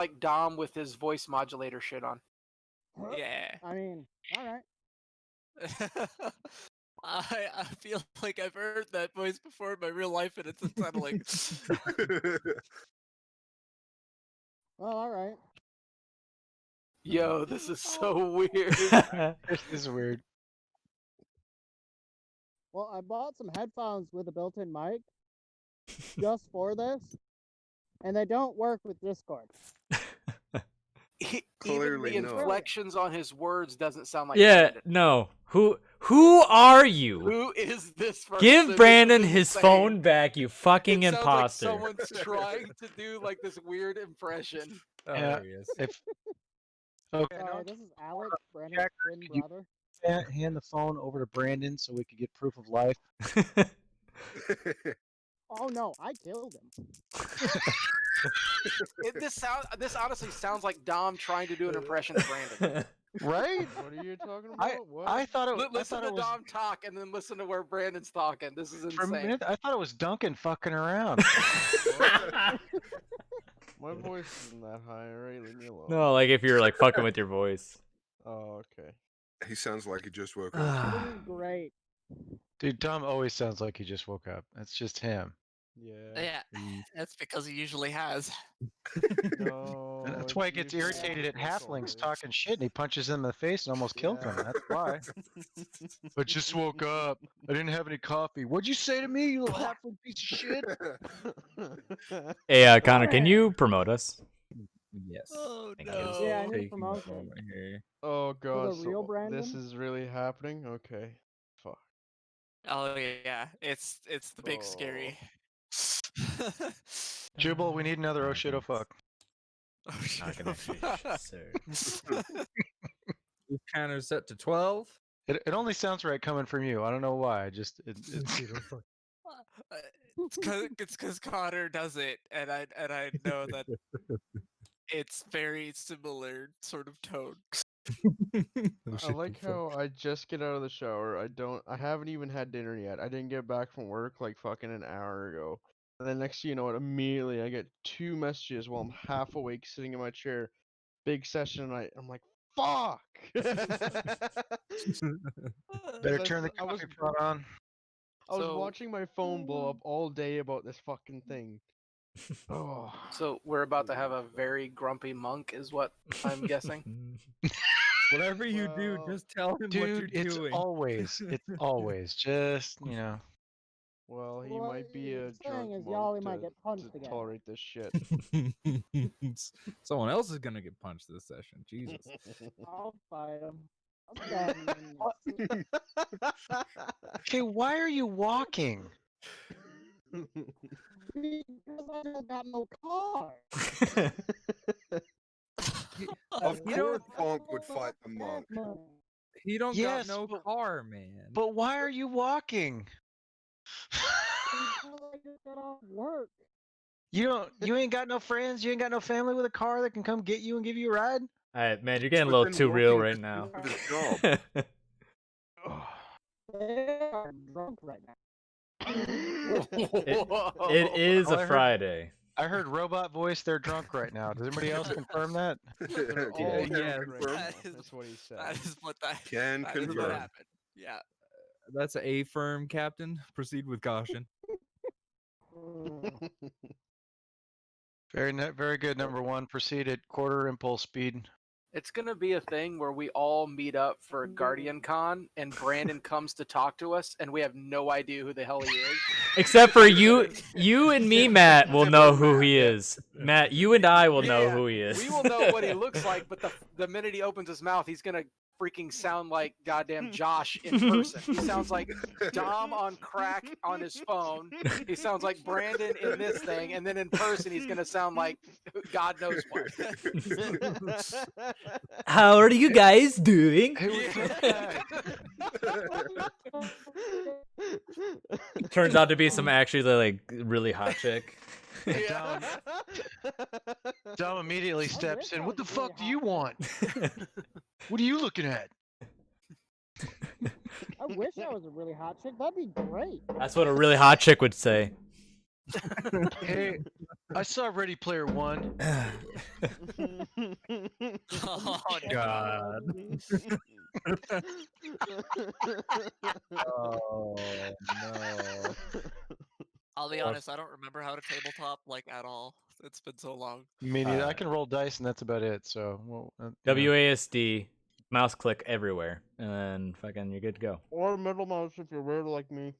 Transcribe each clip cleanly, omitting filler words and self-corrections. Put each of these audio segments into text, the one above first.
like Dom with his voice modulator shit on. Yeah. I mean, all right. I feel like I've heard that voice before in my real life, and it's unsettling. Well, all right. Yo, this is so weird. This is weird. Well, I bought some headphones with a built-in mic just for this, and they don't work with Discord. Even Clearly the not. inflections on his words doesn't sound like Yeah, Brandon. no. Who are you? Who is this person? Give This Brandon is his insane. phone back, you fucking It sounds like imposter. someone's trying to do like this weird impression. Oh, Yeah. there he is. If okay, Sorry, this is Alex, Brandon's twin could you- brother. hand the phone over to Brandon so we could get proof of life. Oh no, I killed him. This honestly sounds like Dom trying to do an impression of Brandon. Right? What are you talking about? What? I thought it. I Listen thought to it was. Dom talk and then listen to where Brandon's talking. This is For a insane. minute, I thought it was Duncan fucking around. My voice isn't that high, alright? Leave me alone. No, like if you're like fucking with your voice. Oh, okay. He sounds like he just woke up. This is great. Dude, Tom always sounds like he just woke up. That's just him. Yeah. Yeah, that's because he usually has. No. And that's it's why he gets usually irritated at always halflings always. talking shit and he punches them in the face and almost kills them. Yeah. That's why. I just woke up. I didn't have any coffee. What'd you say to me, you little halfling piece of shit? Hey, Connor, can you promote us? Yes. Oh Thank you. no. Yeah, I need Taking the promotion. phone right here. Oh god, the real so Brandon? this is really happening? Okay. Fuck. Oh yeah, it's the big Oh. scary. Jubal, we need another oh shit oh fuck. Oh, Not shit. gonna fish, sir. We've counter set to 12. It only sounds right coming from you. I don't know why. It's It's because Connor does it, and I know that it's very similar sort of tone. I like how I just get out of the shower. I haven't even had dinner yet. I didn't get back from work like fucking an hour ago. And then next thing you know it, immediately I get 2 messages while I'm half awake sitting in my chair. Big session tonight. I'm like, fuck! better I turn the s- I was- coffee pot on. I was So- watching my phone blow up all day about this fucking thing. Oh. So we're about to have a very grumpy monk, is what I'm guessing. Whatever you do, Well, just tell him what Dude, you're it's doing. always just, you know. Well, he What might be a he's drunk saying is monk Yali might to, get punched to again. tolerate this shit. Someone else is gonna get punched this session. Jesus. I'll fight him. I'll stab him in the- Okay, why are you walking? Because I don't got no car. Of You course, don't- Bonk would fight the monk. He don't Yes, got no but- car, man. But why are you walking? Because I just got off work. You ain't got no friends, you ain't got no family with a car that can come get you and give you a ride? Alright, man, you're getting a But little then too real walking right just now. part of his job. They are drunk right now. It is All I a heard- Friday. I heard robot voice, they're drunk right now. Does anybody else confirm that? They're all Yeah, drunk yeah, right that now, is- That's what he said. That is what that. Can That is what confirm. happened. Yeah. That's a firm, Captain. Proceed with caution. Very good. Number one, proceed at quarter impulse speed. It's gonna be a thing where we all meet up for Guardian Con, and Brandon comes to talk to us, and we have no idea who the hell he is. Except for you and me, Matt, will know who he is. Matt, you and I will know Yeah, who he is. We will know what he looks like, but the minute he opens his mouth, he's gonna freaking sound like goddamn Josh in person. He sounds like Dom on crack on his phone. He sounds like Brandon in this thing, and then in person, he's gonna sound like God knows what. How are you guys doing? Who was that? Turns out to be some actually like really hot chick. Dom, Dom immediately steps in. What the fuck do you want? What are you looking at? I wish I was a really hot chick. That'd be great. That's what a really hot chick would say. Hey, I saw Ready Player One. Oh God. Oh no. I'll be honest, I don't remember how to tabletop like at all. It's been so long. Me neither. I can roll dice, and that's about it. So, well, WASD, mouse click everywhere, and then fucking you're good to go. Or middle mouse if you're weird like me.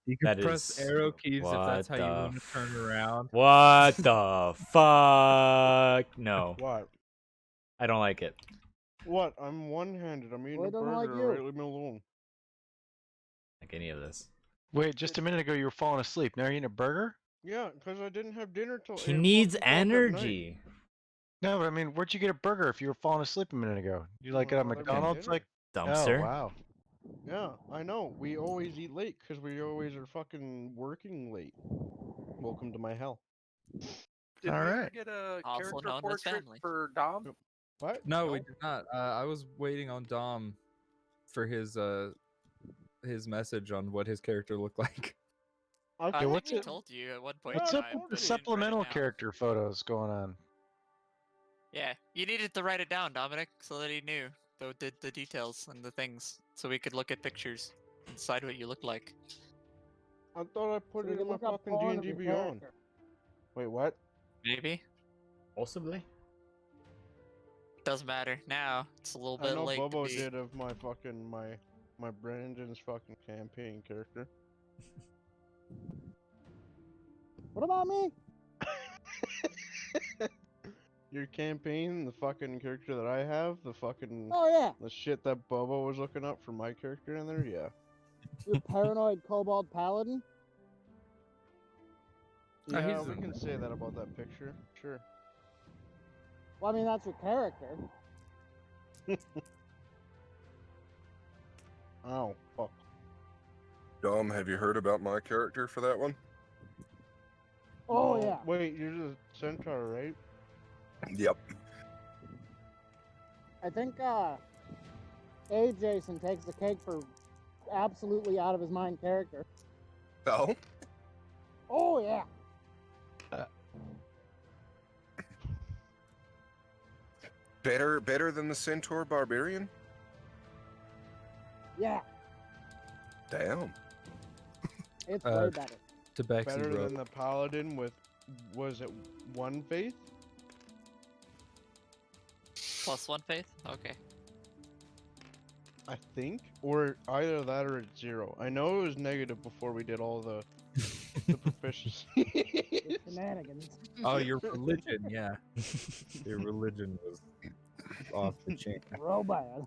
You can That press is- arrow keys if that's what how you the want to turn around. What the fuck? No, What? I don't like it. What? I'm one-handed. I'm eating Well, I a don't burger. like you. Right? Leave me alone. Like any of this. Wait, just a minute ago you were falling asleep. Now you're eating a burger? Yeah, because I didn't have dinner till He 8 needs o'clock at night. energy. No, but I mean, where'd you get a burger if you were falling asleep a minute ago? You like at a Well, I had McDonald's? dinner. Like, Dumpster. oh wow. Yeah, I know. We always eat late because we always are fucking working late. Welcome to my hell. Did All we ever right. get a Also character known as portrait family. for Dom? What? No, we did not. I was waiting on Dom for his message on what his character looked like. I I think think what's he it- told you at one point. What's in up time, with but the he didn't write it supplemental down. character photos going on? Yeah, you needed to write it down, Dominic, so that he knew the details and the things, so we could look at pictures and decide what you look like. I thought I put So we it can in my look up fucking porn of D&D your Beyond. character. Wait, what? Maybe. Possibly. Doesn't matter. Now it's a little I bit know late. Bobo to be... did of my fucking my Brandon's fucking campaign character. What about me? Your campaign, the fucking character that I have, the fucking Oh yeah, the shit that Bobo was looking up for my character in there, yeah. you paranoid kobold paladin. Oh, Yeah, he's we in can say that about that picture. Sure. Well, I mean that's your character. Oh, fuck. Dom, have you heard about my character for that one? Oh No, yeah. Wait, you're the centaur, right? Yep. I think Jason takes the cake for absolutely out of his mind character. Oh? Oh yeah. Better than the Centaur Barbarian? Yeah. Damn. It's Uh, way better. Tabaxi Better bro. than the paladin with, was it one faith? Plus one faith? Okay. I think, or either that or it's 0. I know it was negative before we did all the proficiency. It's shenanigans. Oh, your religion, yeah. Your religion was off the chain. Real bad.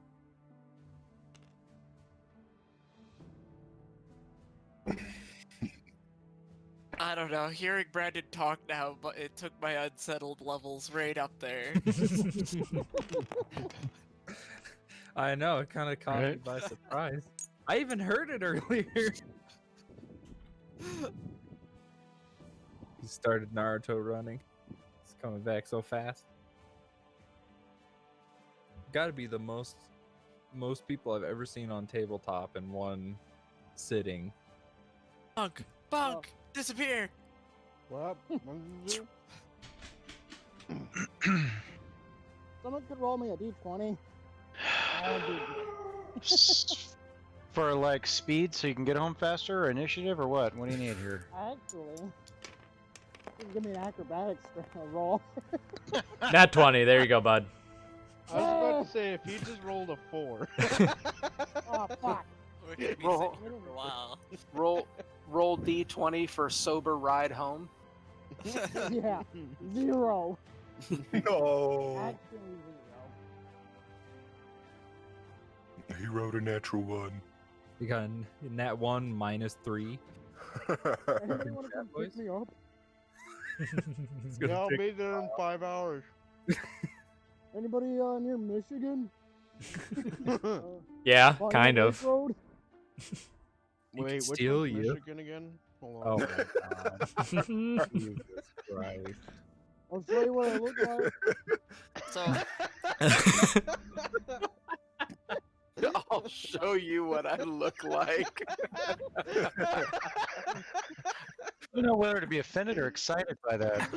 I don't know. Hearing Brandon talk now, but it took my unsettled levels right up there. I know, it kind of caught me Right. by surprise. I even heard it earlier. He started Naruto running. It's coming back so fast. Gotta be the most people I've ever seen on tabletop in one sitting. Bunk! Bunk! Disappear! What? What did you do? Someone could roll me a d20. I'll do For like speed, so you can get home faster, or initiative, or what? What do you need here? Actually, you can give me an acrobatics roll. Nat 20. There you go, bud. I was about to say, if he just rolled a 4. Oh fuck. We're gonna be Roll. sitting here for a while. Roll D20 for sober ride home. Yeah. 0. No. Actually 0. He wrote a natural one. You got a nat 1 minus 3. Anybody want to come boys? pick me up? It's gonna Yeah, I'll take- be there in 5 hours. Anybody near Michigan? Yeah, Bonnie kind Lake of. Road? He Wait, could which steal one's you. Michigan again? Hold Oh on. my god. Jesus Christ. I'll show you what I look like. So, I'll show you what I look like. You know what? whether to be offended or excited by that.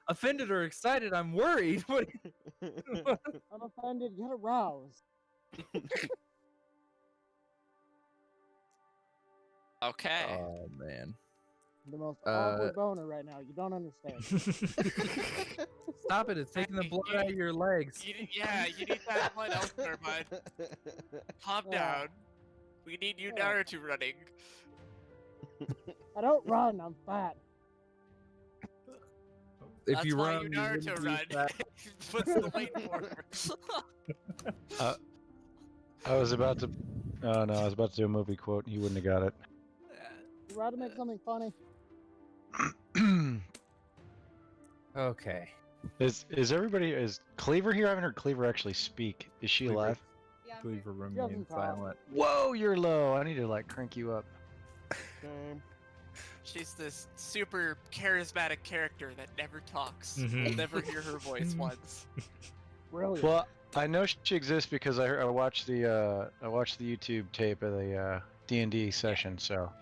Offended or excited? I'm worried. What? I'm offended yet aroused. Okay. Oh man! The most awkward boner right now. You don't understand. Stop it! It's taking the blood out of your legs. You need that blood elsewhere, bud. Calm Yeah. down. We need you Yeah. Naruto running. I don't run. I'm fat. If That's you why run, you you wouldn't Naruto be run. fat. What's the weight for? I was about to. Oh no, I was about to do a movie quote. You wouldn't have got it. You rather make something funny. Okay. Is Cleaver here? I haven't heard Cleaver actually speak. Is she Cleaver. alive? Cleaver remain doesn't talk. silent. Whoa, you're low. I need to like crank you up. Same. She's this super charismatic character that never talks. Mhm. We'll never hear her voice once. Brilliant. Well, I know she exists because I watched the YouTube tape of the D&D session. So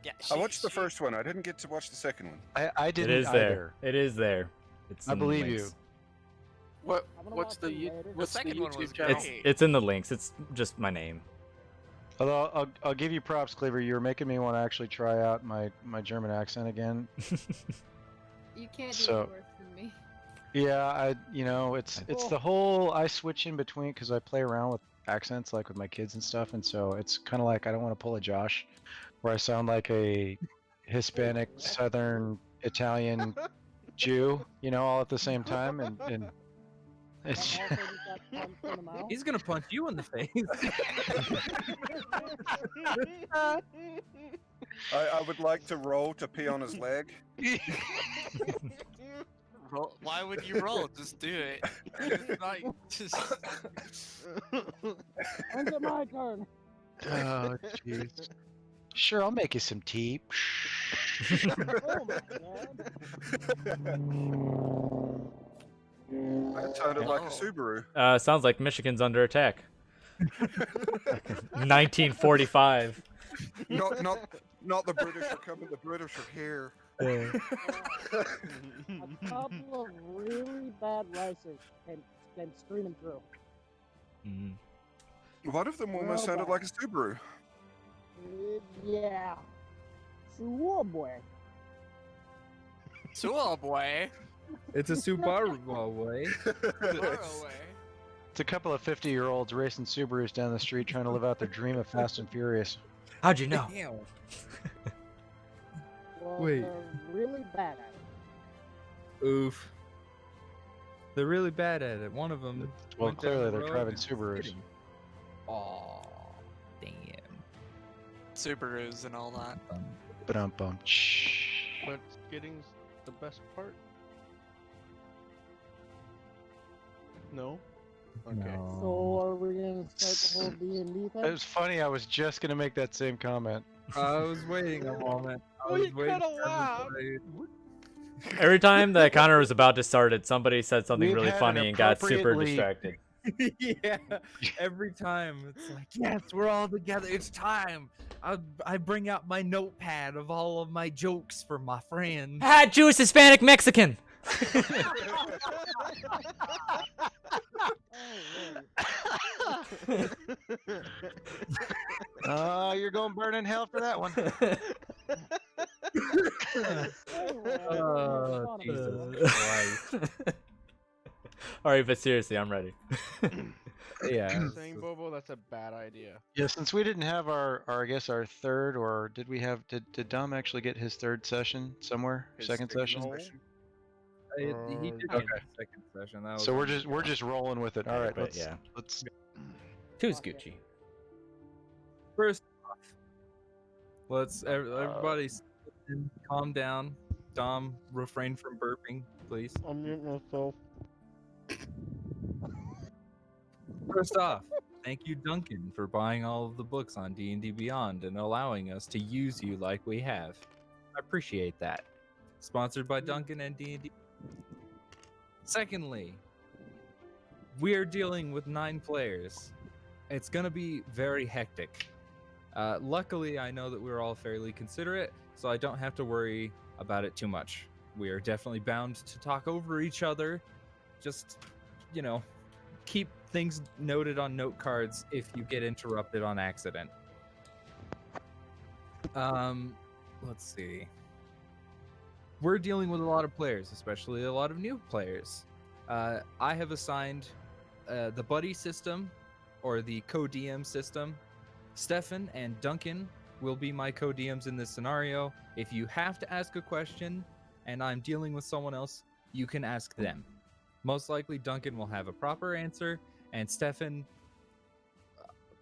Yeah, I watched the first one. I didn't get to watch the second one. I It didn't is either. there. It is there. It's I in the believe links. you. I'm gonna What's watch the them later. what's the second one was YouTube channel? great. It's in the links. It's just my name. Although I'll give you props, Cleaver. You're making me want to actually try out my German accent again. You can't do So- it worse than me. Yeah, it's Cool. the whole I switch in between because I play around with accents like with my kids and stuff, and so it's kind of like I don't want to pull a Josh, where I sound like a Hispanic, Southern, Italian Jew, all at the same time, and it's Also just got punched in the mouth. He's gonna punch you in the face. I would like to roll to pee on his leg. Roll. Why would you roll? Just do it. It's not just. When's it my turn? oh jeez. Sure, I'll make you some tea. Oh my god. That sounded like a Oh. Subaru. Sounds like Michigan's under attack. 1945. Not the British are coming. The British are here. A couple of really bad racers came screaming through. Mhm. One of them almost sounded like a Subaru. Yeah. Sure, boy. Suo boy. It's a Subaru way. Far away. It's a couple of 50-year-olds racing Subarus down the street trying to live out their dream of Fast and Furious. How'd you know? Well, Wait. they're really bad at it. Oof. They're really bad at it. One of them. Well, clearly they're driving Subarus. Aw, damn. Subarus and all that. Ba-dum-bum. But skidding's the best part. No. Okay. No. So are we gonna start the whole D&D It thing? was funny. I was just gonna make that same comment. I was waiting a moment. I Oh, was you waiting kinda for laughed. everybody- Every time the counter was about to start it, somebody said something We've really had an funny and got super appropriately- distracted. Yeah, every time it's like, yes, we're all together. It's time. I bring out my notepad of all of my jokes for my friends. Ah, Jewish, Hispanic, Mexican. Oh, you're going to burn in hell for that one. Oh, Jesus Christ. All right, but seriously, I'm ready. Yeah. Saying Bobo, that's a bad idea. Yeah, since we didn't have our I guess our third, or did we have? Did Dom actually get his third session somewhere? His Second session. session? He did get Okay. the second session. That was So we're just rolling with it. All right, but let's yeah. let's. Two's Gucci. First off, let's everybody sit and calm down. Dom, refrain from burping, please. I'm muting myself. First off, thank you, Duncan, for buying all of the books on D&D Beyond and allowing us to use you like we have. I appreciate that. Sponsored by Duncan and D&D. Secondly, we are dealing with 9 players. It's gonna be very hectic. Luckily, I know that we're all fairly considerate, so I don't have to worry about it too much. We are definitely bound to talk over each other. Just, keep things noted on note cards if you get interrupted on accident. Let's see. We're dealing with a lot of players, especially a lot of new players. I have assigned the buddy system, or the co-DM system. Stefan and Duncan will be my co-DMs in this scenario. If you have to ask a question and I'm dealing with someone else, you can ask them. Most likely Duncan will have a proper answer, and Stefan,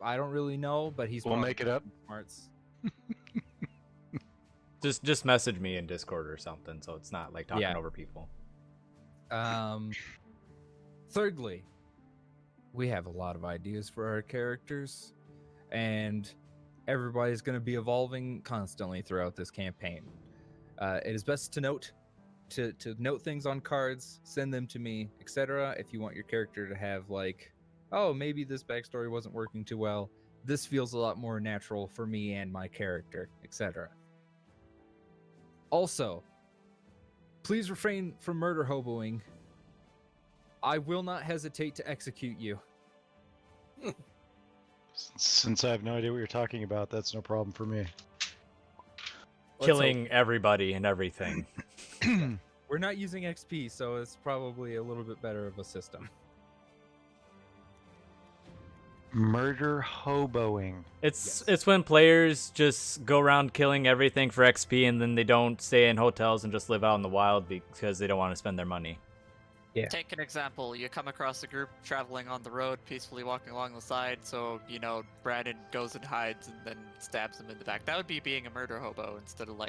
I don't really know, but he's We'll make it up. Smarts. Just message me in Discord or something, so it's not like talking over people. Thirdly, we have a lot of ideas for our characters, and everybody's going to be evolving constantly throughout this campaign. It is best to note note things on cards, send them to me, etc. If you want your character to have like, oh, maybe this backstory wasn't working too well. This feels a lot more natural for me and my character, etc. Also, please refrain from murder hoboing. I will not hesitate to execute you. Since I have no idea what you're talking about, that's no problem for me. Killing everybody and everything. We're not using XP, so it's probably a little bit better of a system. Murder hoboing. It's when players just go around killing everything for XP, and then they don't stay in hotels and just live out in the wild because they don't want to spend their money. Yeah. Take an example. You come across a group traveling on the road, peacefully walking along the side, so, Brandon goes and hides and then stabs him in the back. That would be being a murder hobo instead of,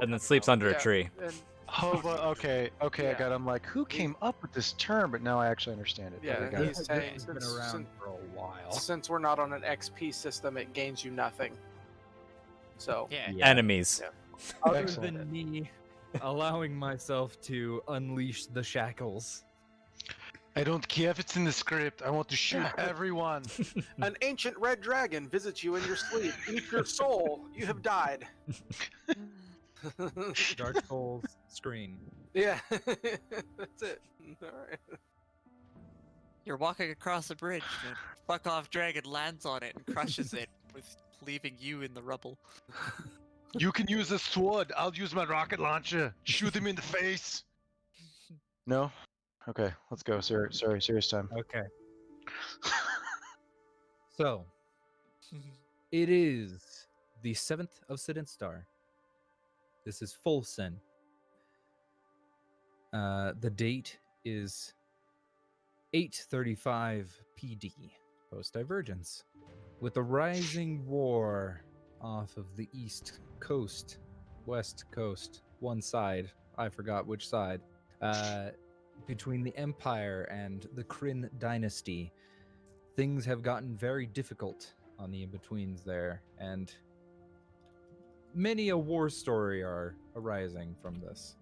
And then sleeps under a tree. And, Hobo, okay, I Yeah. got it. I'm like, who came up with this term? But now I actually understand it. Yeah, Okay, got it. he's saying It's been since- around for a while. since we're not on an XP system, it gains you nothing. So, Yeah. Enemies. Other Excellent. than me allowing myself to unleash the shackles. I don't care if it's in the script. I want to shoot everyone. an ancient red dragon visits you in your sleep. Eat your soul. You have died. Dark Souls screen. Yeah, that's it. All right. You're walking across a bridge, and fuck off dragon lands on it and crushes it, with leaving you in the rubble. You can use a sword. I'll use my rocket launcher. Shoot him in the face. No? Okay, let's go. Sorry, serious time. Okay. So, it is the 7th of Sidinstar. This is Fulsen. The date is 8:35 PD, post-divergence. With the rising war off of the east coast, west coast, one side, I forgot which side, between the Empire and the Kryn dynasty, things have gotten very difficult on the in-betweens there, and many a war story are arising from this.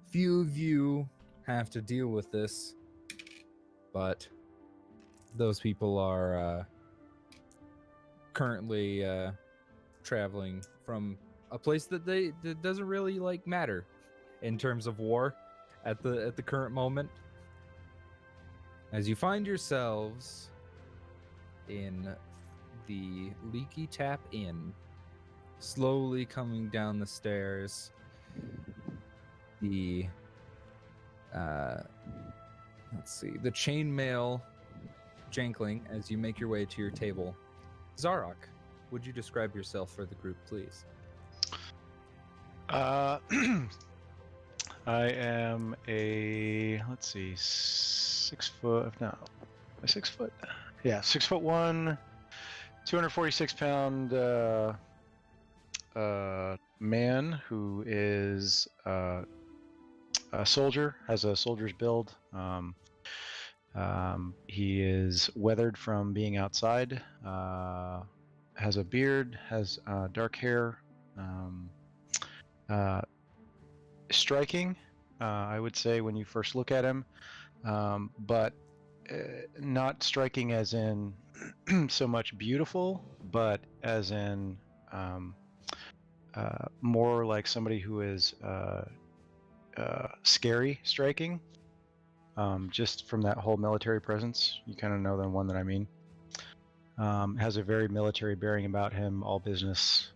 Few of you have to deal with this, but those people are currently traveling from a place that doesn't really matter in terms of war at the current moment. As you find yourselves in the Leaky Tap Inn, slowly coming down the stairs, the the chainmail jankling as you make your way to your table. Zarok, would you describe yourself for the group, please? I am a 6 foot. No, 6 foot. Yeah, 6'1", 246-pound man who is a soldier, has a soldier's build. He is weathered from being outside. Has a beard, has dark hair. Striking, I would say, when you first look at him, but not striking as in so much beautiful, but as in more like somebody who is scary striking. Just from that whole military presence, you kind of know the one that I mean. Has a very military bearing about him, all business.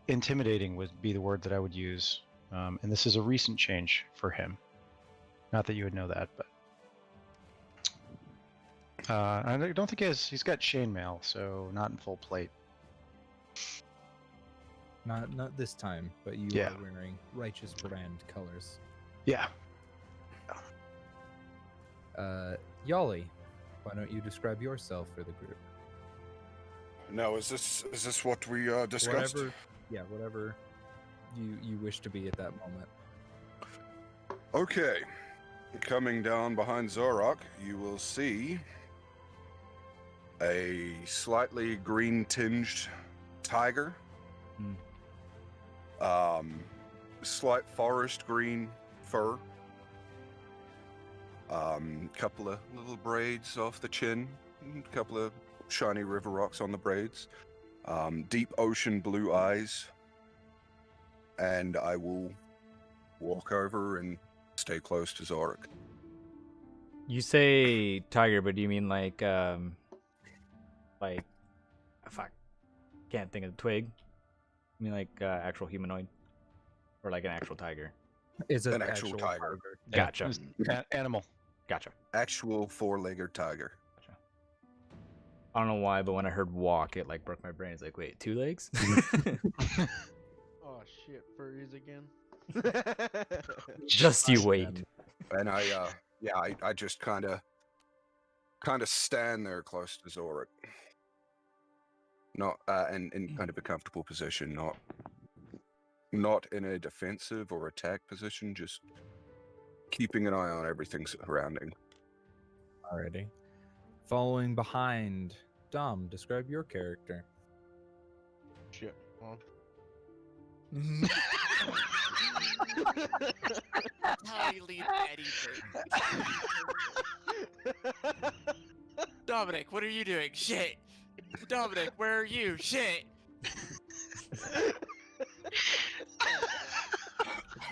Intimidating would be the word that I would use. And this is a recent change for him. Not that you would know that, but I don't think he's got chainmail, so not in full plate. Not this time, but you Yeah. are wearing Righteous Brand colors. Yeah. Yali, why don't you describe yourself for the group? Now, is this what we discussed? Whatever you wish to be at that moment. Okay. Coming down behind Zorok, you will see a slightly green-tinged tiger. Slight forest green fur. Couple of little braids off the chin. Couple of shiny river rocks on the braids. Deep ocean blue eyes. And I will walk over and stay close to Zorik. You say tiger, but do you mean like fuck, can't think of the twig. You mean like actual humanoid, or like an actual tiger? Is it An actual tiger. Gotcha. Animal. Gotcha. Actual four-legged tiger. I don't know why, but when I heard walk, it like broke my brain. It's like, wait, 2 legs? Oh shit, furries again. Just you wait. And I just kind of stand there close to Zorik. Not in kind of a comfortable position, not in a defensive or attack position, just keeping an eye on everything surrounding. Alrighty. Following behind, Dom, describe your character. Shit. Well. How you lead anything. Dominic, what are you doing? Shit. Dominic, where are you? Shit.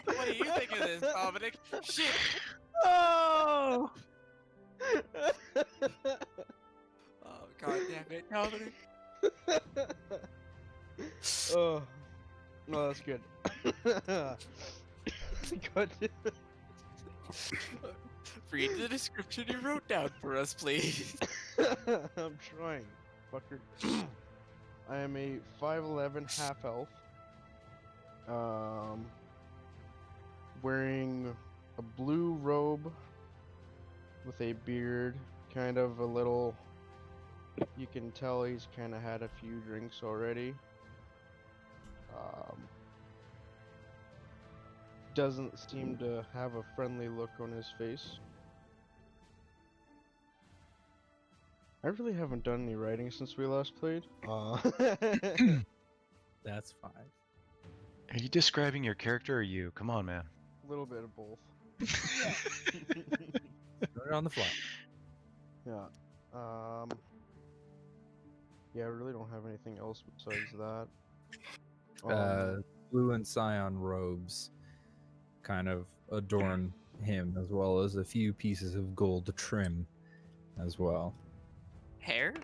What do you think of this, Dominic? Shit. Oh! Oh, god damn it, Dominic. Oh, no, that's good. Good. Read the description you wrote down for us, please. I'm trying, fucker. I am a 5'11" half elf. Wearing a blue robe with a beard, kind of a little. You can tell he's kind of had a few drinks already. Doesn't seem to have a friendly look on his face. I really haven't done any writing since we last played. That's fine. Are you describing your character or you? Come on, man. A little bit of both. Put it on the fly. Yeah. Yeah, I really don't have anything else besides that. Blue and cyan robes kind of adorn him, as well as a few pieces of gold trim as well. Hair?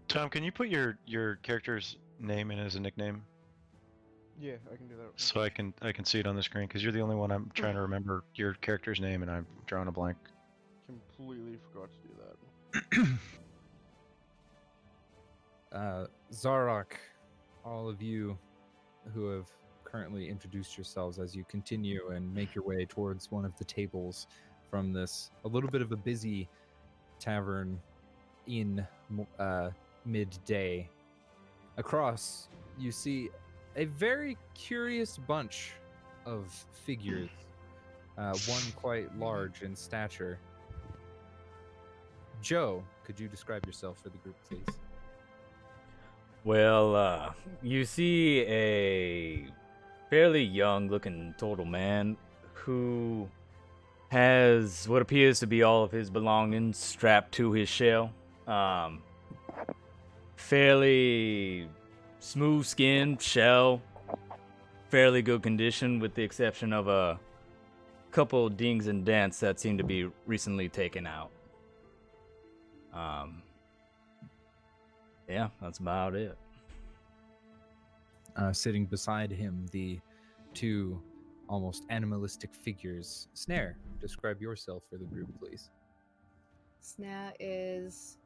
Tom, can you put your character's name in as a nickname Yeah, I can do that. so I can see it on the screen? Because you're the only one I'm trying to remember your character's name, and I'm drawing a blank. Completely forgot to do that. Zarok, all of you who have currently introduced yourselves as you continue and make your way towards one of the tables from this a little bit of a busy tavern in midday. Across, you see a very curious bunch of figures, one quite large in stature. Joe, could you describe yourself for the group, please? Well, you see a fairly young-looking total man who has what appears to be all of his belongings strapped to his shell. fairly smooth skin, shell, fairly good condition with the exception of a couple dings and dents that seem to be recently taken out. Yeah, that's about it. Sitting beside him, the two almost animalistic figures. Snare, describe yourself for the group, please. Snare is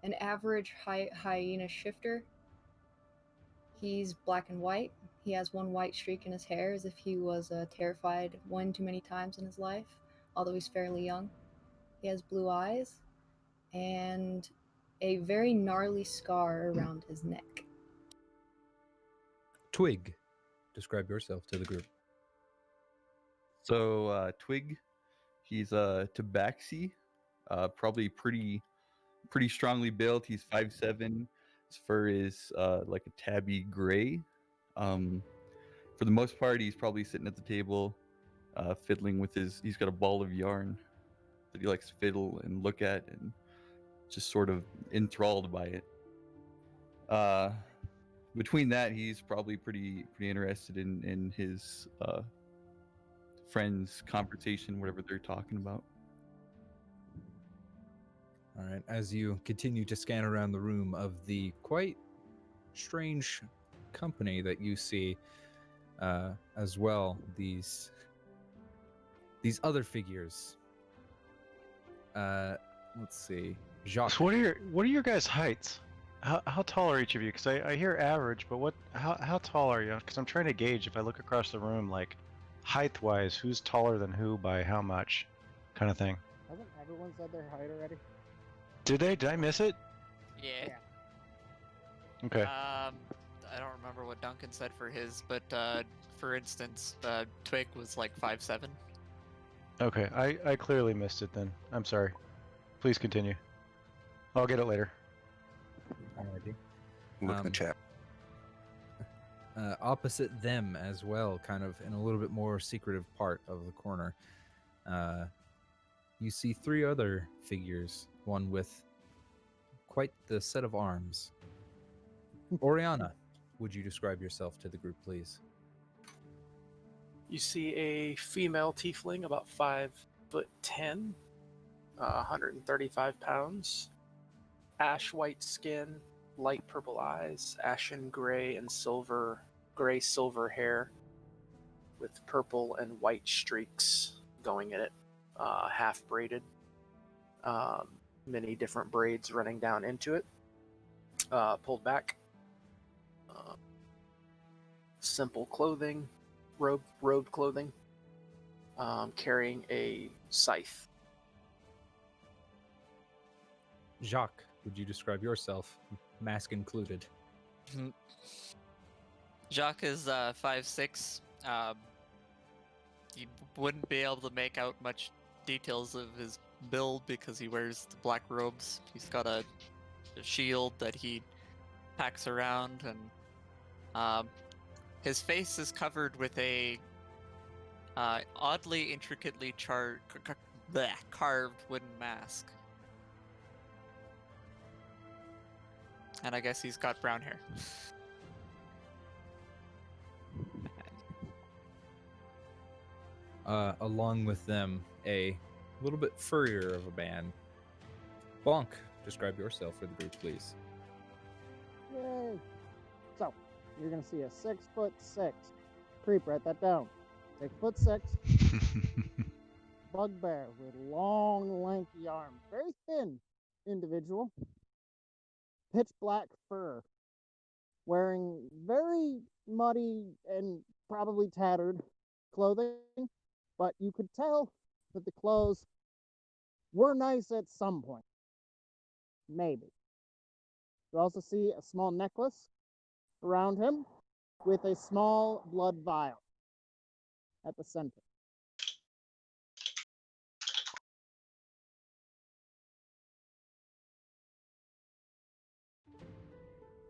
an average hyena shifter. He's black and white. He has one white streak in his hair as if he was terrified one too many times in his life, although he's fairly young. He has blue eyes and a very gnarly scar around his neck. Twig, describe yourself to the group. So Twig, he's tabaxi, probably pretty strongly built. He's 5'7". His fur is like a tabby gray. For the most part, he's probably sitting at the table, fiddling with he's got a ball of yarn that he likes to fiddle and look at, and just sort of enthralled by it. Between that, he's probably pretty interested in his friends' conversation, whatever they're talking about. All right, as you continue to scan around the room of the quite strange company that you see as well, these other figures. Let's see. Jacques. So what are your guys' heights? How tall are each of you? Because I hear average, but how tall are you? Because I'm trying to gauge if I look across the room, like height-wise, who's taller than who by how much, kind of thing. Hasn't everyone said their height already? Did they? Did I miss it? Yeah. Okay. I don't remember what Duncan said for his, but for instance, Twig was like 5'7". Okay, I clearly missed it then. I'm sorry. Please continue. I'll get it later. Alrighty. Look in the chat. Opposite them as well, kind of in a little bit more secretive part of the corner, you see three other figures, one with quite the set of arms. Oriana, would you describe yourself to the group, please? You see a female tiefling about 5'10", 135 pounds, ash white skin, light purple eyes, ashen gray and gray silver hair with purple and white streaks going in it, half braided, many different braids running down into it, pulled back, simple clothing, robed clothing, carrying a scythe. Jacques, would you describe yourself, mask included? Jacques is 5'6". You wouldn't be able to make out much details of his build because he wears the black robes. He's got a shield that he packs around, and his face is covered with a oddly intricately carved wooden mask. And I guess he's got brown hair. Along with them, a little bit furrier of a man. Bonk, describe yourself for the group, please. Yay! So, you're gonna see a 6'6" creep. Write that down. 6'6" bugbear with long, lanky arms, very thin individual, pitch black fur, wearing very muddy and probably tattered clothing, but you could tell that the clothes were nice at some point. Maybe. You also see a small necklace around him with a small blood vial at the center.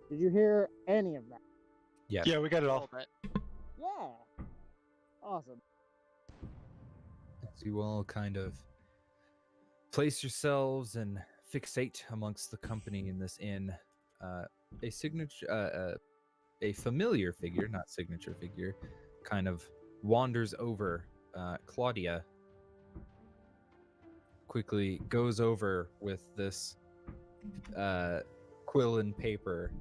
Did you hear any of that? Yes. Yeah, we got it all. Yeah. Awesome. So you all kind of place yourselves and fixate amongst the company in this inn. a signature, a familiar figure, not signature figure, kind of wanders over. Claudia quickly goes over with this quill and paper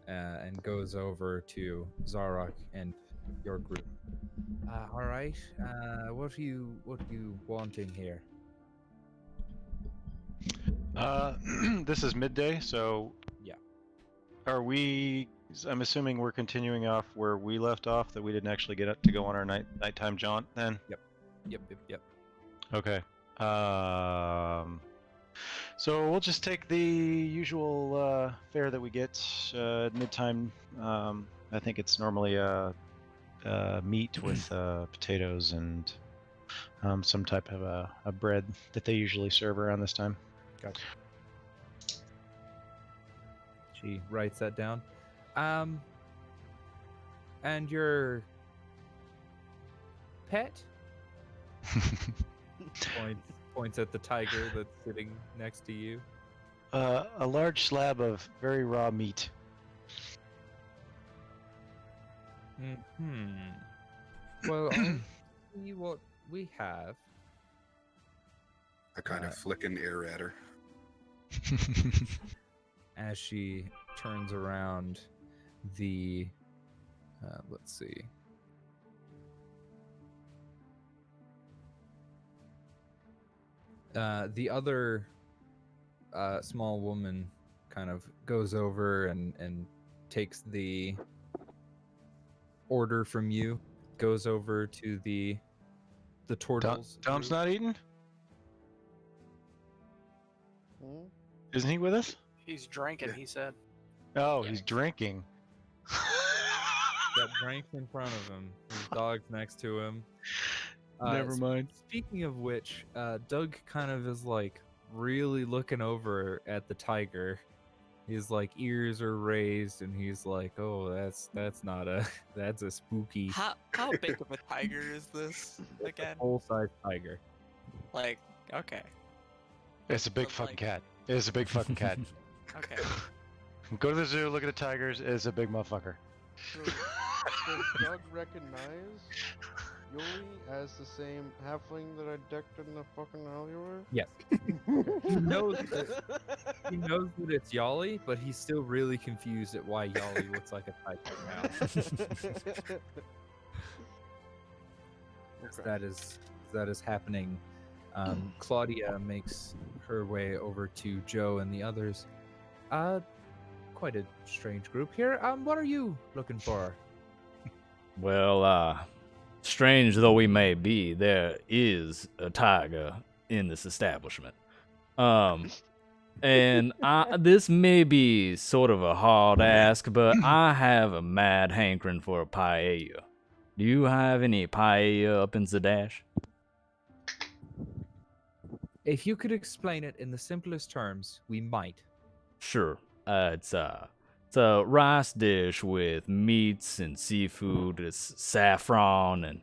and goes over to Zarok and your group. All right. What are you wanting here? This is midday, so Yeah. Are we? I'm assuming we're continuing off where we left off. That we didn't actually get up to go on our nighttime jaunt. Then. Yep. Okay. So we'll just take the usual fare that we get at midtime. I think it's normally meat with potatoes and some type of a bread that they usually serve around this time. Gotcha. She writes that down. And your pet points at the tiger that's sitting next to you. A large slab of very raw meat. Well, I'll see what we have. I kind of flick an ear at her. As she turns around the let's see. The other small woman kind of goes over and takes the order from you, goes over to the turtles. Dom's not eating? Hmm? Isn't he with us? He's drinking, he said. Oh, he's drinking. Got drinks in front of him. His dog's next to him. Never mind. Speaking of which, Doug kind of is like really looking over at the tiger. His like ears are raised, and he's like, "Oh, that's not a that's a spooky How big of a tiger is this again? full size tiger." Like, okay, It's a big But, fucking like- cat. It is a big fucking cat. okay. Go to the zoo, look at the tigers. It's a big motherfucker. Does Doug recognize Yuli as the same halfling that I decked in the fucking alleyway? Yes, he knows that it's Yali, but he's still really confused at why Yali looks like a tiger now. That is happening. Claudia makes her way over to Joe and the others. Quite a strange group here. What are you looking for? Well, strange though we may be, there is a tiger in this establishment. And this may be sort of a hard ask, but I have a mad hankering for a paella. Do you have any paella up in Zadash? If you could explain it in the simplest terms, we might. Sure. It's a rice dish with meats and seafood. It's saffron and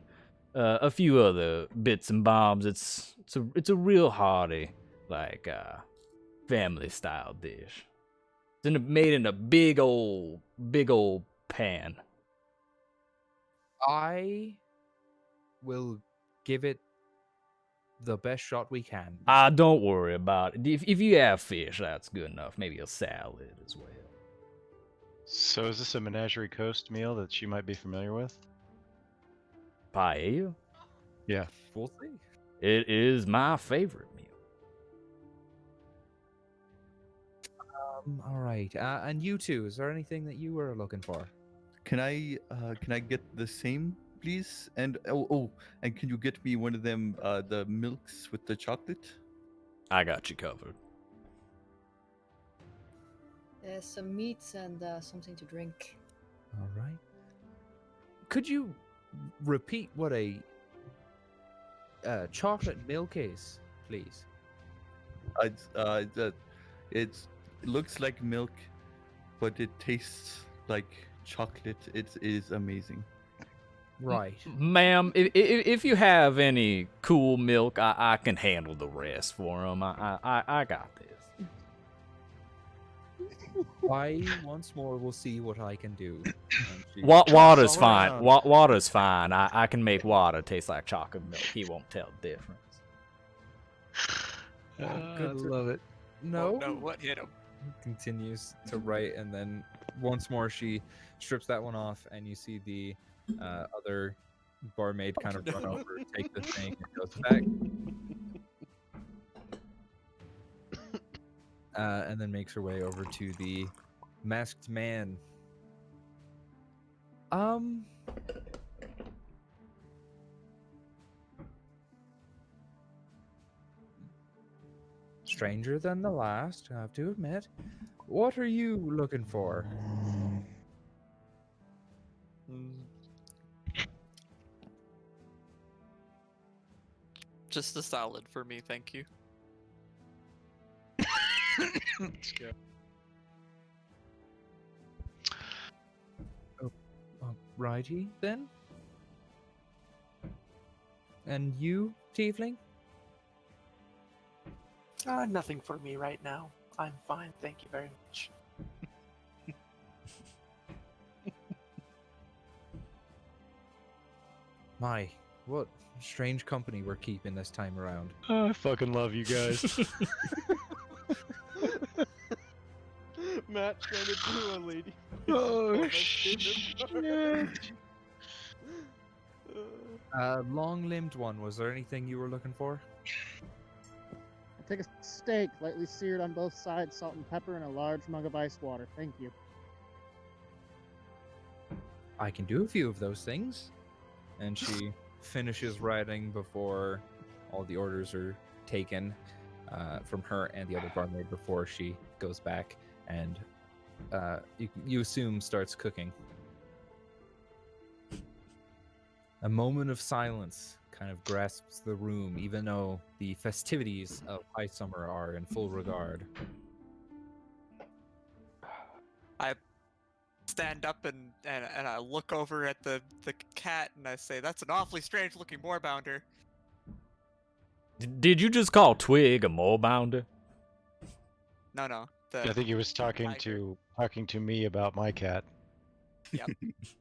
a few other bits and bobs. It's a real hearty, like family style dish. It's made in a big old pan. I will give it the best shot we can. Don't worry about it. If you have fish, that's good enough. Maybe a salad as well. So is this a Menagerie Coast meal that she might be familiar with? Paella? Yeah. We'll see. It is my favorite meal. All right. And you two, is there anything that you were looking for? Can I get the same, please? And and can you get me one of them the milks with the chocolate? I got you covered. There's some meats and something to drink. All right. Could you repeat what a chocolate milk is, please? It looks like milk, but it tastes like chocolate. It is amazing. Right. Ma'am, if you have any cool milk, I can handle the rest for him. I got this. I once more will see what I can do. And she- Water's all fine. around. Water's fine. I can make water taste like chocolate milk. He won't tell the difference. Good I to- love it. No, No, what hit him? continues to write, and then once more she strips that one off, and you see the other barmaid kind of run over, take the thing, and goes back. And then makes her way over to the masked man. Stranger than the last, I have to admit. What are you looking for? Just a salad for me, thank you. Let's go. Righty then. And you, Tiefling? Nothing for me right now. I'm fine, thank you very much. My, what strange company we're keeping this time around. I fucking love you guys. Matt trying to do a lady. Oh shit. Long-limbed one, was there anything you were looking for? I take a steak, lightly seared on both sides, salt and pepper, and a large mug of ice water. Thank you. I can do a few of those things. And she finishes writing before all the orders are taken from her and the other barmaid before she goes back and you assume starts cooking. A moment of silence kind of grasps the room, even though the festivities of High Summer are in full regard. I stand up and I look over at the cat and I say, "That's an awfully strange looking moorbounder." Did you just call Twig a morebounder? No. I think he was talking tiger. to me about my cat.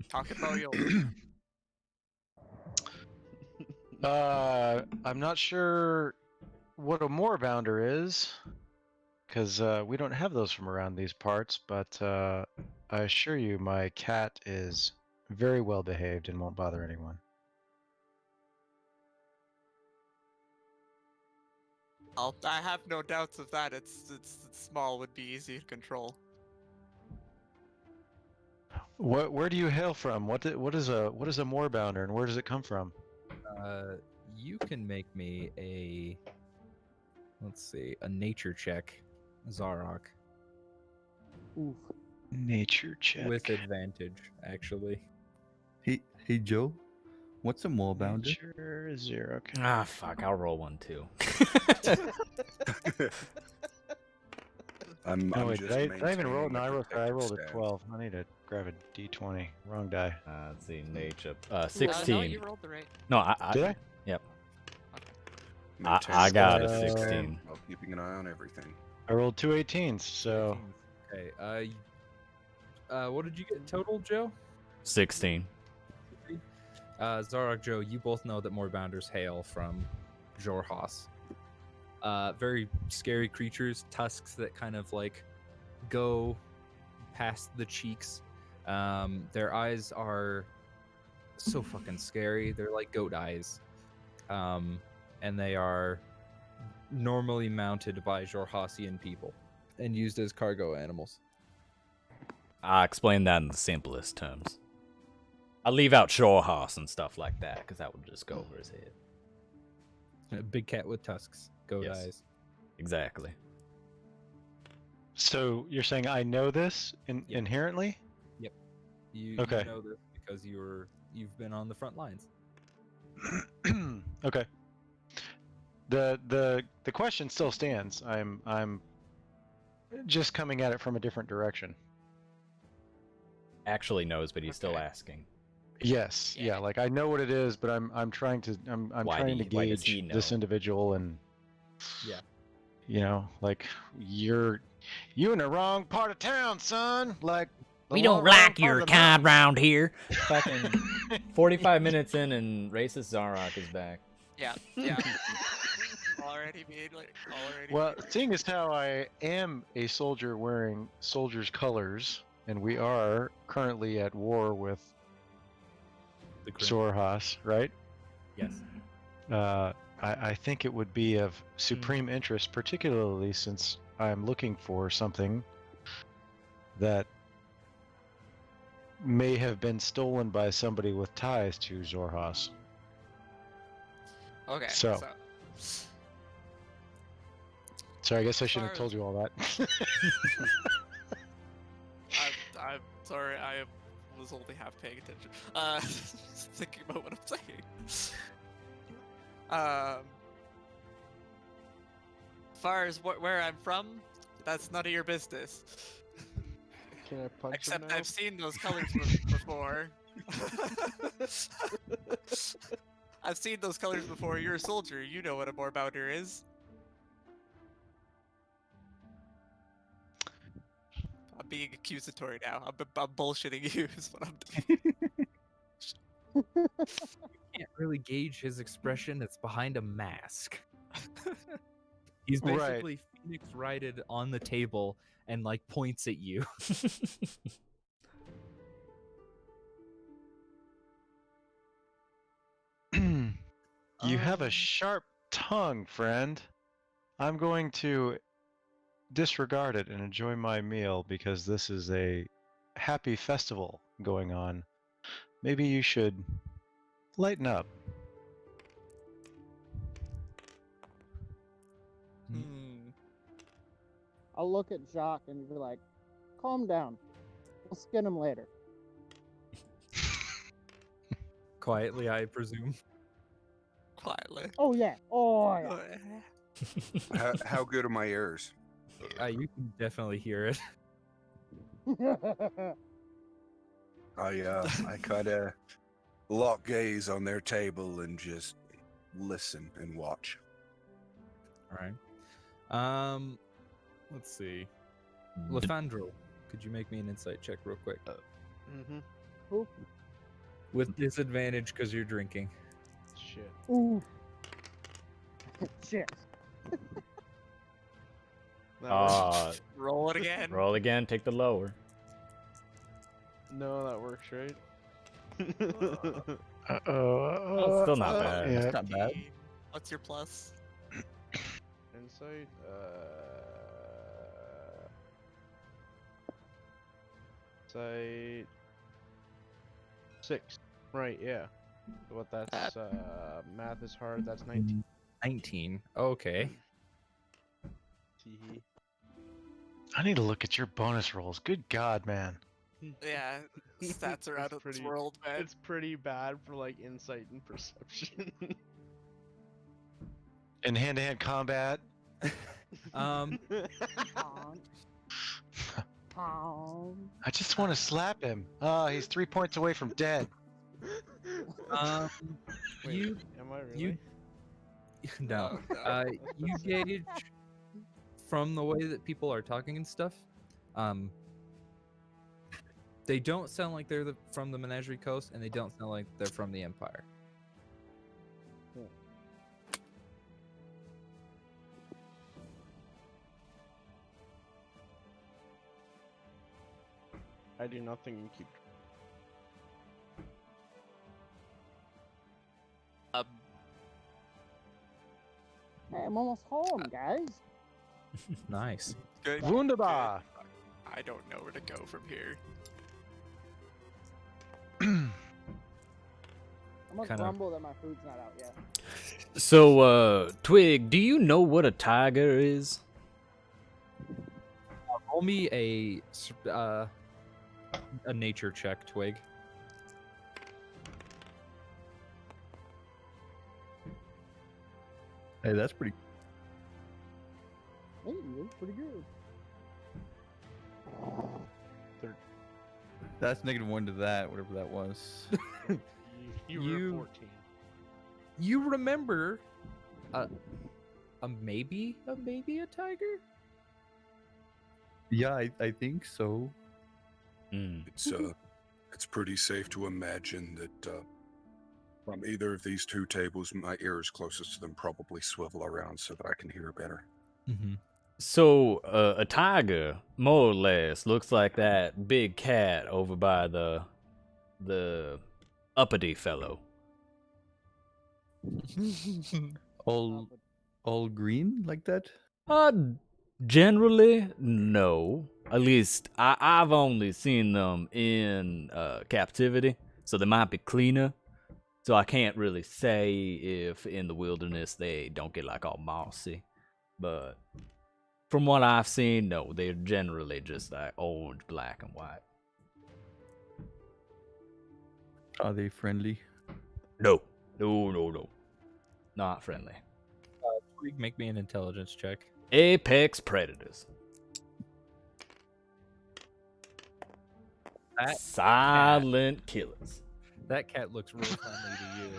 Talking about you. I'm not sure what a moorbounder is, because we don't have those from around these parts, but I assure you my cat is very well behaved and won't bother anyone. I have no doubts of that. It's small, would be easy to control. Where do you hail from? What is a moorbounder, and where does it come from? You can make me a, let's see, a nature check, Zarok, Oof. Nature check. with advantage, actually. Hey Joe, what's a moorbounder? Nature 0. Okay. Ah, fuck. I'll roll one too. No, wait, just did I even roll? maintaining No, my I protective rolled a stance. 12. I need to grab a d20. Wrong die. Let's see, nature. No, 16. you rolled the right. No, Did I? Yep. I Maintaining got a my Uh, 16. while keeping an eye on everything. I rolled 2 18s, so Okay. What did you get total, Joe? 16. Zarok, Joe, you both know that moorbounders hail from Jorhas. Very scary creatures, tusks that kind of like go past the cheeks. Their eyes are so fucking scary. They're like goat eyes. And they are normally mounted by Jorhasian people and used as cargo animals. I'll explain that in the simplest terms. I'll leave out Shorehorse and stuff like that, because that would just go over his head. A big cat with tusks, goat Yes. eyes. Exactly. So you're saying I know this inherently? You Okay. know this because you've been on the front lines. Okay. The question still stands. I'm just coming at it from a different direction. Actually knows, but he's still Okay. asking. Yes. Yeah. Yeah. Like I know what it is, but I'm trying to Why trying to why does gauge he this know? individual and Yeah. you know, like you're You in the wrong part of town, son. Like the We don't wrong like part your of the kind mountains. round here. Fucking 45 minutes in and racist Zarok is back. Yeah. Already made like already. Well, seeing as how I am a soldier wearing soldier's colors, and we are currently at war with The Grim. Zorhas, right? Yes. I think it would be of supreme interest, particularly since I'm looking for something that may have been stolen by somebody with ties to Zorhas. Okay. So. So I guess I shouldn't have told you all that. I'm sorry. I was only half paying attention. Thinking about what I'm saying. As far as where I'm from, that's none of your business. Can I punch Except him now? I've seen those colors before. I've seen those colors before. You're a soldier. You know what a Moorbounder is. I'm being accusatory now. I'm bullshitting you is what I'm doing. Can't really gauge his expression. It's behind a mask. He's Right. basically Phoenix righted on the table and like points at you. You have a sharp tongue, friend. I'm going to disregard it and enjoy my meal because this is a happy festival going on. Maybe you should lighten up. I'll look at Jacques and be like, calm down. We'll skin him later. Quietly, I presume. Quietly. Oh, yeah. Oh, yeah. How good are my ears? You can definitely hear it. I kind of lock gaze on their table and just listen and watch. All right. Let's see. Lefandro, could you make me an insight check real quick? Who? With disadvantage because you're drinking. Shit. Ooh. Shit. Roll it again. Roll again, take the lower. No, that works, right? Still not bad. Yeah. Not bad. What's your plus? Insight. Insight. 6. Right. Yeah. What that's math is hard. That's 19. 19. Okay. Tee-hee. I need to look at your bonus rolls. Good God, man. Yeah, stats are out It's of this pretty- world, man. It's pretty bad for like insight and perception. In hand-to-hand combat, Um, I just want to slap him. Oh, he's 3 points away from dead. Wait, you am I really? you no. Oh, no. You gauge from the way that people are talking and stuff. They don't sound like they're from the Menagerie Coast, and they don't sound like they're from the Empire. I do nothing and keep. Hey, I'm almost home, guys. Nice. Good. Wunderbar. I don't know where to go from here. I'm gonna Kinda- grumble that my food's not out yet. So, Twig, do you know what a tiger is? Roll me a nature check, Twig. Hey, that's pretty. Hey, you're pretty good. That's -1 to that, whatever that was. You You- were 14. You remember a maybe a tiger? Yeah, I think so. Mm. It's pretty safe to imagine that from either of these two tables, my ears closest to them probably swivel around so that I can hear better. Mm-hmm. So, a tiger, more or less, looks like that big cat over by the uppity fellow. All green like that? Generally, no. At least I've only seen them in captivity, so they might be cleaner. So I can't really say if in the wilderness they don't get like all mossy. But from what I've seen, no, they're generally just like orange, black, and white. Are they friendly? No. No. Not friendly. Twig, make me an intelligence check. Apex predators. That Silent killers. That cat looks real friendly to you.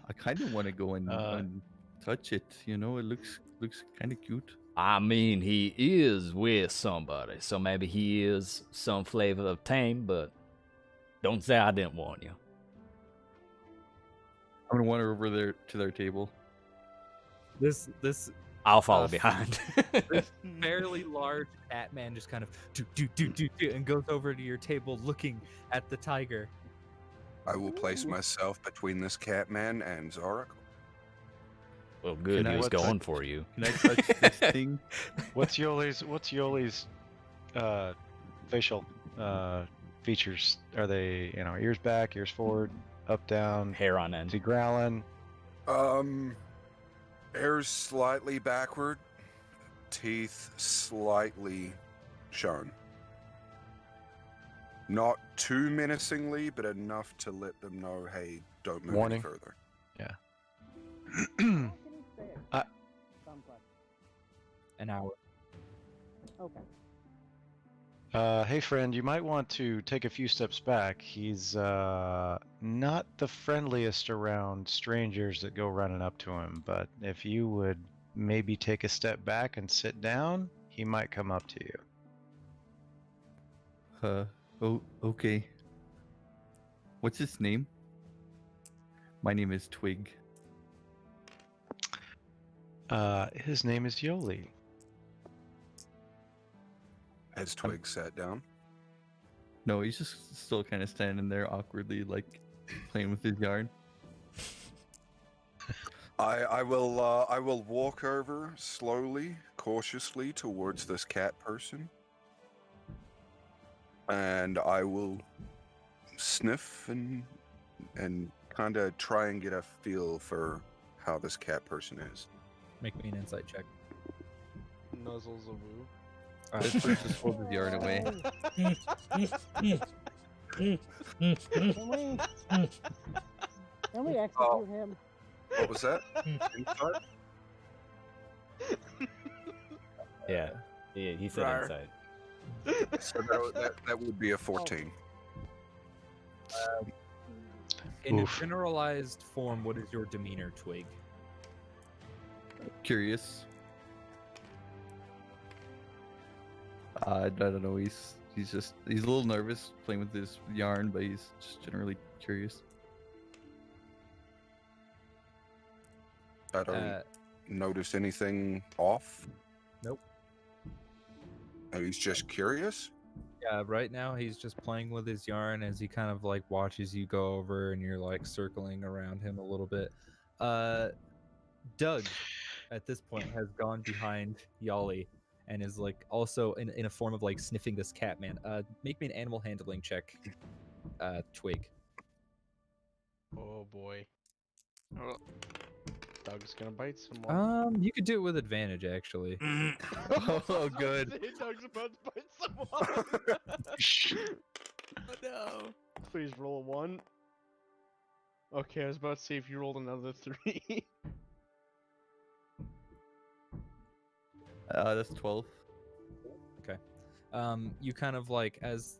I kind of want to go and touch it. You know, it looks kind of cute. I mean, he is with somebody, so maybe he is some flavor of tame, but don't say I didn't warn you. I'm gonna wander over there to their table. This I'll follow behind. this fairly large cat man just kind of do and goes over to your table looking at the tiger. I will place myself between this cat man and Zarek. Well, good. Can He I- was going for you. Can I touch this thing? What's Yoli's facial features? Are they, ears back, ears forward, up, down? Hair on Is end. he growling? Hair's slightly backward, teeth slightly shown. Not too menacingly, but enough to let them know, hey, don't move Warning. any further. How can he say it? Dumb question. An hour. Okay. Hey friend, you might want to take a few steps back. He's not the friendliest around strangers that go running up to him, but if you would maybe take a step back and sit down, he might come up to you. Oh, okay. What's his name? My name is Twig. His name is Yoli. Has Twig sat down? No, he's just still kind of standing there awkwardly, like playing with his yarn. I will walk over slowly, cautiously towards this cat person. And I will sniff and kind of try and get a feel for how this cat person is. Make me an insight check. Nuzzles a woo. This person just holds his yarn away. Can we execute him? What was that? Insight? Yeah. He said Rar. inside. So that would be a 14. In Oof. a generalized form, what is your demeanor, Twig? Curious. I don't know. He's a little nervous playing with his yarn, but he's just generally curious. I don't notice anything off. Nope. Oh, he's just curious? Yeah, right now he's just playing with his yarn as he kind of like watches you go over and you're like circling around him a little bit. Doug, at this point, has gone behind Yali and is like also in a form of like sniffing this cat man. Make me an animal handling check, Twig. Oh boy. Oh. Doug's gonna bite someone. You could do it with advantage actually. Oh, good. Doug's about to bite someone. Oh no. Please roll a 1. Okay, I was about to say if you rolled another 3. That's 12. You kind of like as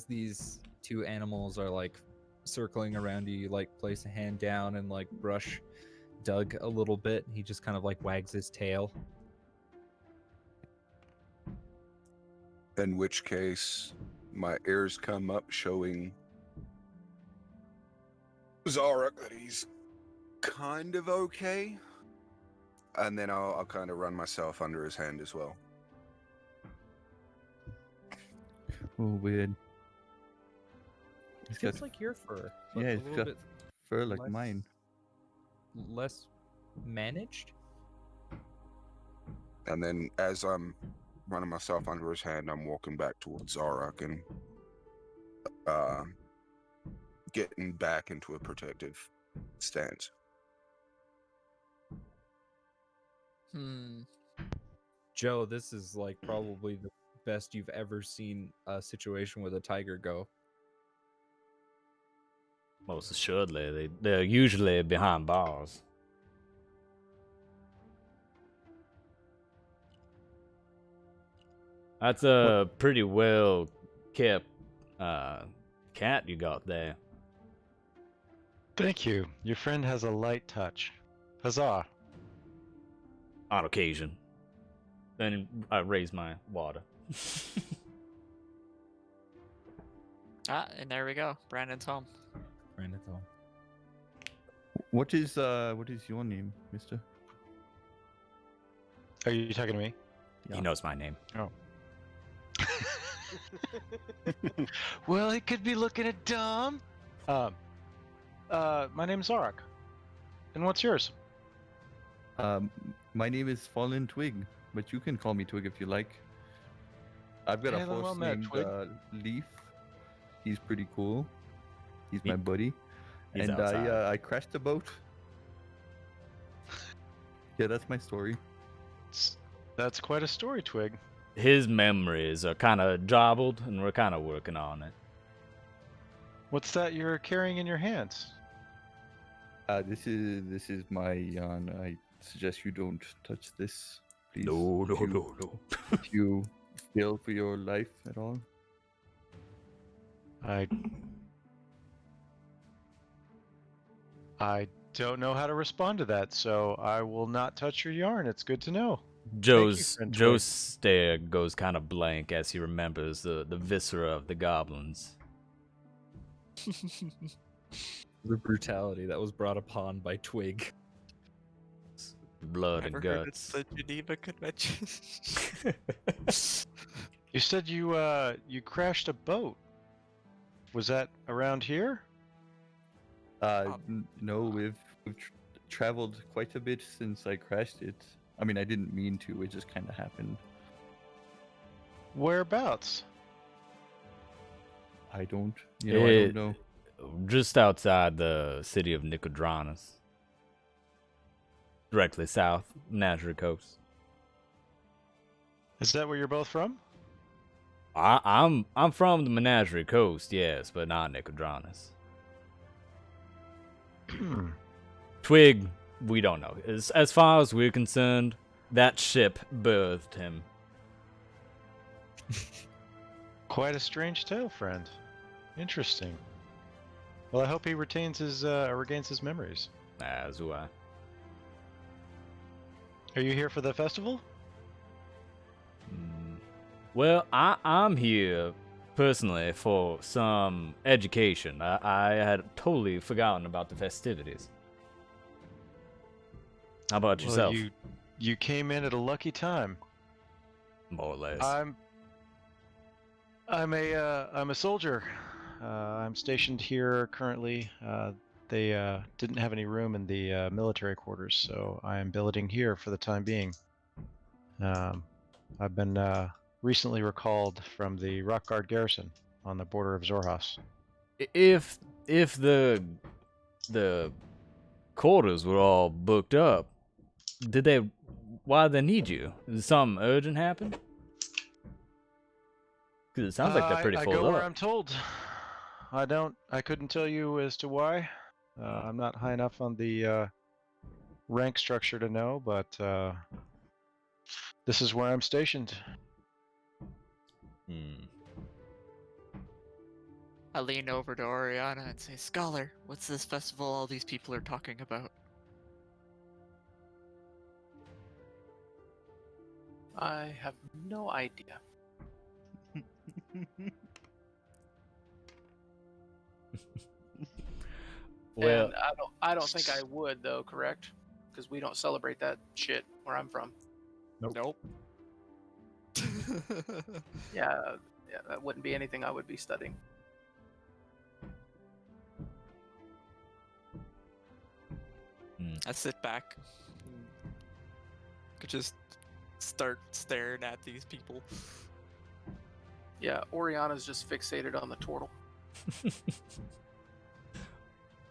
these two animals are like circling around you, you like place a hand down and like brush Doug a little bit. He just kind of like wags his tail. In which case, my ears come up showing Zarek that he's kind of okay. And then I'll kind of run myself under his hand as well. Oh, weird. It feels like your fur. But Yeah, a it's little got bit fur like less- mine. less managed. And then as I'm running myself under his hand, I'm walking back towards Zarek and getting back into a protective stance. Joe, this is like probably the best you've ever seen a situation with a tiger go. Most assuredly, they're usually behind bars. That's a pretty well kept cat you got there. Thank you. Your friend has a light touch. Huzzah. On occasion. Then I raise my water. And there we go. Brandon's home. Brandon's home. What is your name, Mister? Are you talking to me? He knows my name. Oh. Well, he could be looking at Dom. My name's Zarek. And what's yours? My name is Fallen Twig, but you can call me Twig if you like. I've got Hey, a well horse met, named Twig. Leaf. He's pretty cool. He's my buddy. He's And outside. I crashed the boat. Yeah, that's my story. That's quite a story, Twig. His memories are kind of jobbled, and we're kind of working on it. What's that you're carrying in your hands? This is my yarn. I suggest you don't touch this, please. No, no, If you- no, no. If you feel for your life at all. I don't know how to respond to that, so I will not touch your yarn. It's good to know. Joe's friend Joe's stare goes kind of blank as he remembers the viscera of the goblins. The brutality that was brought upon by Twig. Blood and Ever heard guts. it's the Geneva Convention? You said you crashed a boat. Was that around here? No, we've traveled quite a bit since I crashed it. I mean, I didn't mean to. It just kind of happened. Whereabouts? I don't. I don't know. Just outside the city of Nicodranus. Directly south, Menagerie Coast. Is that where you're both from? I'm from the Menagerie Coast, yes, but not Nicodranus. Twig, we don't know. As far as we're concerned, that ship birthed him. Quite a strange tale, friend. Interesting. Well, I hope he regains his memories. As do I. Are you here for the festival? Well, I'm here personally for some education. I had totally forgotten about the festivities. How about yourself? Well, you came in at a lucky time. More or less. I'm a soldier. I'm stationed here currently. They didn't have any room in the military quarters, so I am billeting here for the time being. I've been recently recalled from the Rock Guard garrison on the border of Zorhas. If the quarters were all booked up, why did they need you? Did something urgent happen? Because it sounds like they're pretty I full go up. where I'm told. I couldn't tell you as to why. I'm not high enough on the rank structure to know, but this is where I'm stationed. I lean over to Oriana and say, Scholar, what's this festival all these people are talking about? I have no idea. Well, And I don't think I would though, correct? Because we don't celebrate that shit where I'm from. Nope. Yeah, that wouldn't be anything I would be studying. I sit back. Could just start staring at these people. Yeah, Oriana's just fixated on the turtle.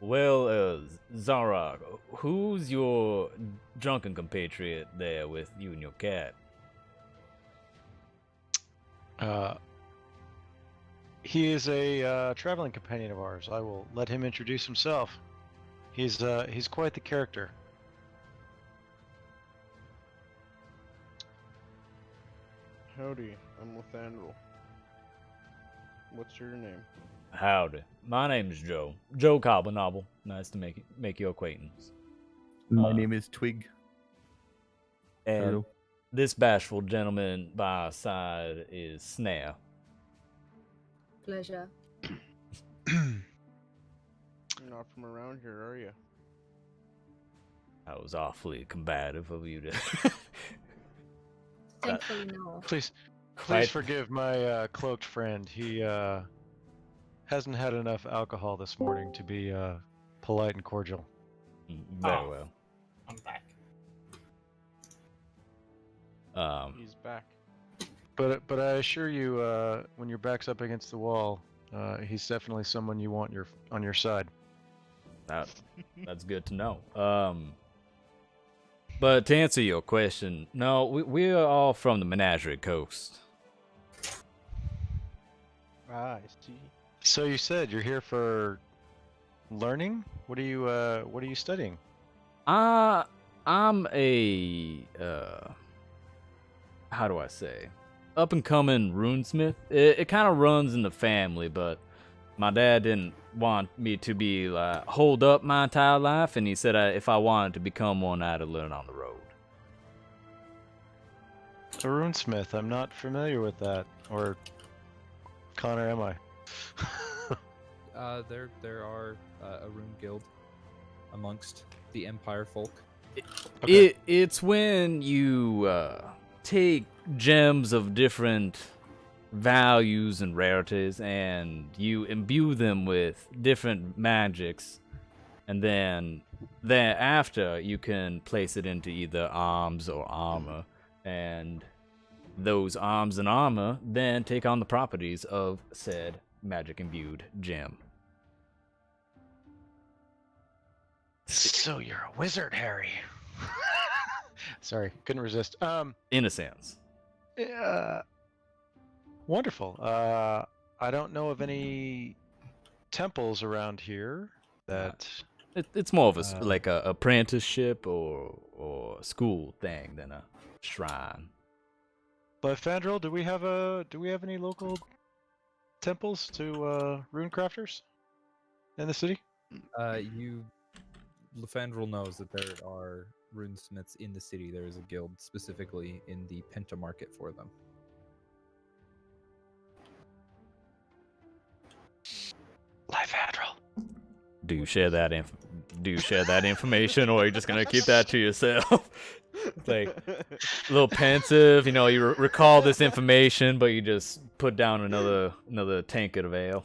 well, Zarok, who's your drunken compatriot there with you and your cat? He is a traveling companion of ours. I will let him introduce himself. He's quite the character. Howdy, I'm Lathandrel. What's your name? Howdy. My name's Joe. Joe Cobbleknobble. Nice to make your acquaintance. My name is Twig. And Hello. this bashful gentleman by our side is Snare. Pleasure. You're not from around here, are you? That was awfully combative of you to. Thankfully, no. Please Right. forgive my cloaked friend. He hasn't had enough alcohol this morning to be polite and cordial. Very well. I'm back. He's back. But I assure you, when your back's up against the wall, he's definitely someone you want on your side. That's good to know. But to answer your question, no, we are all from the Menagerie Coast. Ah, I see. So you said you're here for learning? What are you studying? I'm a how do I say? Up and coming runesmith. It kind of runs in the family, but my dad didn't want me to be like hold up my entire life, and he said if I wanted to become one, I had to learn on the road. A runesmith. I'm not familiar with that. Or Connor, am I? There are a rune guild amongst the Empire folk. Okay. It's when you take gems of different values and rarities and you imbue them with different magics, and then thereafter you can place it into either arms or armor, and those arms and armor then take on the properties of said magic imbued gem. So you're a wizard, Harry. Sorry, couldn't resist. In a sense. Wonderful. I don't know of any temples around here that. It's more of a like a apprenticeship or school thing than a shrine. Lathandrel, do we have any local temples to rune crafters in the city? Lathandrel knows that there are runesmiths in the city. There is a guild specifically in the Penta Market for them. Lathandrel. Do you share that information, or are you just gonna keep that to yourself? It's like a little pensive, you recall this information, but you just put down another tankard of ale.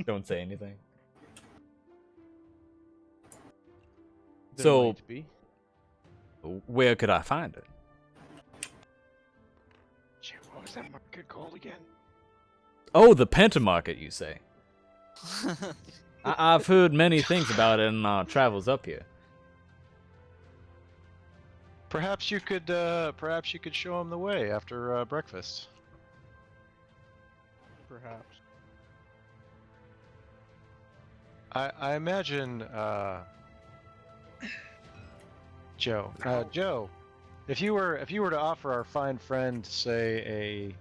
Don't say anything. There So, might be. where could I find it? Shit, what was that market called again? Oh, the Pentamarket, you say? I've heard many things about it in our travels up here. Perhaps you could show him the way after breakfast. Perhaps. I imagine, Joe. Joe, if you were to offer our fine friend, say,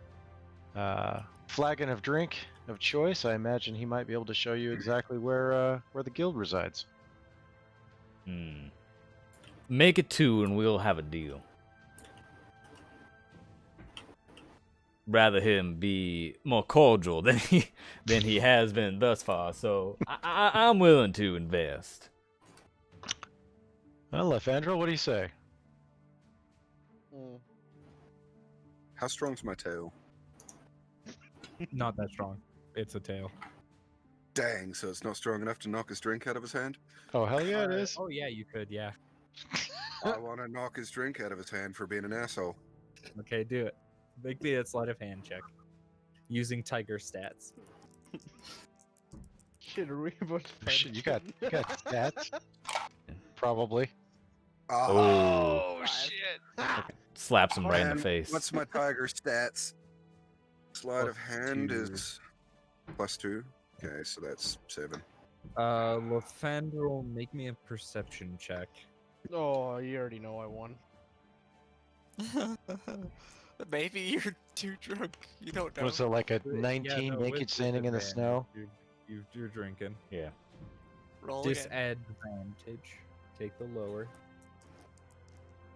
a flagon of drink of choice, I imagine he might be able to show you exactly where the guild resides. Make it 2 and we'll have a deal. rather him be more cordial than he has been thus far. So I'm willing to invest. Well, Lefandro, what do you say? Mm. How strong's my tail? Not that strong. It's a tail. Dang, so it's not strong enough to knock his drink out of his hand? Oh, hell yeah, it is. Oh yeah, you could. Yeah. I want to knock his drink out of his hand for being an asshole. Okay, do it. Make me a sleight of hand check using tiger stats. Shit, are we about to fight Shit, you got again? stats? Probably. Oh. Shit! Slaps him right in the Man, face. What's my tiger stats? Sleight of hand +2. is +2. Okay, so that's 7. Lefandrel, make me a perception check. Oh, you already know I won. Maybe you're too drunk. You don't know. Was it like a Yeah, 19 no, naked with standing in the disadvantage. snow? You're drinking. Yeah. Roll again. Disadvantage. Take the lower.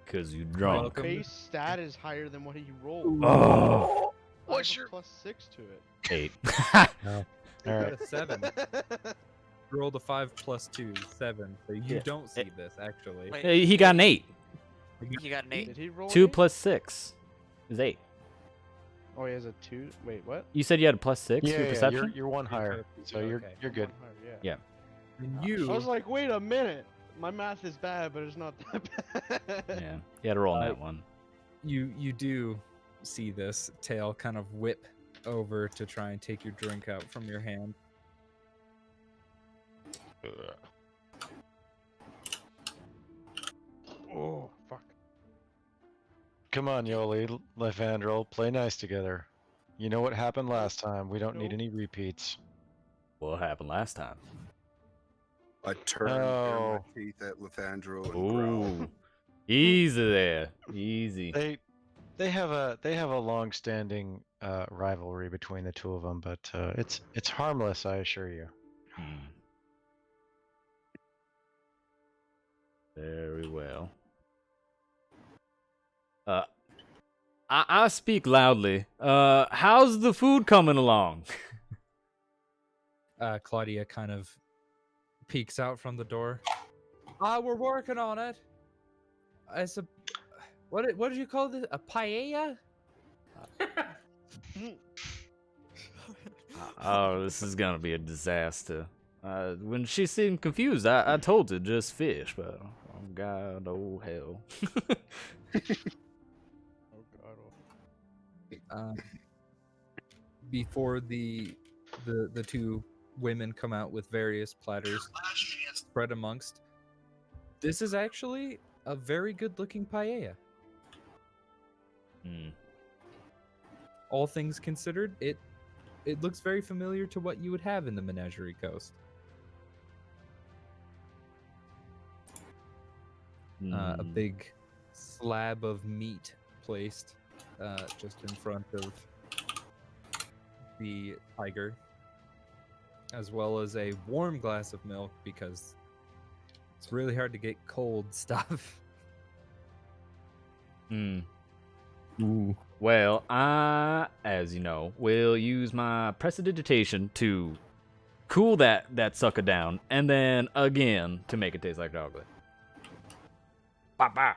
Because you My drunk. Welcome. base stat is higher than what he rolled. Oh. What's your +6 to it? 8. No. You All got right. a 7. Rolled a 5 + 2, 7. So you Yeah. don't see this actually. Wait, He got an 8. you got an 8. Did he roll 2 an eight? plus 6 is 8. Oh, he has a 2. Wait, what? You said you had a +6 for Yeah, your perception? you're one higher, so you're Okay. you're good. One higher, Yeah. And you I was like, wait a minute. My math is bad, but it's not that bad. Yeah. You had to roll on Uh, that one. you do see this tail kind of whip over to try and take your drink out from your hand. Oh, fuck. Come on, Yoli, Lefandrel, play nice together. You know what happened last time. We don't need Nope. any repeats. What happened last time? I turn Oh. my teeth at Lefandro and growl. Ooh. Easy there. Easy. They have a long-standing rivalry between the two of them, but it's harmless, I assure you. Hmm. Very well. I speak loudly. How's the food coming along? Claudia kind of peeks out from the door. We're working on it. It's a what did you call this? A paella? Oh, this is gonna be a disaster. When she seemed confused, I told her just fish, but oh god, oh hell. Oh, God. Before the two women come out with various platters spread amongst. This is actually a very good looking paella. Hmm. All things considered, it looks very familiar to what you would have in the Menagerie Coast. A Hmm. big slab of meat placed just in front of the tiger, as well as a warm glass of milk because it's really hard to get cold stuff. Hmm. Ooh. Well, I, as you know, will use my prestidigitation to cool that sucker down, and then again to make it taste like chocolate. Ba-ba.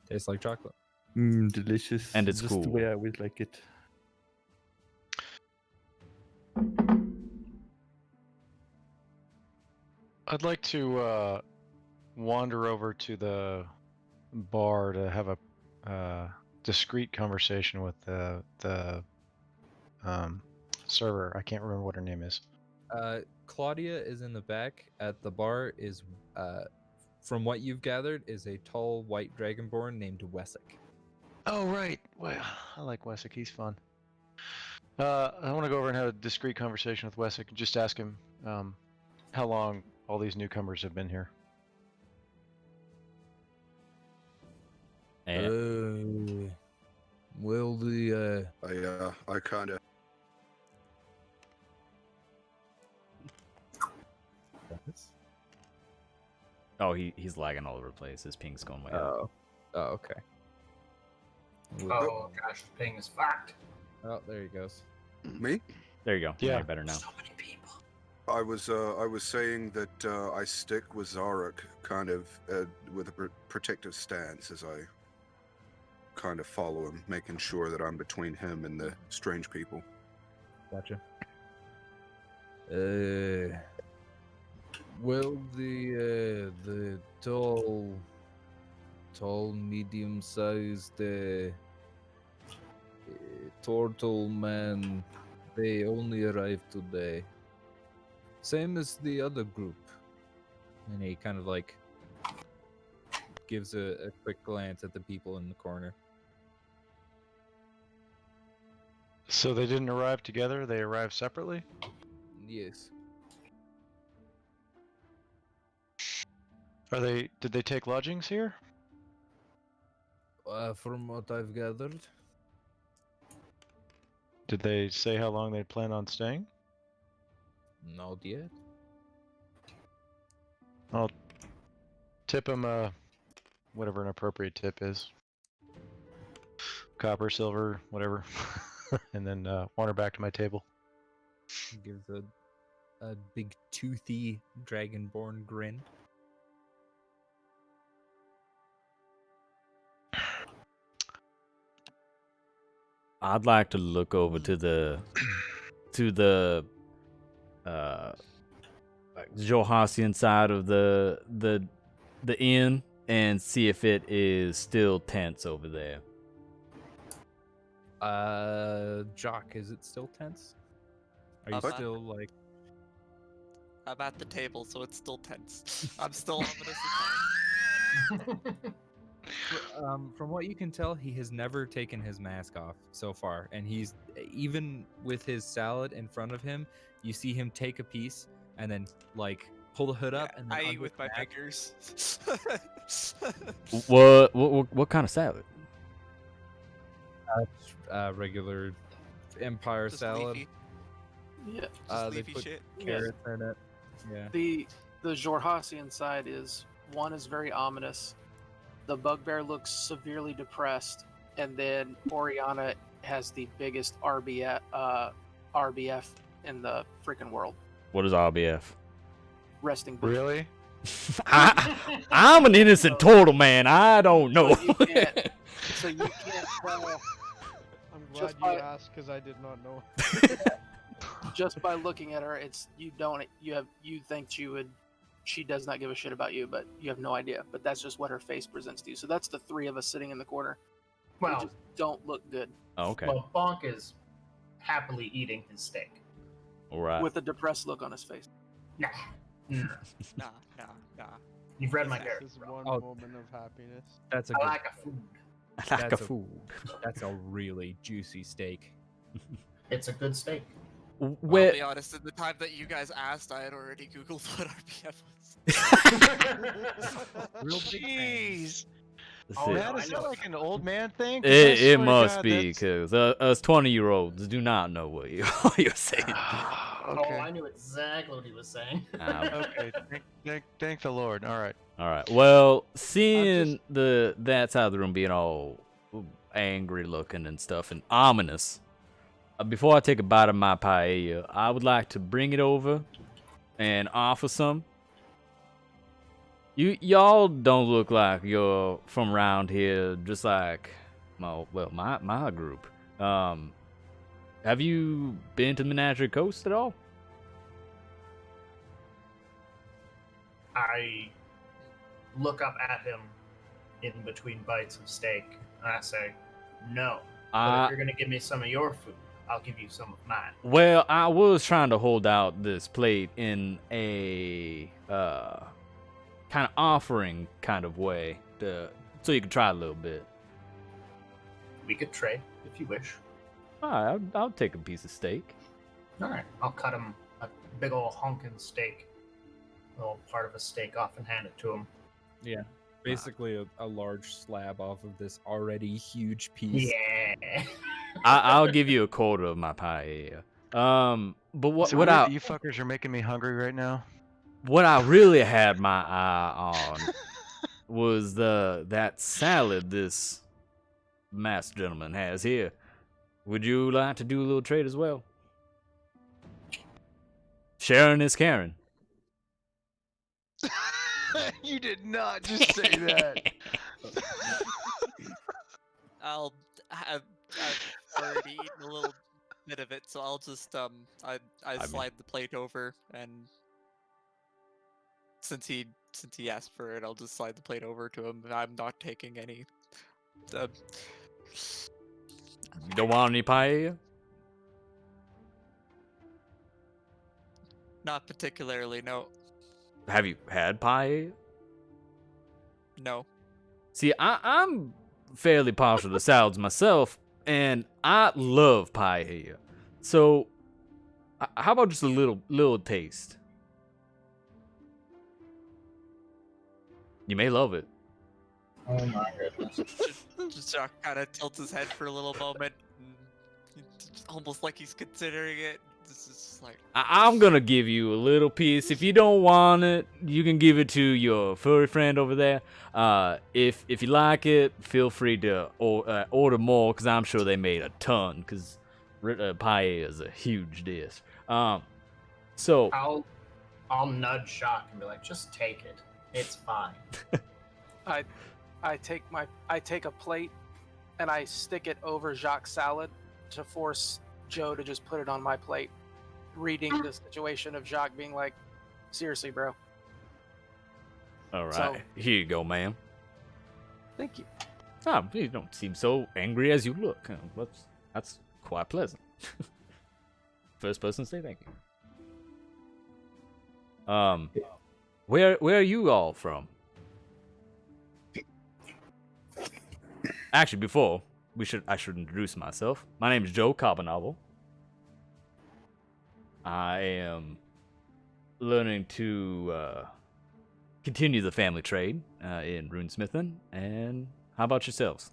Tastes like chocolate. Delicious. And it's just cool. the way I would like it. I'd like to wander over to the bar to have a discreet conversation with the server. I can't remember what her name is. Claudia is in the back. At the bar is, from what you've gathered, is a tall white dragonborn named Wessick. Oh right. Well, I like Wessick. He's fun. I want to go over and have a discreet conversation with Wessick and just ask him how long all these newcomers have been here. And Will the I kind of. oh, he's lagging all over the place. His ping's going way up. Oh, okay. Oh gosh, the ping is fucked. Oh, there he goes. Me? There you go. Yeah. You're better now. So many people. I was saying that I stick with Zarek kind of with a protective stance as I kind of follow him, making sure that I'm between him and the strange people. Gotcha. Well, the tall, medium-sized turtle man, they only arrived today. Same as the other group. And he kind of like gives a quick glance at the people in the corner. So they didn't arrive together, they arrived separately? Yes. Did they take lodgings here? From what I've gathered. Did they say how long they plan on staying? Not yet. I'll tip them whatever an appropriate tip is. Copper, silver, whatever. And then wander back to my table. Gives a big toothy dragonborn grin. I'd like to look over to the Johasian side of the inn and see if it is still tense over there. Jock, is it still tense? Are you Uh-huh. still like? I'm at the table, so it's still tense. I'm still ominously tense. From what you can tell, he has never taken his mask off so far, and he's even with his salad in front of him. You see him take a piece and then like pull the hood up, and then I eat under with the my mask- fingers. What kind of salad? Regular Empire Just salad. leafy, Yeah. just They leafy put shit. carrots in it. Yeah. The Jorhasian side is very ominous. The bugbear looks severely depressed, and then Oriana has the biggest RBF in the freaking world. What is RBF? Resting bitch. Really? I'm an innocent turtle man. I don't know. So you can't tell I'm glad Just you by- asked because I did not know. just by looking at her. You think she does not give a shit about you, but you have no idea. But that's just what her face presents to you. So that's the three of us sitting in the corner. We Well, just don't look good Oh, okay. well, Bonk is happily eating his steak. All right. with a depressed look on his face. Nah, nah. Nah. You've read my This character. This bro. one Oh. moment of happiness. That's a I good, like a food. like a that's a- food. that's a really juicy steak. It's a good steak. I'll Where, be honest, at the time that you guys asked, I had already Googled what RPF was. Real big fan. Jeez. Oh, Man, no, is I that know. like an old man thing? 'Cause I swear it to must God, be because us 20-year-olds do not know what you're saying. Oh, okay. I knew exactly what he was saying. Okay. Thank the Lord. All right. All right. Well, seeing that side of the room being all angry looking and stuff and ominous, before I take a bite of my paella, I would like to bring it over and offer some. Y'all don't look like you're from around here, just like my group. Have you been to the Menagerie Coast at all? I look up at him in between bites of steak, and I say, "No. But if you're gonna give me some of your food, I'll give you some of mine." Well, I was trying to hold out this plate in a kind of offering kind of way, so you could try a little bit. We could trade if you wish. All right, I'll take a piece of steak. All right, I'll cut him a big old honkin' steak, a little part of a steak off, and hand it to him. Yeah. Basically a large slab off of this already huge piece. Yeah. I'll give you a quarter of my paella. But So what I you fuckers are making me hungry right now. what I really had my eye on was that salad this masked gentleman has here. Would you like to do a little trade as well? Sharon is Karen. You did not just say that. I've already eaten a little bit of it, so I'll just I slide the plate over, and since he asked for it, I'll just slide the plate over to him. I'm not taking any. You don't want any paella? Not particularly, no. Have you had paella? No. See, I'm fairly partial to salads myself, and I love paella. So, how about just a little taste? You may love it. Oh my goodness. Just Jock kind of tilts his head for a little moment, almost like he's considering it. This is just like I'm gonna give you a little piece. If you don't want it, you can give it to your furry friend over there. If you like it, feel free to order more, because I'm sure they made a ton. Because paella is a huge dish. So I'll nudge Shock and be like, just take it. It's fine. I take a plate and I stick it over Jacques' salad to force Joe to just put it on my plate, reading the situation of Jacques being like, seriously, bro. All right, So- here you go, ma'am. Thank you. You don't seem so angry as you look. That's quite pleasant. First person to say thank you. Where are you all from? Actually, before I should introduce myself. My name is Joe Carbonavo. I am learning to continue the family trade in runesmithing. And how about yourselves?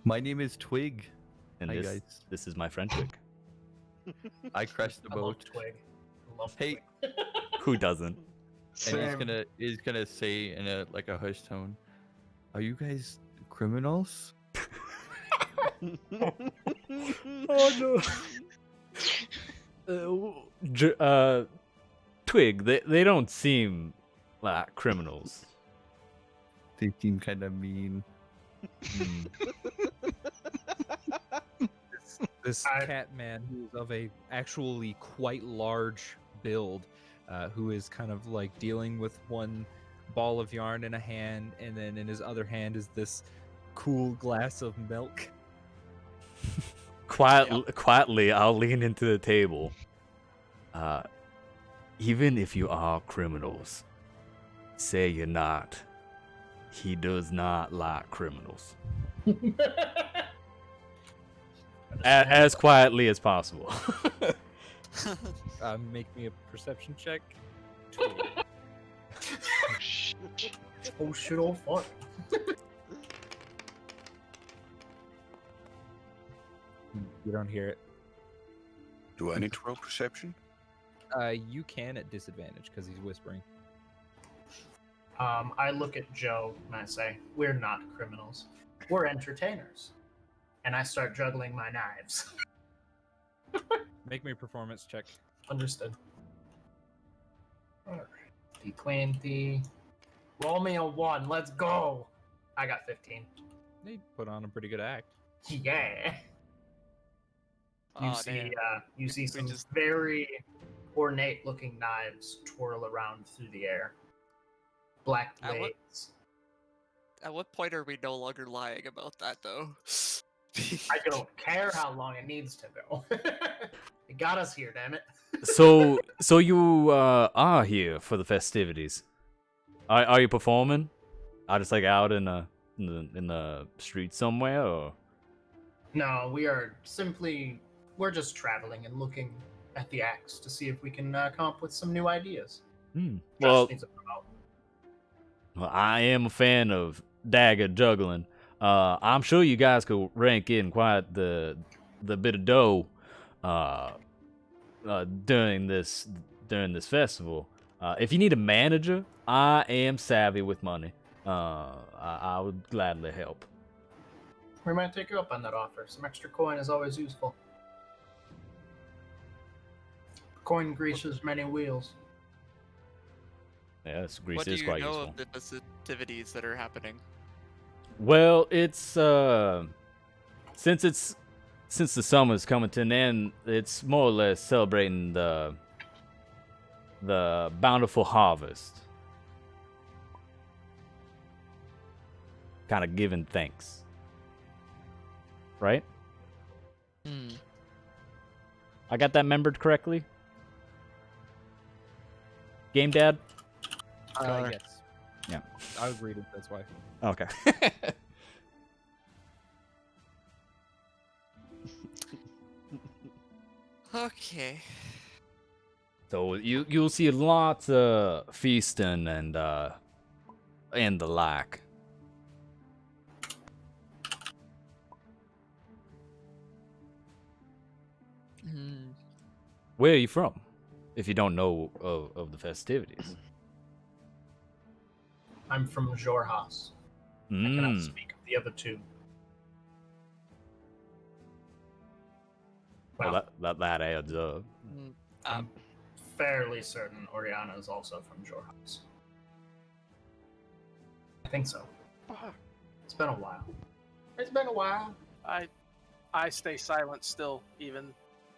My name is Twig. And Hi, guys. this is my friend Twig. I crashed the I love boat. Twig. I love Hey, Twig. Who doesn't? and he's gonna say in a hushed tone, "Are you guys criminals?" Oh no. Twig, they don't seem like criminals. They seem kind of mean. This cat man who's of a actually quite large build, who is kind of like dealing with one ball of yarn in a hand, and then in his other hand is this cool glass of milk. Quietly, I'll lean into the table. Even if you are criminals, say you're not. He does not like criminals. As quietly as possible. Make me a perception check. Oh shit, oh fuck. You don't hear it. Do I need to roll perception? You can at disadvantage because he's whispering. I look at Joe and I say, we're not criminals. We're entertainers. And I start juggling my knives. Make me a performance check. Understood. Alright. D20. Roll me a 1. Let's go. I got 15. They put on a pretty good act. Yeah. damn. You see some just- very ornate looking knives twirl around through the air. Black At what- blades. At what point are we no longer lying about that, though? I don't care how long it needs to go. It got us here, damn it. So you are here for the festivities. Are you performing? Are just like out in the street somewhere, or? No, we're just traveling and looking at the acts to see if we can come up with some new ideas. Well, Josh needs a promote. well, I am a fan of dagger juggling. I'm sure you guys could rank in quite the bit of dough during this festival. If you need a manager, I am savvy with money. I would gladly help. We might take you up on that offer. Some extra coin is always useful. Coin greases many wheels. Yes, Greece What do is you quite know useful. of the festivities that are happening? Well, it's since the summer's coming to an end, it's more or less celebrating the bountiful harvest. Kind of giving thanks. Right? Hmm. I got that remembered correctly? Game Dad? Connor. Yes. Yeah. I agreed it. That's why. Okay. Okay. So you'll see lots of feasting and the like. Hmm. Where are you from? If you don't know of the festivities. I'm from Jorhas. I cannot speak of the other two. Well, that adds up. I'm fairly certain Oriana is also from Jorhas. I think so. It's been a while. It's been a while. I stay silent still, even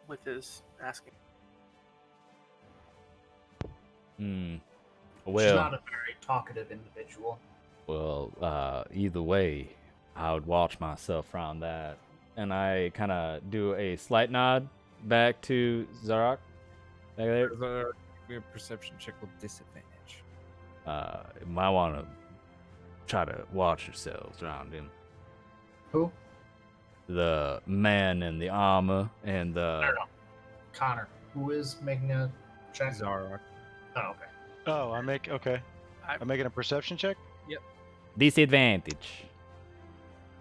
with his asking. Hmm. She's Well, not a very talkative individual. well, either way, I would watch myself around that. And I kind of do a slight nod back to Zarok. Back there. We have perception check with disadvantage. You might want to try to watch yourselves around him. Who? The man in the armor and the. No. Connor, who is making a check? Zarok. Oh, okay. Oh, I'm making a perception check. Yep. Disadvantage.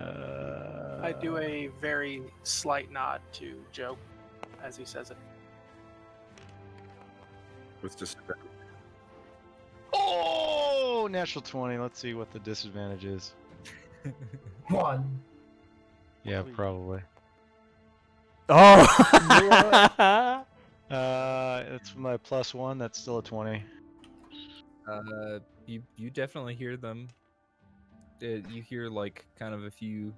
I do a very slight nod to Joe as he says it. With disadvantage. Oh, natural 20. Let's see what the disadvantage is. 1. Yeah, probably. Oh! It's my +1. That's still a 20. You definitely hear them. You hear like kind of a few,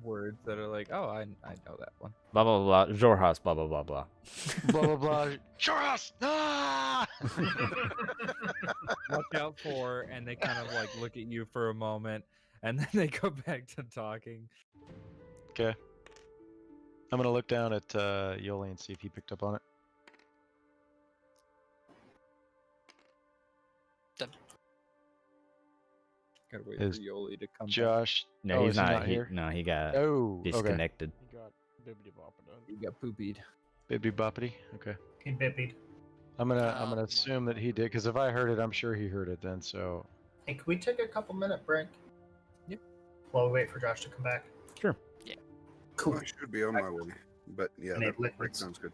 words that are like, oh, I know that one. Blah blah blah. Jorhas. Blah blah blah blah. Blah blah blah. Churros! Ah! Watch out for, and they kind of like look at you for a moment, and then they go back to talking. Okay. I'm gonna look down at Yoli and see if he picked up on it. Gotta wait Is for Yoli to come back. Josh. No, oh, he's is he not. here. No, he got Oh, okay. disconnected. He got bibbidi boppida. You got poopied. Bibbidi boppity. Okay. He bippied. I'm gonna assume that he did, because if I heard it, I'm sure he heard it then. So. Hey, can we take a couple-minute break? Yep. While we wait for Josh to come back. Sure. Yeah. Cool. I should be on my way, but yeah, Need that break liquids. sounds good.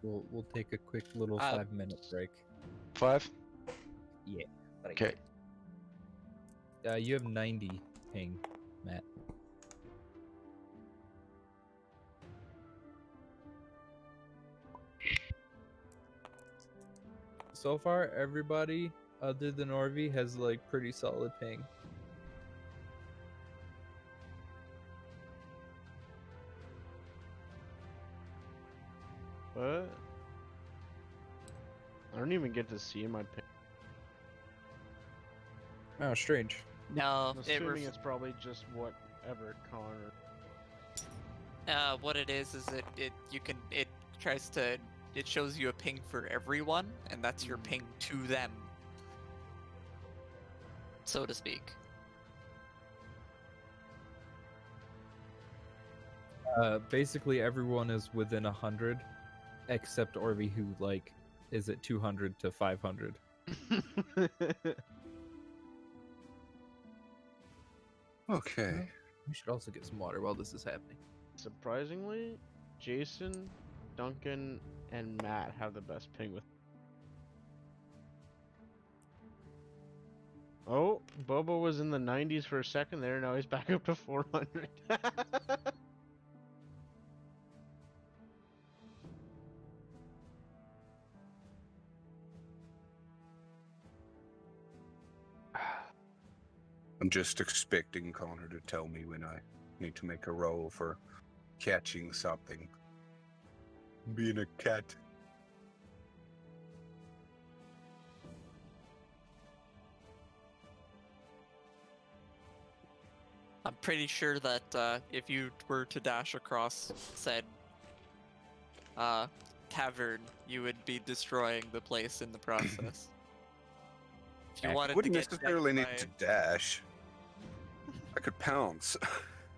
We'll take a quick little 5-minute break. 5. Yeah. Okay. You have 90 ping, Matt. So far, everybody other than Orvi has like pretty solid ping. What? I don't even get to see my ping. Oh, strange. No, I'm assuming it's probably just whatever Connor. What it is it shows you a ping for everyone, and that's your ping to them, so to speak. Basically everyone is within 100, except Orvi, who like is at 200 to 500. Okay. We should also get some water while this is happening. Surprisingly, Jason, Duncan, and Matt have the best ping with. Oh, Bobo was in the 90s for a second there. Now he's back up to 400. I'm just expecting Connor to tell me when I need to make a roll for catching something. Being a cat. I'm pretty sure that if you were to dash across said cavern, you would be destroying the place in the process. If you wanted to Wouldn't get necessarily need jumped to dash. I could pounce.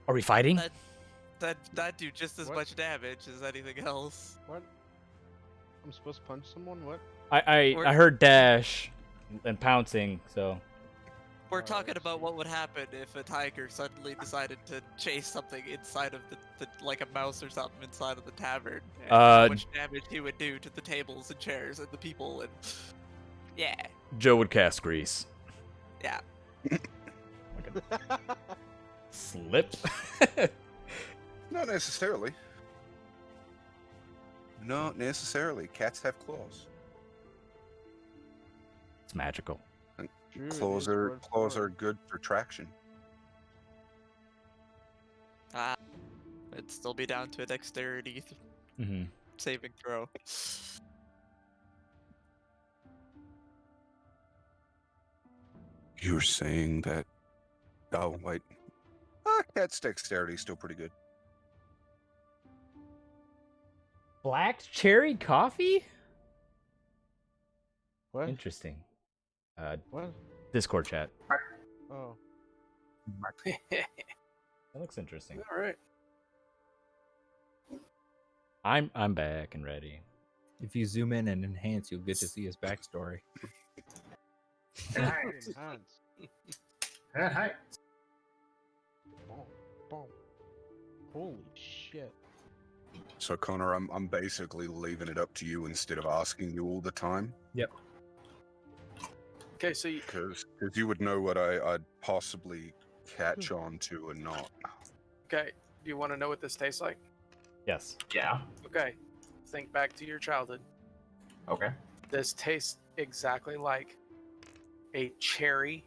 Are we fighting? that do just as What? much damage as anything else. What? I'm supposed to punch someone? What? I heard dash and pouncing, so We're talking about what would happen if a tiger suddenly decided to chase something inside of the like a mouse or something inside of the tavern, and how much damage he would do to the tables and chairs and the people, and yeah. Joe would cast grease. Yeah. Slip. Not necessarily. Not necessarily. Cats have claws. It's magical. And True, it claws is are word claws for are good for traction. It'd still be down to a dexterity Mm-hmm. saving throw. You're saying that? Oh wait. Cat's dexterity is still pretty good. Black cherry coffee? What? Interesting. What? Discord chat. Oh. That looks interesting. All right. I'm back and ready. If you zoom in and enhance, you'll get to see his backstory. Enhance. Hi. Boom. Boom. Holy shit. So Connor, I'm basically leaving it up to you instead of asking you all the time. Yep. Okay, so you, Because you would know what I'd possibly catch on to and not. okay, do you want to know what this tastes like? Yes. Yeah. Okay, think back to your childhood. Okay. This tastes exactly like a cherry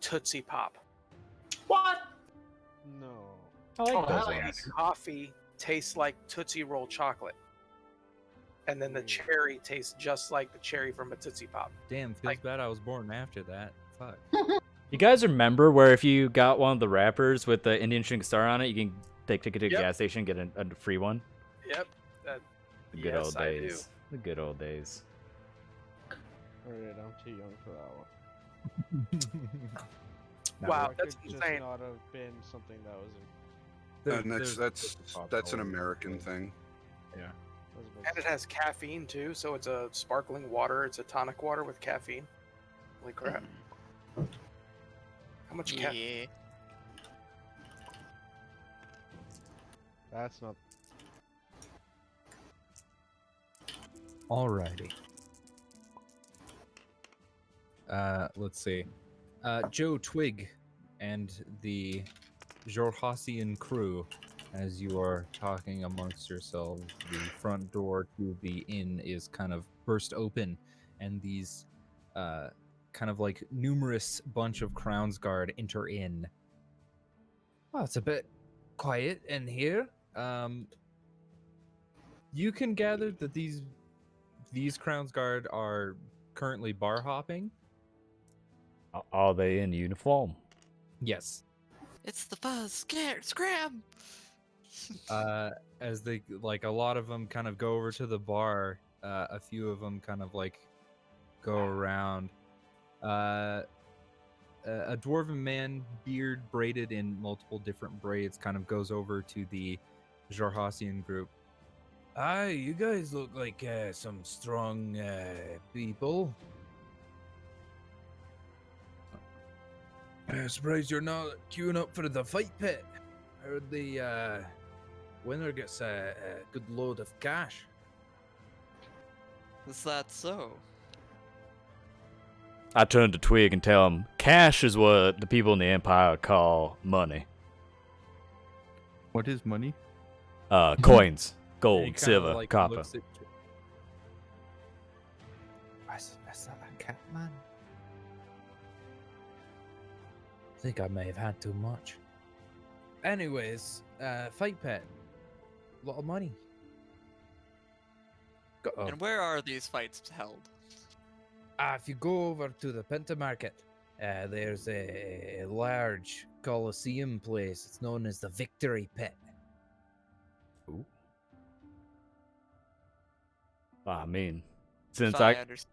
Tootsie Pop. What? No. I like Oh, those hell yeah. ones. Coffee tastes like Tootsie Roll chocolate. And then the cherry tastes just like the cherry from a Tootsie Pop. Damn, feels Like- bad I was born after that. Fuck. You guys remember where if you got one of the wrappers with the Indian string star on it, you can take ticket to a Yep. gas station and get a free one? Yep. That, The good yes, old I do. days. The good old days. Alright, I'm too young for that one. Wow, That that's could just insane. not have been something that was And that's an American thing. Yeah. And it has caffeine too, so it's a sparkling water. It's a tonic water with caffeine. Holy crap. How much caffeine? Yeah. That's not. Alrighty. Let's see. Joe Twig and the Jorhasian crew, as you are talking amongst yourselves, the front door to the inn is kind of burst open, and these kind of like numerous bunch of Crownsguard enter in. Well, it's a bit quiet in here. You can gather that these Crownsguard are currently bar hopping. Are they in uniform? Yes. It's the fuzz. Scram! As they like, a lot of them kind of go over to the bar. A few of them kind of like go around. A dwarven man, beard braided in multiple different braids, kind of goes over to the Jorhasian group. Hi, you guys look like some strong people. Surprised you're not queuing up for the fight pit. Heard the winner gets a good load of cash. Is that so? I turn to Twig and tell him cash is what the people in the Empire call money. What is money? Coins, And he gold, kinda, silver, like, copper. looks at- That's not a cat, man. I think I may have had too much. Anyways, fight pet. A lot of money. And where are these fights held? If you go over to the Pinta Market, there's a large Colosseum place. It's known as the Victory Pit. Ooh. I mean, since If I understand.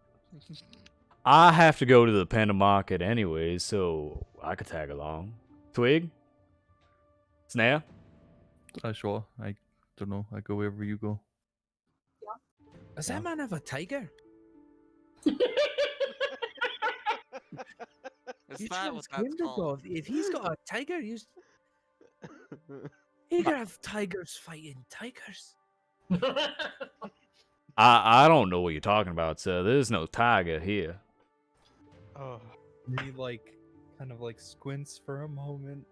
I have to go to the Panda Market anyway, so I could tag along. Twig? Snare? Sure. I don't know. I go wherever you go. Does that man have a tiger? Is that what that's called? If he's got a tiger, you can have tigers fighting tigers. I don't know what you're talking about, sir. There's no tiger here. Oh, He like kind of like squints for a moment.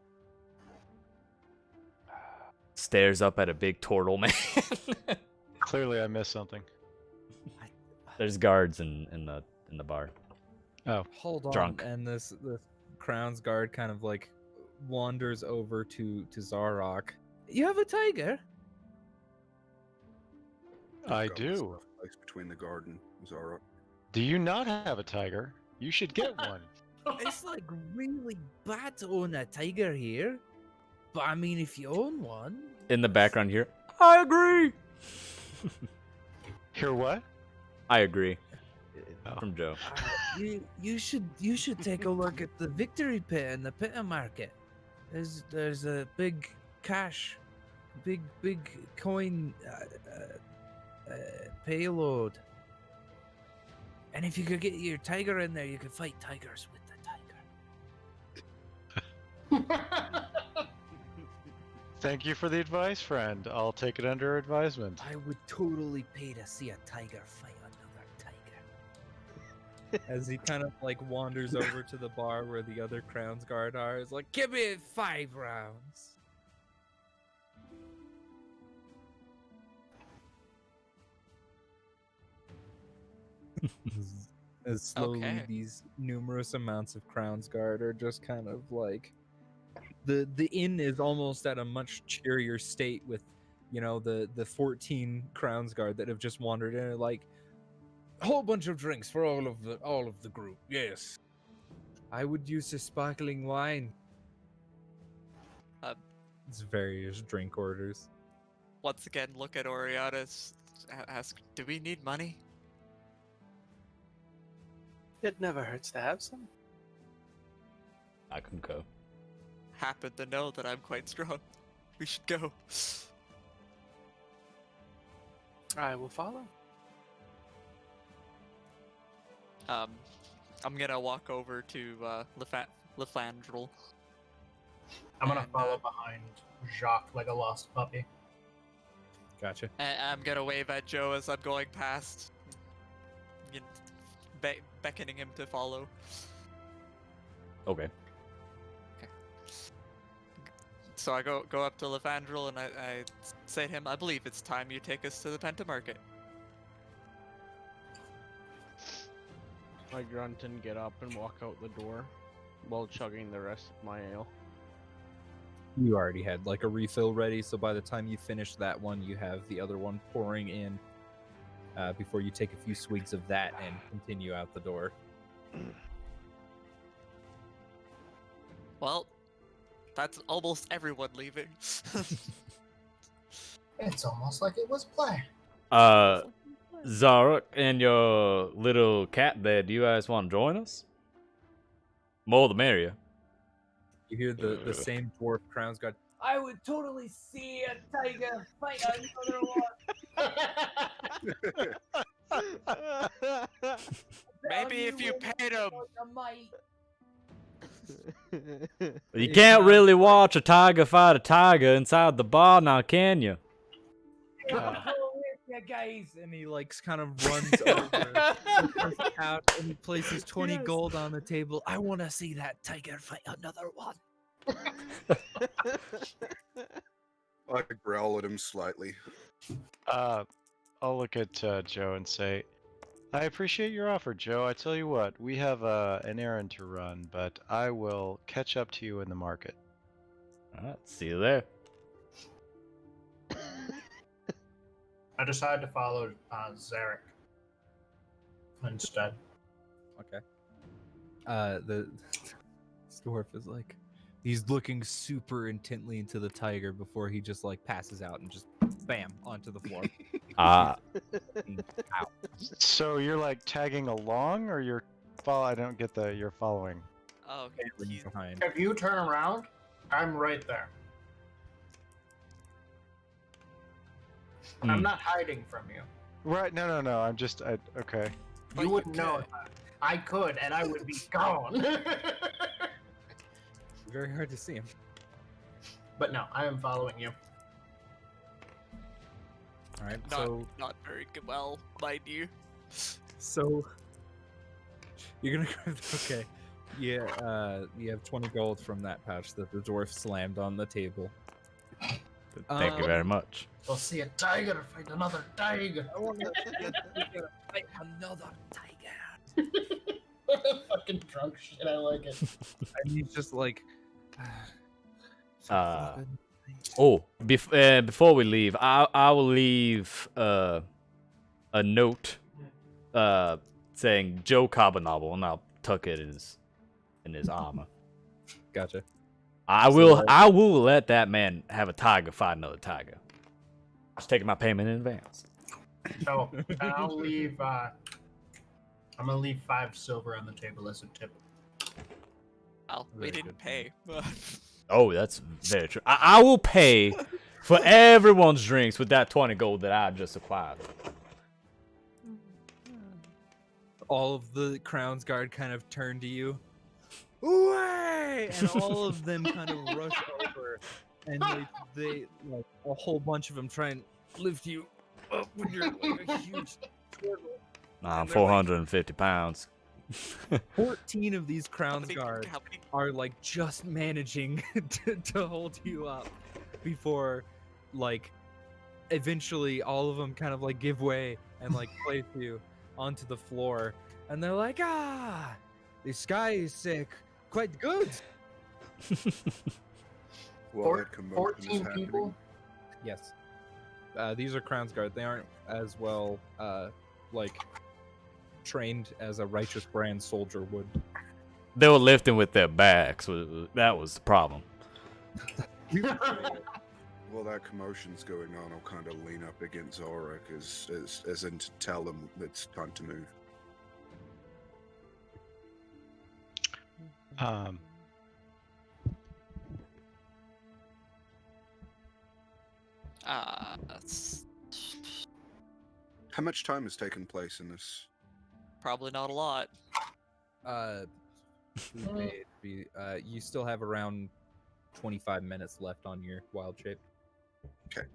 Stares up at a big turtle man. Clearly, I missed something. There's guards in the bar. Oh, Hold on, Drunk. and this Crown's guard kind of like wanders over to Zarok. You have a tiger? I Got this do. rough place between the guard and Zarok. Do you not have a tiger? You should get one. It's like really bad to own a tiger here, but I mean, if you own one, In the background here, I agree. Hear what? I agree. Oh. From Joe. you should take a look at the Victory Pit and the Pita Market. There's a big cash, big coin payload, and if you could get your tiger in there, you could fight tigers with the tiger. Thank you for the advice, friend. I'll take it under advisement. I would totally pay to see a tiger fight another tiger. As he kind of like wanders over to the bar where the other Crown's Guard are, is like, give me 5 rounds. As slowly Okay. these numerous amounts of Crown's Guard are just kind of like the inn is almost at a much cheerier state with, you know, the 14 Crown's Guard that have just wandered in, like a whole bunch of drinks for all of the group. Yes, I would use a sparkling wine. It's various drink orders. Once again, look at Oriana, ask, do we need money? It never hurts to have some. I concur. Happen to know that I'm quite strong. We should go. I will follow. I'm gonna walk over to Lefandrel. I'm gonna And, follow behind Jacques like a lost puppy. Gotcha. And I'm gonna wave at Joe as I'm going past, you know, beckoning him to follow. Okay. So I go up to Lefandrel and I say to him, I believe it's time you take us to the Penta Market. I grunt and get up and walk out the door while chugging the rest of my ale. You already had like a refill ready, so by the time you finish that one, you have the other one pouring in before you take a few swigs of that and continue out the door. Well, that's almost everyone leaving. It's almost like it was planned. Zarok and your little cat there, do you guys want to join us? More the merrier. You hear the same dwarf Crown's Guard. I would totally see a tiger fight another one. Maybe if you paid him. You can't really watch a tiger fight a tiger inside the bar now, can you? guys, and he like kind of runs over out and he places 20 gold on the table. I want to see that tiger fight another one. I growl at him slightly. I'll look at Joe and say, I appreciate your offer, Joe. I tell you what, we have an errand to run, but I will catch up to you in the market. All right, see you there. I decided to follow Zarek instead. Okay. The dwarf is like, he's looking super intently into the tiger before he just like passes out and just bam onto the floor. So you're like tagging along, or you're I don't get you're following. Oh, okay. He's behind. If you turn around, I'm right there. I'm not hiding from you. Right? No. I'm just. Okay. You wouldn't know if I could, and I would be gone. Very hard to see him. But no, I am following you. All right. Not very good. Well, mind you. So you're gonna okay. Yeah. You have 20 gold from that pouch that the dwarf slammed on the table. Thank you very much. We'll see a tiger fight another tiger. I want to see a tiger fight another tiger. Fucking drunk shit. I like it. And he's just like. Before we leave, I will leave a note saying Joe Carbonable, and I'll tuck it in his armor. Gotcha. I will let that man have a tiger fight another tiger. Just taking my payment in advance. So I'll leave. I'm gonna leave 5 silver on the table as a tip. Well, we didn't pay. Oh, that's very true. I will pay for everyone's drinks with that 20 gold that I just acquired. All of the Crown's Guard kind of turn to you. Way! And all of them kind of rush over, and they like a whole bunch of them try and lift you up when you're like a huge turtle. I'm 450 pounds. 14 of these Crown's Guard are like just managing to hold you up before, like, eventually all of them kind of like give way and like place you onto the floor, and they're like, this guy is quite good. Well, that commotion is 14 people? Yes. These are Crown's Guard. They aren't as well like trained as a Righteous Brand soldier would. They were lifting with their backs. That was the problem. While that commotion's going on, I'll kind of lean up against Zorak as in to tell him it's time to move. How much time has taken place in this? Probably not a lot. You still have around 25 minutes left on your wild shape. Okay.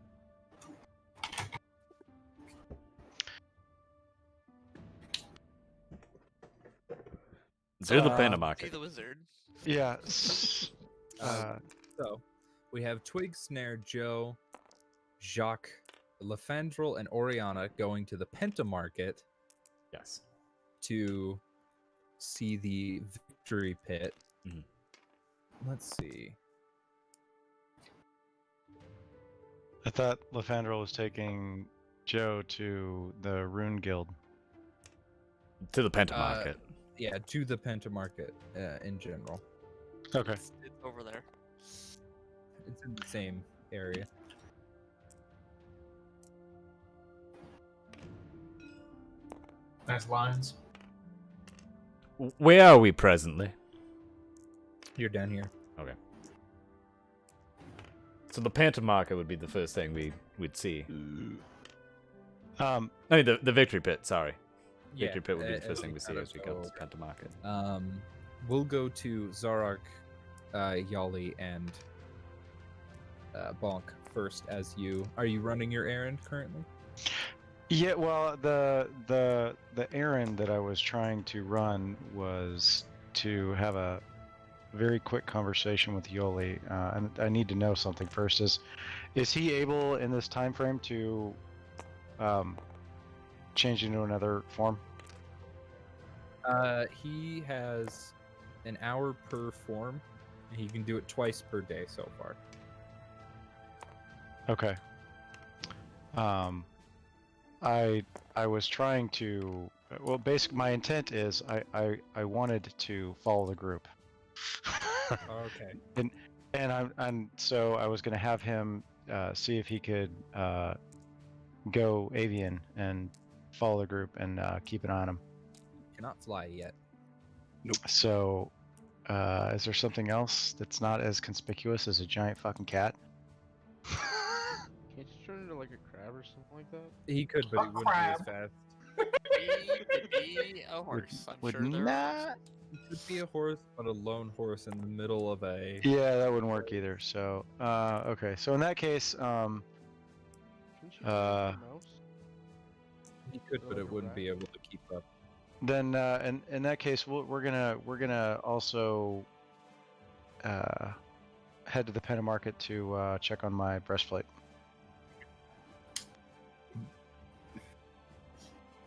Do the panda market. See the wizard. Yeah. So we have Twig, Snare, Joe, Jacques, Lefandrel, and Oriana going to the Penta Market. Yes. To see the victory pit. Mhm. Let's see. I thought Lefandrel was taking Joe to the Rune Guild. To the Penta Market. Yeah, to the Penta Market in general. Okay. It's over there. It's in the same area. Nice lines. Where are we presently? You're down here. Okay. So the Panta Market would be the first thing we'd see. I mean the victory pit. Sorry. Yeah, Victory pit would be the first thing we see as we go to the Panta Market. We'll go to Zarok, Yali, and Bonk first. Are you running your errand currently? Yeah, well, the errand that I was trying to run was to have a very quick conversation with Yoli, and I need to know something first. Is he able in this time frame to change into another form? He has an hour per form, and he can do it twice per day so far. Okay. I was trying to. Well, basically, my intent is I wanted to follow the group. Okay. And so I was going to have him see if he could go avian and follow the group and keep an eye on him. Cannot fly yet. Nope. So, is there something else that's not as conspicuous as a giant fucking cat? Can't you turn into like a crab or something like that? He could, but he wouldn't be as fast. He could be a horse. I'm would sure there are horses. not. He could be a horse, but a lone horse in the middle of a. Yeah, that wouldn't work either. So, okay. So in that case, Couldn't you turn into a mouse? He could, but Like it a wouldn't rat? be able to keep up. then in that case, we're gonna also head to the Penta Market to check on my breastplate.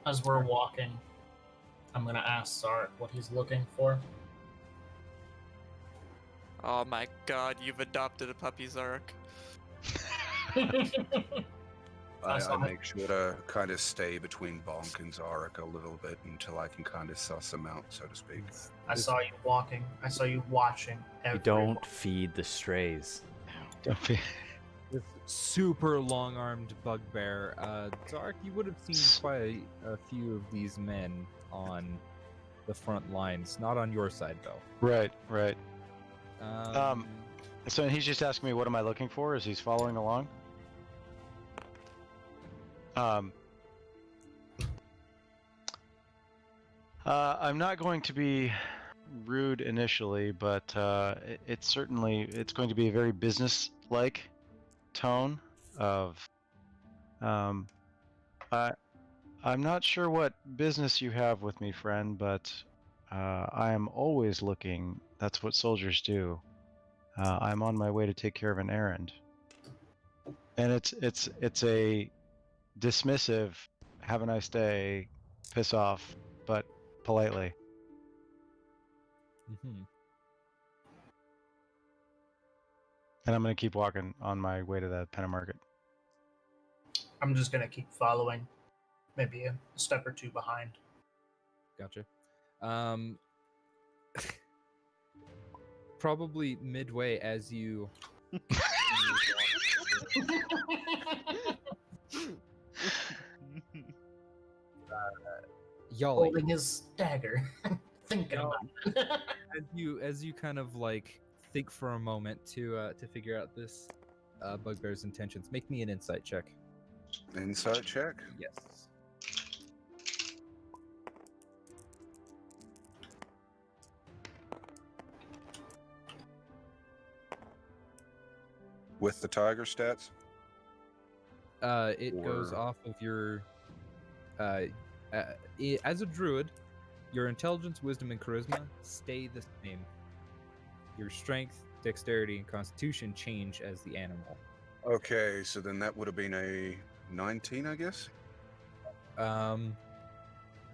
As we're walking, I'm gonna ask Sark what he's looking for. Oh my god, you've adopted a puppy, Zark. I make sure to kind of stay between Bonk and Zarek a little bit until I can kind of suss them out, so to speak. I saw you walking. I saw you watching. You Every don't feed the strays. This super long-armed bugbear. Zark, you would have seen quite a few of these men on the front lines. Not on your side, though. Right. So he's just asking me, what am I looking for? As he's following along. I'm not going to be rude initially, but it's going to be a very business-like tone of. I'm not sure what business you have with me, friend, but I am always looking. That's what soldiers do. I'm on my way to take care of an errand, and it's a dismissive, have a nice day, piss off, but politely. Mm-hmm. And I'm gonna keep walking on my way to the Penta Market. I'm just gonna keep following, maybe a step or two behind. Gotcha. Probably midway as you. Yali. Holding his dagger, thinking about it. as you kind of like think for a moment to figure out this bugbear's intentions, make me an insight check. Insight check? Yes. With the tiger stats? It goes Or- off of your as a druid, your intelligence, wisdom, and charisma stay the same. Your strength, dexterity, and constitution change as the animal. Okay, so then that would have been a 19, I guess?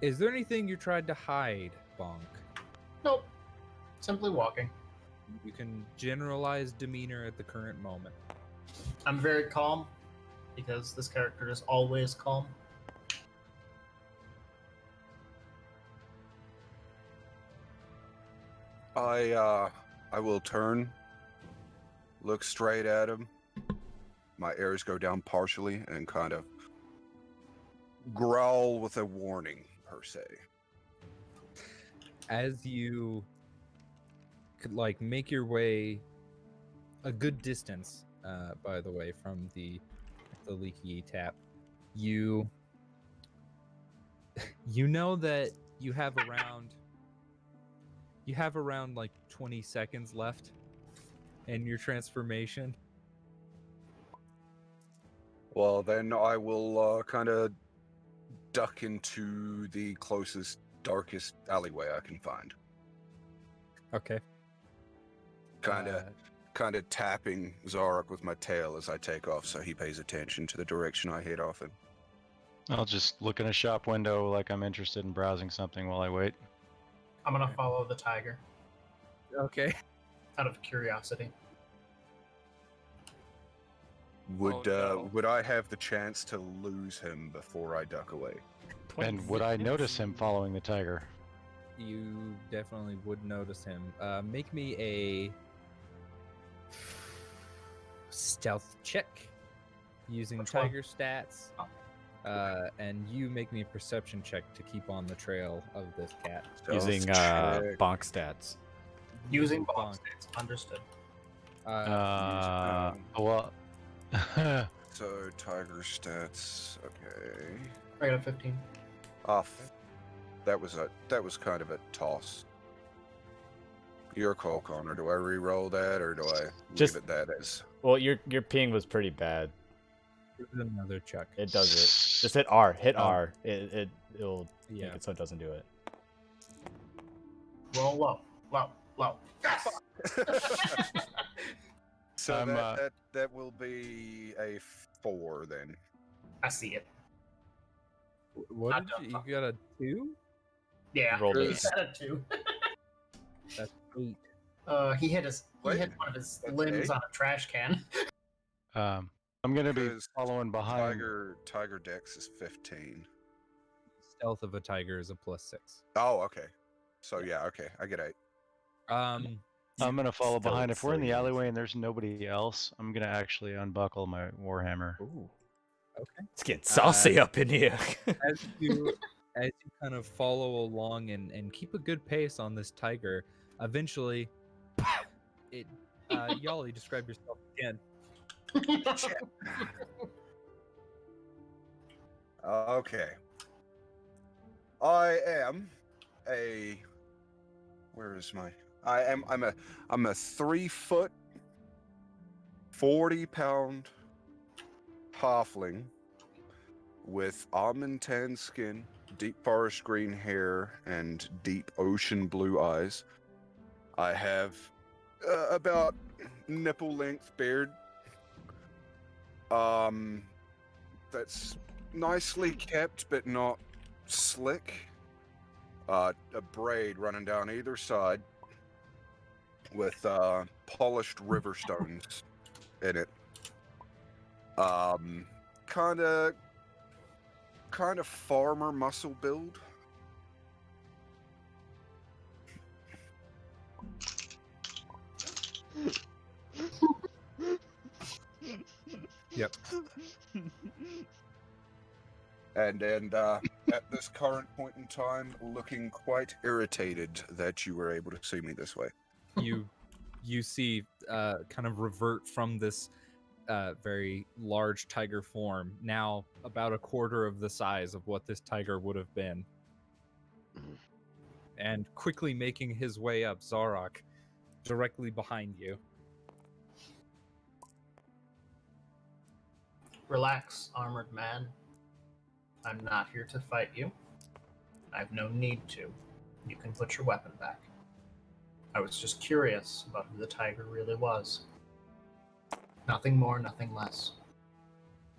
Is there anything you tried to hide, Bonk? Nope. Simply walking. You can generalize demeanor at the current moment. I'm very calm because this character is always calm. I will turn, look straight at him. My ears go down partially and kind of growl with a warning, per se. As you could like make your way a good distance, by the way, from the leaky tap, you know that you have around like 20 seconds left in your transformation. Well, then I will kind of duck into the closest, darkest alleyway I can find. Okay. Kind of tapping Zarok with my tail as I take off, so he pays attention to the direction I head off in. I'll just look in a shop window like I'm interested in browsing something while I wait. I'm gonna follow the tiger Okay. out of curiosity. Would I have the chance to lose him before I duck away? And would I notice him following the tiger? You definitely would notice him. Make me a stealth check using Which one? tiger stats. And you make me a perception check to keep on the trail of this cat. Using Stealth check. bonk stats. Using bonk. bomb states. Understood. Well. So tiger stats. Okay. I got a 15. Off. That was kind of a toss. Your call, Connor. Do I re-roll that or do I Just- leave it that as? Well, your ping was pretty bad. Give it another check. It does it. Just hit R. Hit Oh. R. It'll Yeah. make it so it doesn't do it. Roll low. Low. Low. Yes! So I'm, that will be a 4 then. I see it. What Not did you? done. You got a 2? Yeah. Rolled He it. said a 2. That's 8. He hit one of his That's limbs 8? on a trash can. I'm gonna be 'Cause following behind. Tiger Dex is 15. Stealth of a tiger is a +6. Oh, okay. So yeah, okay, I get 8. Um, I'm gonna follow Still behind. If we're in the freeze. alleyway and there's nobody else, I'm gonna actually unbuckle my warhammer. Ooh. Okay. It's getting saucy up in here. as you kind of follow along and keep a good pace on this tiger, eventually, it. Yali, describe yourself again. Okay. I am a. Where is my? I'm a 3 foot, 40-pound halfling with almond tan skin, deep forest green hair, and deep ocean blue eyes. I have about nipple length beard. That's nicely kept but not slick. A braid running down either side with polished river stones in it. Kind of farmer muscle build. Yep. And at this current point in time, looking quite irritated that you were able to see me this way. You see kind of revert from this very large tiger form, now about a quarter of the size of what this tiger would have been, and quickly making his way up, Zarok, directly behind you. Relax, armored man. I'm not here to fight you. I have no need to. You can put your weapon back. I was just curious about who the tiger really was. Nothing more, nothing less.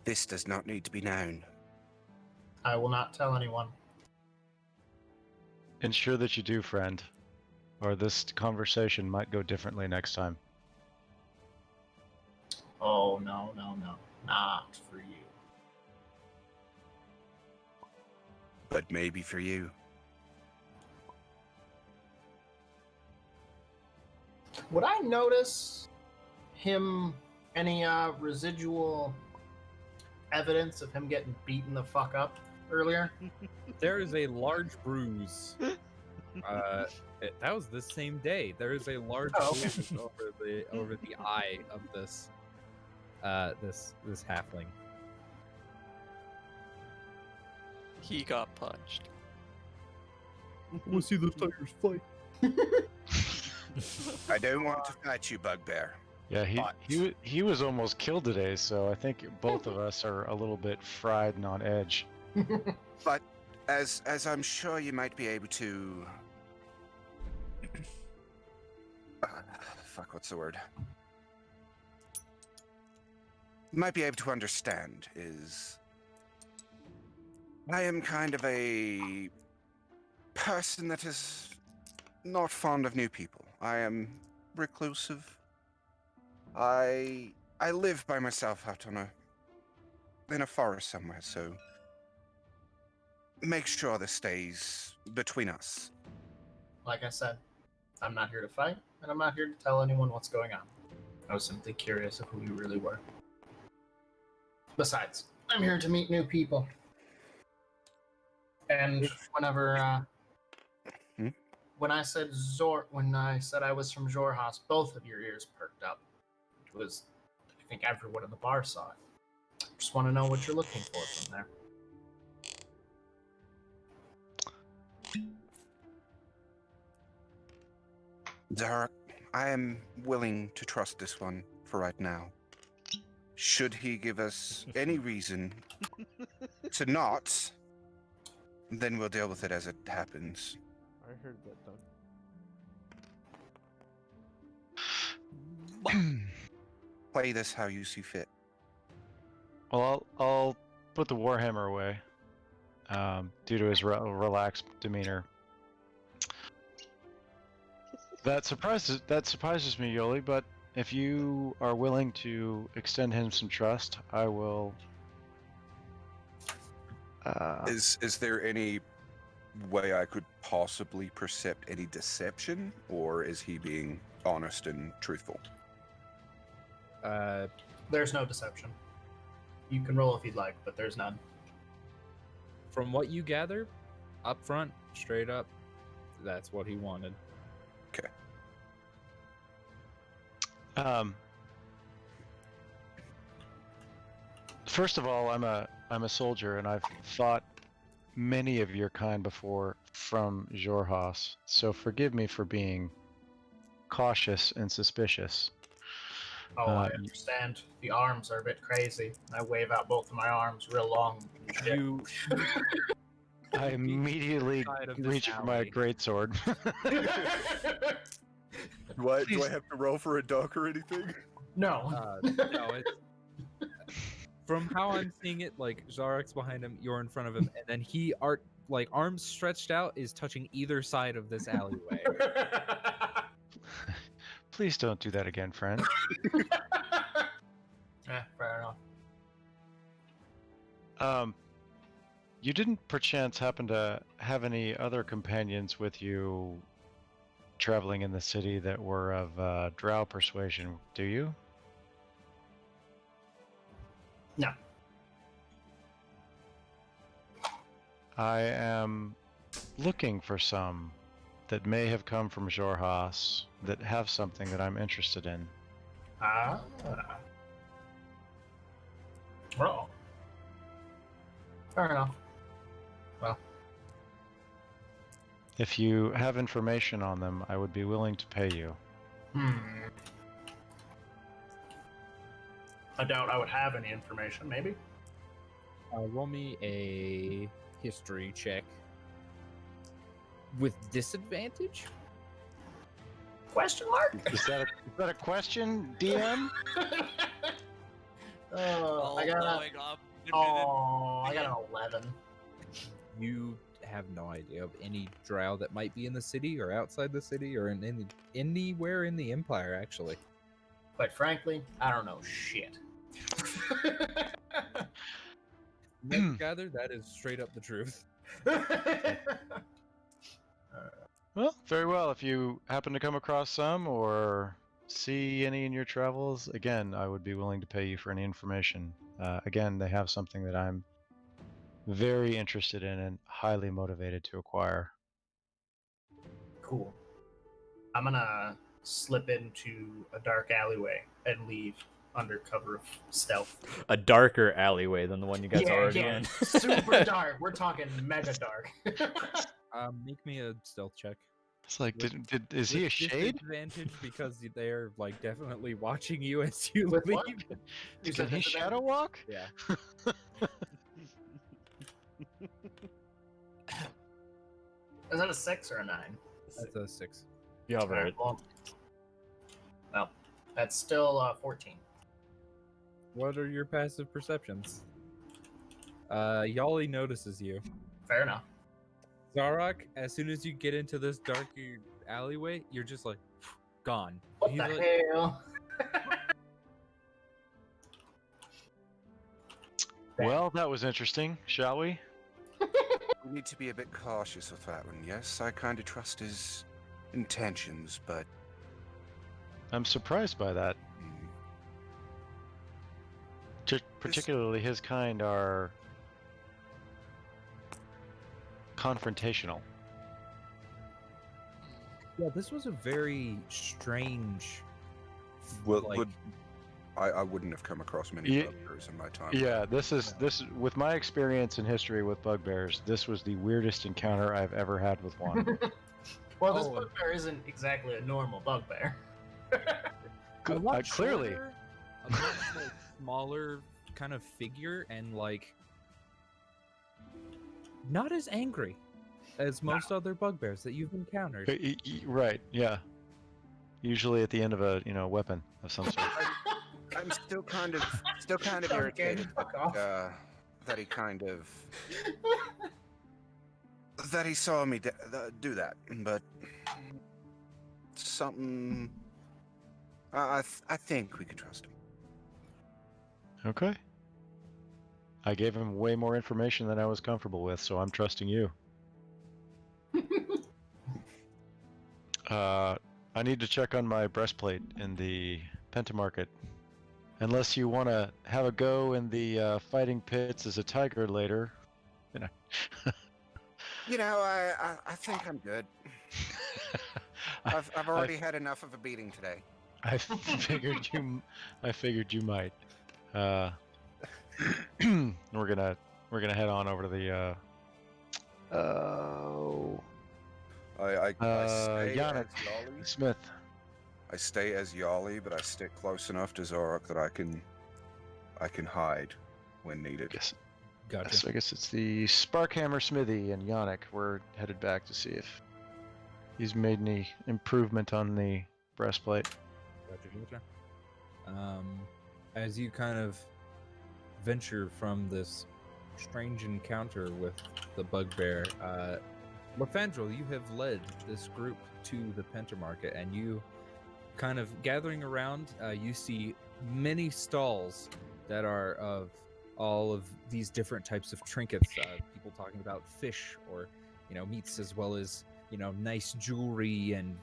This does not need to be known. I will not tell anyone. Ensure that you do, friend, or this conversation might go differently next time. Oh, no. Not for you. But maybe for you. Would I notice any residual evidence of him getting beaten the fuck up earlier? There is a large bruise. That was the same day. There is a large bruise over the eye of this this halfling. He got punched. We'll see the tigers fight. I don't want to fight you, Bugbear. Yeah, he was almost killed today, so I think both of us are a little bit fried and on edge. But as I'm sure you might be able to, fuck, what's the word? You might be able to understand is I am kind of a person that is not fond of new people. I am reclusive. I live by myself out in a forest somewhere, so make sure this stays between us. Like I said, I'm not here to fight, and I'm not here to tell anyone what's going on. I was simply curious of who you really were. Besides, I'm here to meet new people. And whenever, when I said I was from Xhorhas, both of your ears perked up. It was, I think everyone in the bar saw it. Just want to know what you're looking for from there. Zarek, I am willing to trust this one for right now. Should he give us any reason to not, then we'll deal with it as it happens. I heard that, Doug. Play this how you see fit. Well, I'll put the Warhammer away due to his relaxed demeanor. That surprises me, Yoli, but if you are willing to extend him some trust, I will. Is there any way I could possibly percept any deception, or is he being honest and truthful? There's no deception. You can roll if you'd like, but there's none. From what you gather, up front, straight up, that's what he wanted. Okay. First of all, I'm a soldier, and I've fought many of your kind before from Xhorhas, so forgive me for being cautious and suspicious. Oh, I understand. The arms are a bit crazy. I wave out both of my arms real long. You I immediately Side of this reach for my alley. greatsword. Do I have to roll for a duck or anything? No. No, it's from how I'm seeing it, like Zarek's behind him, you're in front of him, and then he arms stretched out is touching either side of this alleyway. Please don't do that again, friend. Fair enough. You didn't perchance happen to have any other companions with you traveling in the city that were of Drow persuasion, do you? No. I am looking for some that may have come from Xhorhas that have something that I'm interested in. Well. Fair enough. Well. If you have information on them, I would be willing to pay you. I doubt I would have any information, maybe? Roll me a history check. With disadvantage? Question mark? Is that a question, DM? I got I got an 11. You have no idea of any drow that might be in the city or outside the city or anywhere in the Empire, actually. Quite frankly, I don't know shit. Gather, that is straight up the truth. Well, very well. If you happen to come across some or see any in your travels, again, I would be willing to pay you for any information. Again, they have something that I'm very interested in and highly motivated to acquire. Cool. I'm gonna slip into a dark alleyway and leave under cover of stealth. A darker alleyway than the one you guys are already in. Super dark. We're talking mega dark. Make me a stealth check. It's like, is he a shade? Disadvantage because they're like definitely watching you as you With leave. what? You Can said he disadvantage? shadow walk? Yeah. Is that a 6 or a 9? That's a 6. You have Alright, it. well, that's still 14. What are your passive perceptions? Yali notices you. Fair enough. Zarok, as soon as you get into this darker alleyway, you're just like gone. What He's the like, hell? Well, that was interesting. Shall we? We need to be a bit cautious with that one. Yes, I kind of trust his intentions, but I'm surprised by that. Particularly his kind are confrontational. yeah, this was a very strange. well, like, I wouldn't have come across many Ye- bugbears in my time. Yeah, this is with my experience and history with bugbears. This was the weirdest encounter I've ever had with one. Well, this Oh. bugbear isn't exactly a normal bugbear. a lot Clearly. shorter, a much like, smaller kind of figure, and like not as angry as most other bugbears that you've encountered. Right? Yeah. Usually at the end of a weapon of some sort. I'm still kind of Okay, irritated fuck off. that he kind of that he saw me do that, but something. I think we can trust him. Okay. I gave him way more information than I was comfortable with, so I'm trusting you. I need to check on my breastplate in the Pentamarket. Unless you want to have a go in the fighting pits as a tiger later, you know. I think I'm good. I've already had enough of a beating today. I figured you might. We're gonna head on over to the I stay Yannick as Yali. Smith. I stay as Yali, but I stick close enough to Zorok that I can hide when needed. Yes. Gotcha. So I guess it's the Sparkhammer Smithy and Yannick. We're headed back to see if he's made any improvement on the breastplate. Gotcha. As you kind of venture from this strange encounter with the bugbear, Lefandrel, you have led this group to the Pentamarket, and you kind of gathering around, you see many stalls that are of all of these different types of trinkets. People talking about fish or, meats, as well as, nice jewelry and,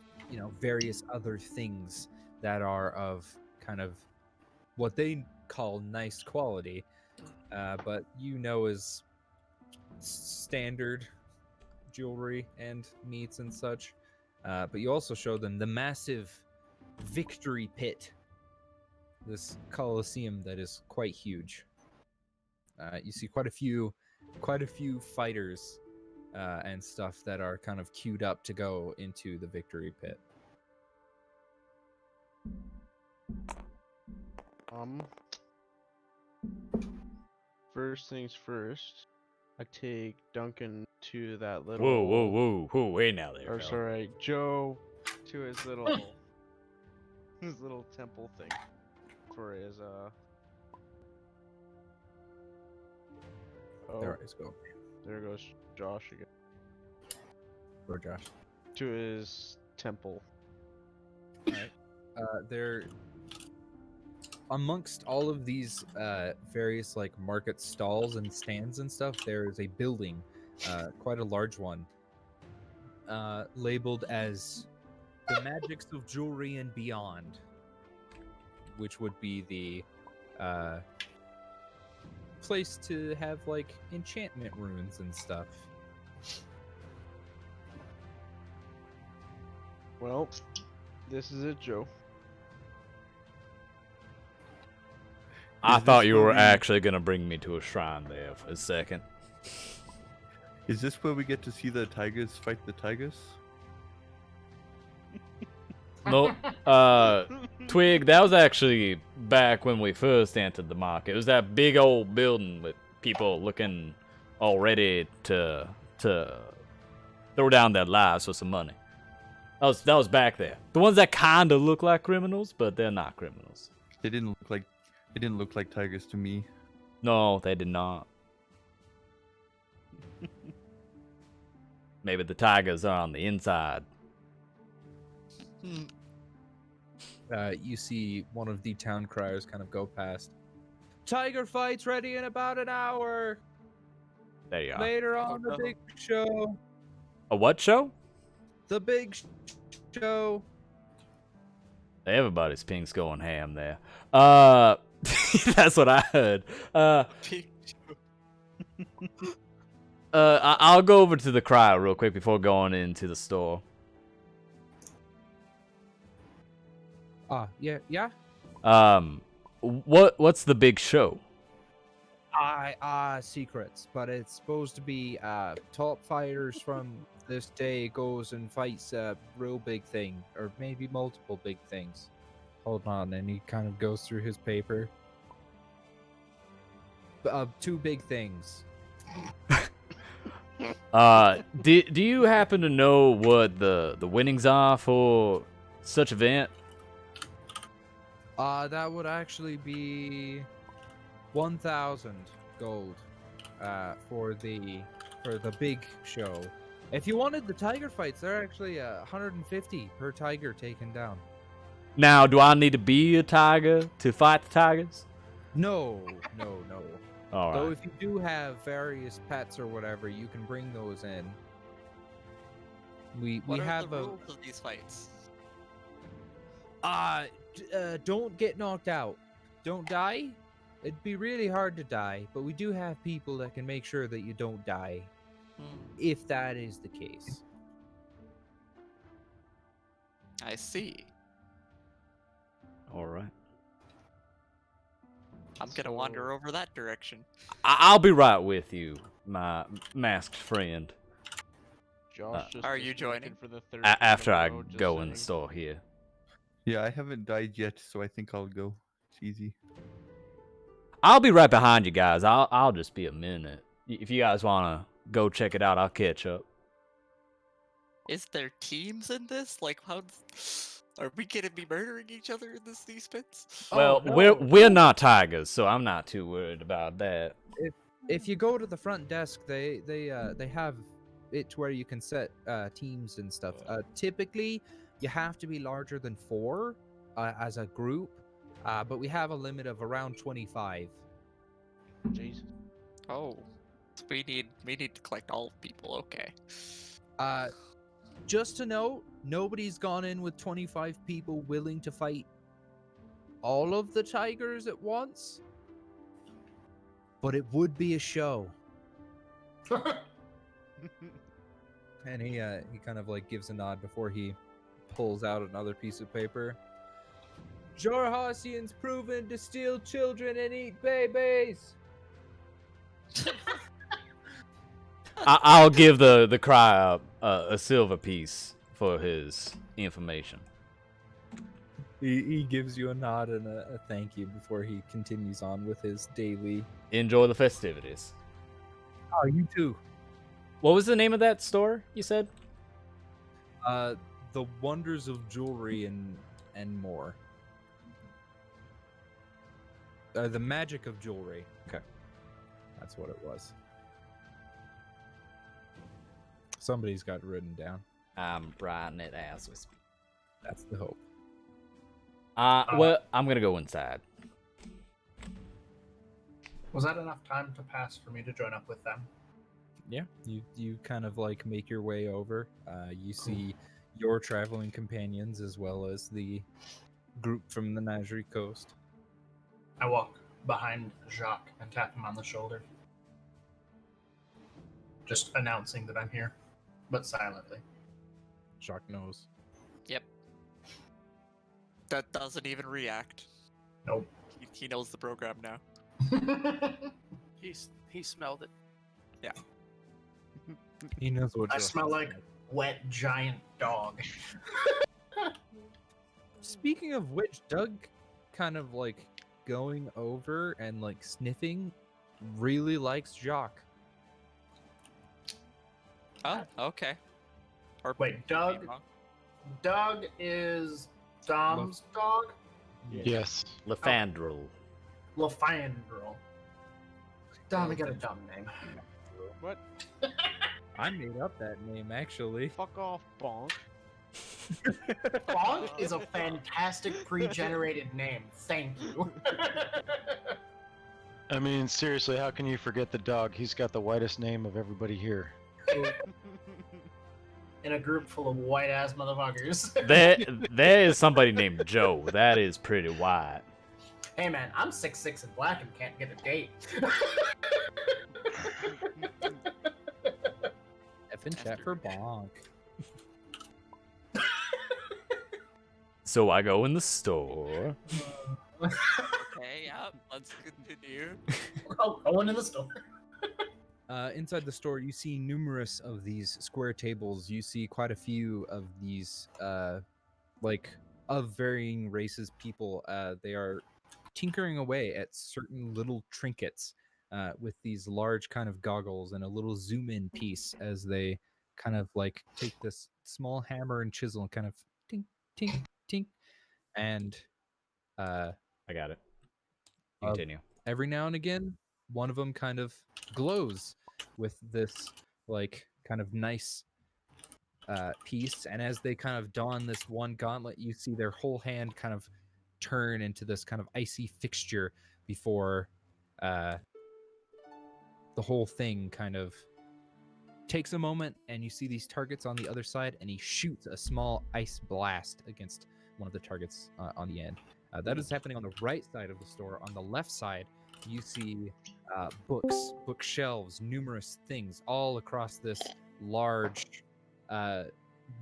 various other things that are of kind of what they call nice quality, but is standard jewelry and meats and such. But you also show them the massive victory pit, this coliseum that is quite huge. You see quite a few fighters and stuff that are kind of queued up to go into the victory pit. First things first, I take Duncan to that little. Whoa! Wait now there. Or fella. sorry, Joe to his little his little temple thing for his Oh, There, let's go. there goes Josh again. Go, Josh. To his temple. All right. There, amongst all of these various like market stalls and stands and stuff, there is a building, quite a large one, labeled as the Magics of Jewelry and Beyond, which would be the place to have like enchantment runes and stuff. Well, this is it, Joe. I Is thought this you where were we- actually gonna bring me to a shrine there for a second. Is this where we get to see the tigers fight the tigers? No, Twig, that was actually back when we first entered the market. It was that big old building with people looking all ready to throw down their lives for some money. That was back there. The ones that kind of look like criminals, but they're not criminals. They didn't look like tigers to me. No, they did not. Maybe the tigers are on the inside. You see one of the town criers kind of go past. Tiger fight's ready in about an hour. There you are. Later on the big show. A what show? The big show. Everybody's pink's going ham there. That's what I heard. I'll go over to the crowd real quick before going into the store. Yeah. What's the big show? Secrets, but it's supposed to be top fighters from this day goes and fights a real big thing, or maybe multiple big things. Hold on, and he kind of goes through his paper. 2 big things. Do you happen to know what the winnings are for such event? That would actually be 1,000 gold for the big show. If you wanted the tiger fights, they're actually 150 per tiger taken down. Now, do I need to be a tiger to fight the tigers? No. All Though right. if you do have various pets or whatever, you can bring those in. We What are have the a rules of these fights? don't get knocked out. Don't die. It'd be really hard to die, but we do have people that can make sure that you don't die, if that is the case. I see. All right. I'm gonna wander over that direction. I'll be right with you, my masked friend. Josh just Are you looking joining? for the third After I row, just go in the saying. store here. Yeah, I haven't died yet, so I think I'll go. It's easy. I'll be right behind you guys. I'll just be a minute. If you guys wanna go check it out, I'll catch up. Is there teams in this? Like, how are we gonna be murdering each other in these pits? Well, no. we're not tigers, so I'm not too worried about that. If you go to the front desk, they have it to where you can set teams and stuff. Typically, you have to be larger than 4 as a group, but we have a limit of around 25. Jesus. Oh, so we need to collect all people. Okay. Just to note, nobody's gone in with 25 people willing to fight all of the tigers at once. But it would be a show. And he kind of like gives a nod before he pulls out another piece of paper. Jorhasian's proven to steal children and eat babies. I'll give the cry a silver piece for his information. He gives you a nod and a thank you before he continues on with his daily. Enjoy the festivities. Oh, you too. What was the name of that store you said? The wonders of jewelry and more. The magic of jewelry. Okay. That's what it was. Somebody's got it written down. I'm writing it as we speak. That's the hope. Well, I'm gonna go inside. Was that enough time to pass for me to join up with them? Yeah, you kind of like make your way over. You see your traveling companions as well as the group from the Najri coast. I walk behind Jacques and tap him on the shoulder. Just announcing that I'm here, but silently. Jacques knows. Yep. That doesn't even react. Nope. He knows the program now. He smelled it. Yeah. He knows what I smell like wet giant dog. Speaking of which, Doug kind of like going over and like sniffing really likes Jacques. Oh, okay. Or Wait, Doug. Doug is Dom's dog. Yes. Lefandrel. Lefandrel. Dom, I got a dumb name. What? I made up that name actually. Fuck off, bonk. Bonk is a fantastic pre-generated name. Thank you. I mean, seriously, how can you forget the dog? He's got the whitest name of everybody here. In a group full of white ass motherfuckers. There is somebody named Joe. That is pretty white. Hey man, I'm 6'6" and black and can't get a date. F in chat for bonk. So I go in the store. Okay, yeah, let's continue. Oh, going in the store. Inside the store, you see numerous of these square tables. You see quite a few of these, like, of varying races people. They are tinkering away at certain little trinkets with these large kind of goggles and a little zoom in piece as they kind of like take this small hammer and chisel and kind of tink, tink, tink. And I got it. Continue. Every now and again, one of them kind of glows with this like kind of nice piece, and as they kind of don this one gauntlet, you see their whole hand kind of turn into this kind of icy fixture before the whole thing kind of takes a moment, and you see these targets on the other side, and he shoots a small ice blast against one of the targets on the end. That is happening on the right side of the store. On the left side, you see books, bookshelves, numerous things all across this large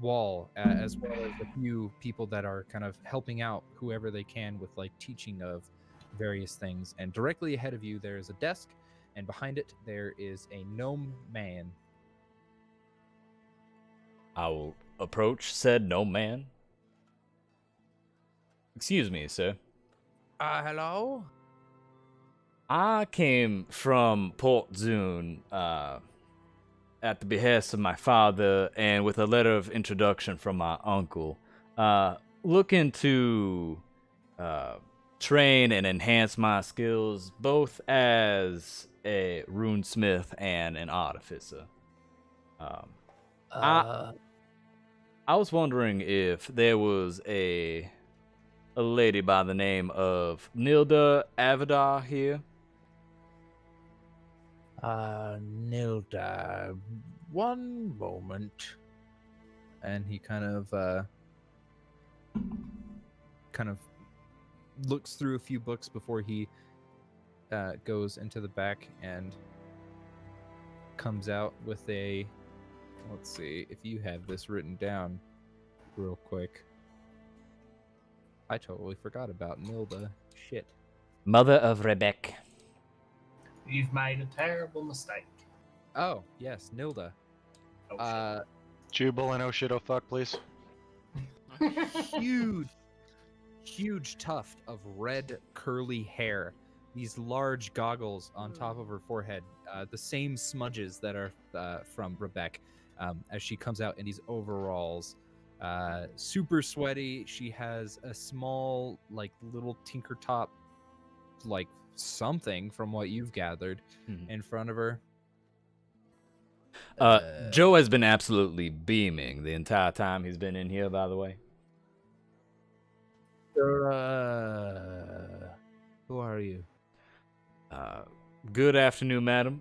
wall, as well as a few people that are kind of helping out whoever they can with like teaching of various things. And directly ahead of you, there is a desk, and behind it, there is a gnome man. I will approach said gnome man. Excuse me, sir. Hello? I came from Port Zune at the behest of my father and with a letter of introduction from my uncle, looking to train and enhance my skills both as a runesmith and an artificer. I was wondering if there was a lady by the name of Nilda Avadar here. Nilda, one moment. And he kind of looks through a few books before he goes into the back and comes out with a, let's see if you have this written down real quick. I totally forgot about Nilda. Shit. Mother of Rebek. You've made a terrible mistake. Oh, yes, Nilda. Oh, Jubal and oh shit, oh fuck, please. Huge tuft of red curly hair. These large goggles on top of her forehead. The same smudges that are from Rebek as she comes out in these overalls. Super sweaty. She has a small, like, little tinker top, like, something from what you've gathered in front of her. Joe has been absolutely beaming the entire time he's been in here, by the way. Who are you? Good afternoon, madam.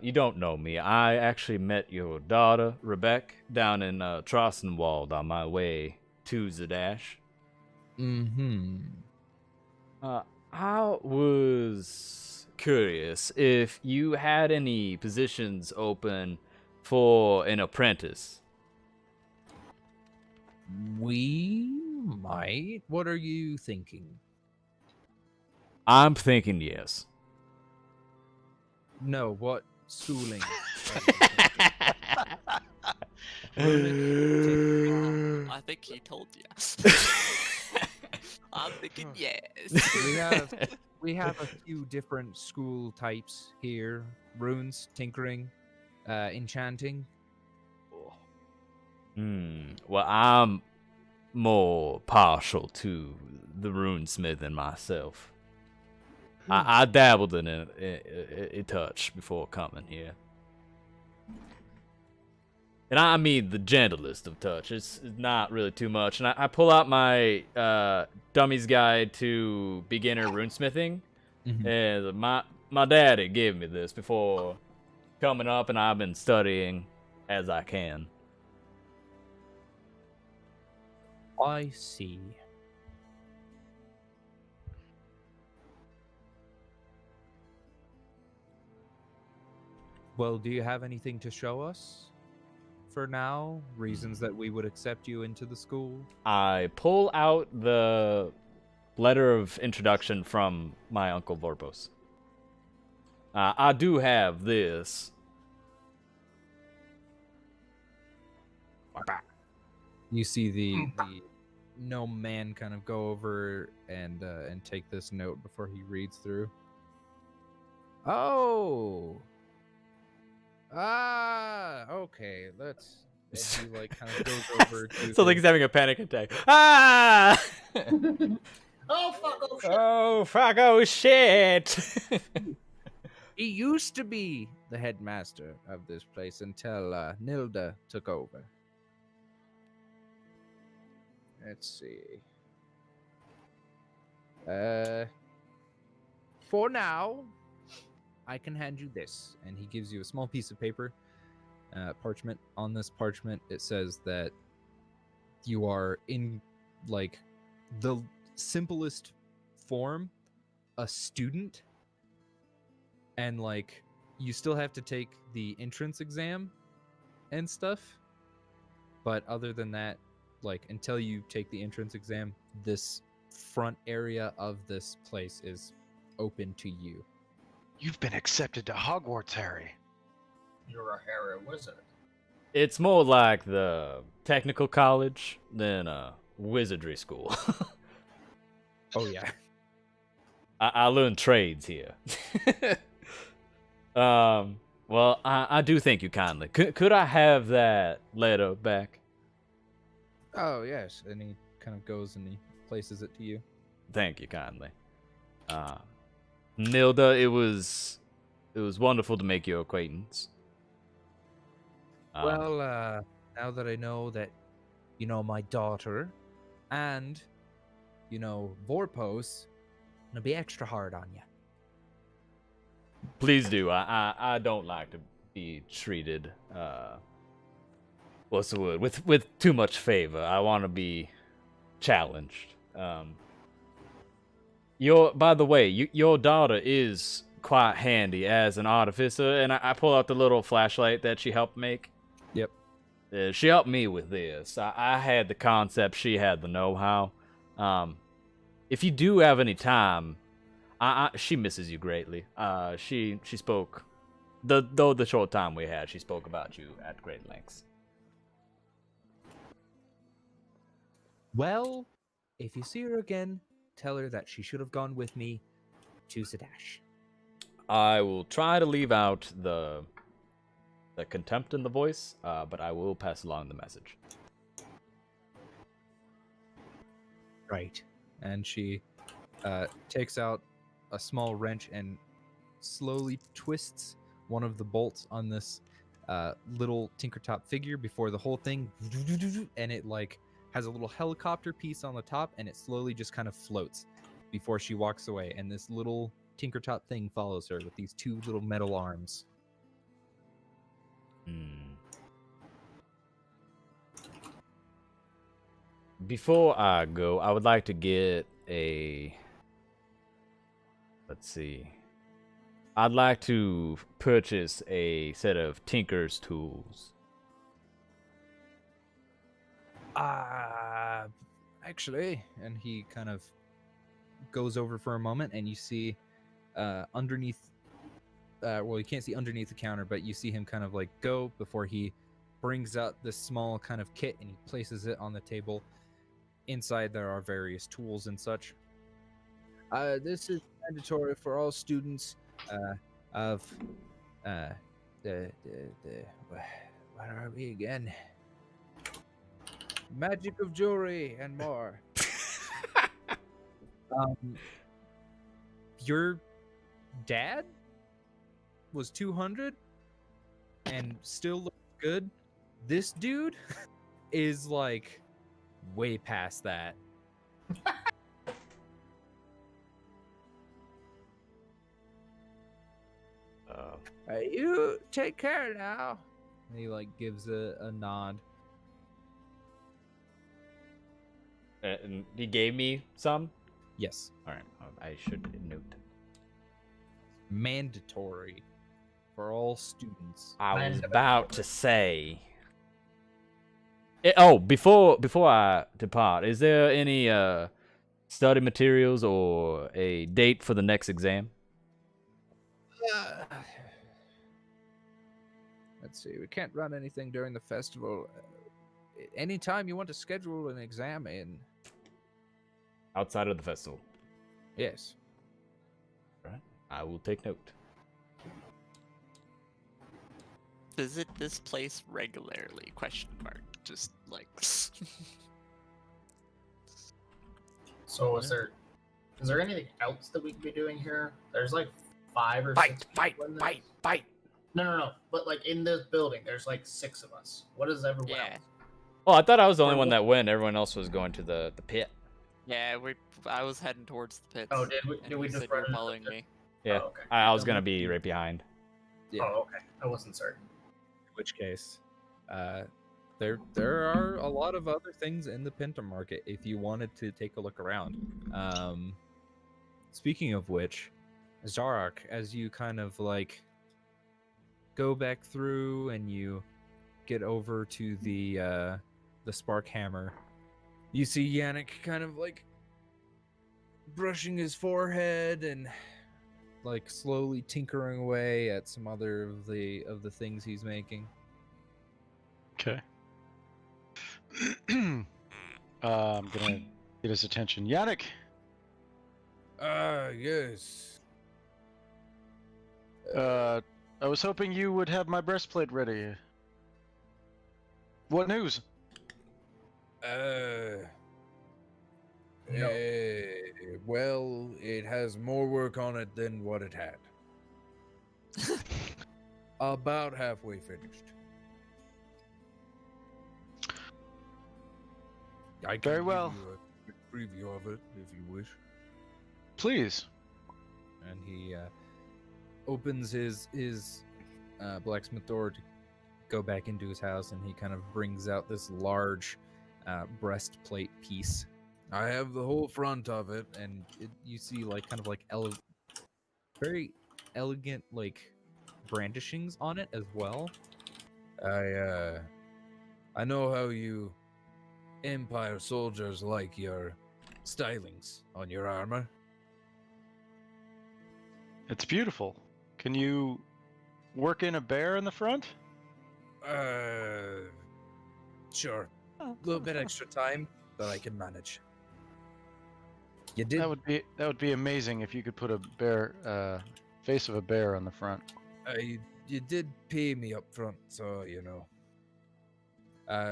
You don't know me. I actually met your daughter, Rebek, down in Trossenwald on my way to Zadash. I was curious if you had any positions open for an apprentice. We might. What are you thinking? I'm thinking yes. No, what schooling? I think he told you. I'm thinking yes. We have a few different school types here: runes, tinkering, enchanting. Well, I'm more partial to the runesmithing myself. I dabbled in it a touch before coming here. And I mean the gentlest of touch. It's not really too much. And I pull out my Dummy's Guide to Beginner Runesmithing. And my daddy gave me this before coming up, and I've been studying as I can. I see. Well, do you have anything to show us for now? Reasons that we would accept you into the school? I pull out the letter of introduction from my Uncle Vorpos. I do have this. You see the gnome man kind of go over and take this note before he reads through. Oh. Okay. Let's. And he like kind of goes over to. So like he's having a panic attack. Ah! Oh fuck! Oh shit! Oh fuck! Oh shit! He used to be the headmaster of this place until Nilda took over. Let's see. For now, I can hand you this. And he gives you a small piece of paper, parchment. On this parchment, it says that you are in, like, the simplest form, a student. And, like, you still have to take the entrance exam and stuff. But other than that, like, until you take the entrance exam, this front area of this place is open to you. You've been accepted to Hogwarts, Harry. You're a hairy wizard. It's more like the technical college than a wizardry school. Oh, yeah. I learned trades here. Well, I do thank you kindly. Could I have that letter back? Oh, yes. And he kind of goes and he places it to you. Thank you kindly. Nilda, it was wonderful to make your acquaintance. Well, now that I know that, you know, my daughter and, you know, Vorpos, I'm gonna be extra hard on you. Please do. I don't like to be treated, what's the word? With too much favor. I want to be challenged. By the way, your daughter is quite handy as an artificer, and I pull out the little flashlight that she helped make. Yep. She helped me with this. I had the concept, she had the know-how. If you do have any time, she misses you greatly. She spoke, though the short time we had, she spoke about you at great lengths. Well, if you see her again, tell her that she should have gone with me to Zadash. I will try to leave out the contempt in the voice, but I will pass along the message. Right. And she takes out a small wrench and slowly twists one of the bolts on this little Tinkertop figure before the whole thing, and it like has a little helicopter piece on the top, and it slowly just kind of floats before she walks away. And this little Tinkertop thing follows her with these two little metal arms. Before I go, I would like to get a... Let's see. I'd like to purchase a set of Tinker's tools. Actually, and he kind of goes over for a moment, and you see underneath, well, you can't see underneath the counter, but you see him kind of like go before he brings out this small kind of kit and he places it on the table. Inside there are various tools and such. This is mandatory for all students of what are we again? magic of jewelry and more. Your dad was 200 and still looks good. This dude is like way past that. You take care now. And he like gives a nod. And he gave me some. Yes. All right. I should note. Mandatory for all students. I was about to say. Oh, before I depart, is there any study materials or a date for the next exam? Let's see. We can't run anything during the festival. Anytime you want to schedule an exam in. Outside of the festival. Yes. Right. I will take note. Visit this place regularly? Question mark. Just like. So is there anything else that we could be doing here? There's like 5 or 6 Fight! people in this. Fight! No. But like in this building, there's like 6 of us. What is everyone Yeah. else? Oh, I thought I was the only one that went. Everyone else was going to the pit. Yeah, I was heading towards the pits. Oh, did we? and Did we you just said you run were into the following pit? me? Yeah. Oh, okay. I was gonna be right behind. Yeah. Oh, okay. I wasn't certain. In which case, there are a lot of other things in the Pinta Market if you wanted to take a look around. Speaking of which, Zarak, as you kind of like go back through and you get over to the Spark Hammer, you see Yannick kind of like brushing his forehead and like slowly tinkering away at some other of the things he's making. Okay. I'm gonna get his attention. Yannick! Yes. I was hoping you would have my breastplate ready. What news? Well, it has more work on it than what it had. About halfway finished. I can Very well. give you a quick preview of it if you wish. Please. And he opens his blacksmith door to go back into his house, and he kind of brings out this large breastplate piece. I have the whole front of it, and you see like kind of like very elegant like brandishings on it as well. I know how you Empire soldiers like your stylings on your armor. It's beautiful. Can you work in a bear in the front? Sure. A little bit extra time, but I can manage. You did. That would be amazing if you could put a bear face of a bear on the front. You did pay me up front, so you know.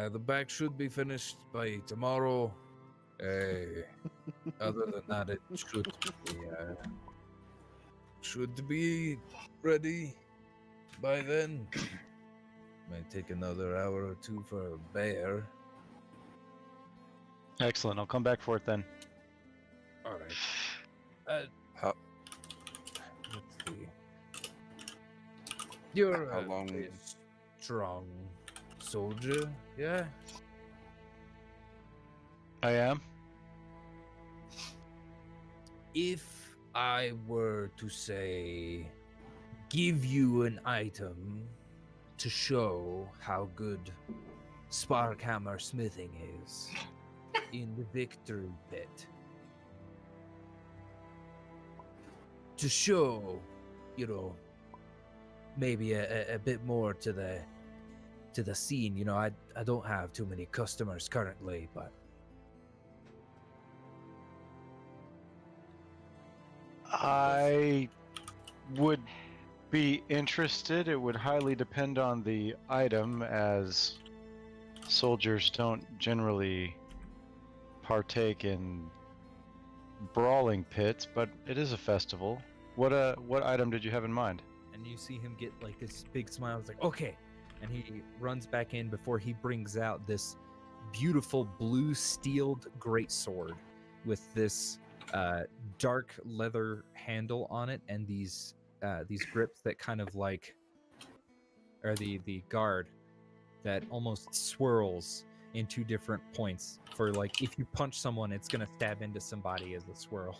The back should be finished by tomorrow. Other than that, it should be ready by then. Might take another hour or two for a bear. Excellent. I'll come back for it then. All right. Let's see. You're How a long- very strong soldier, yeah? I am. If I were to say, give you an item to show how good Sparkhammer smithing is in the victory pit, to show, you know, maybe a bit more to the scene. You know, I don't have too many customers currently, but I would be interested. It would highly depend on the item, as soldiers don't generally partake in brawling pits, but it is a festival. What item did you have in mind? And you see him get like this big smile. It's like, okay. And he runs back in before he brings out this beautiful blue steeled greatsword with this dark leather handle on it, and these grips that kind of like are the guard that almost swirls in two different points for like if you punch someone, it's gonna stab into somebody as a swirl.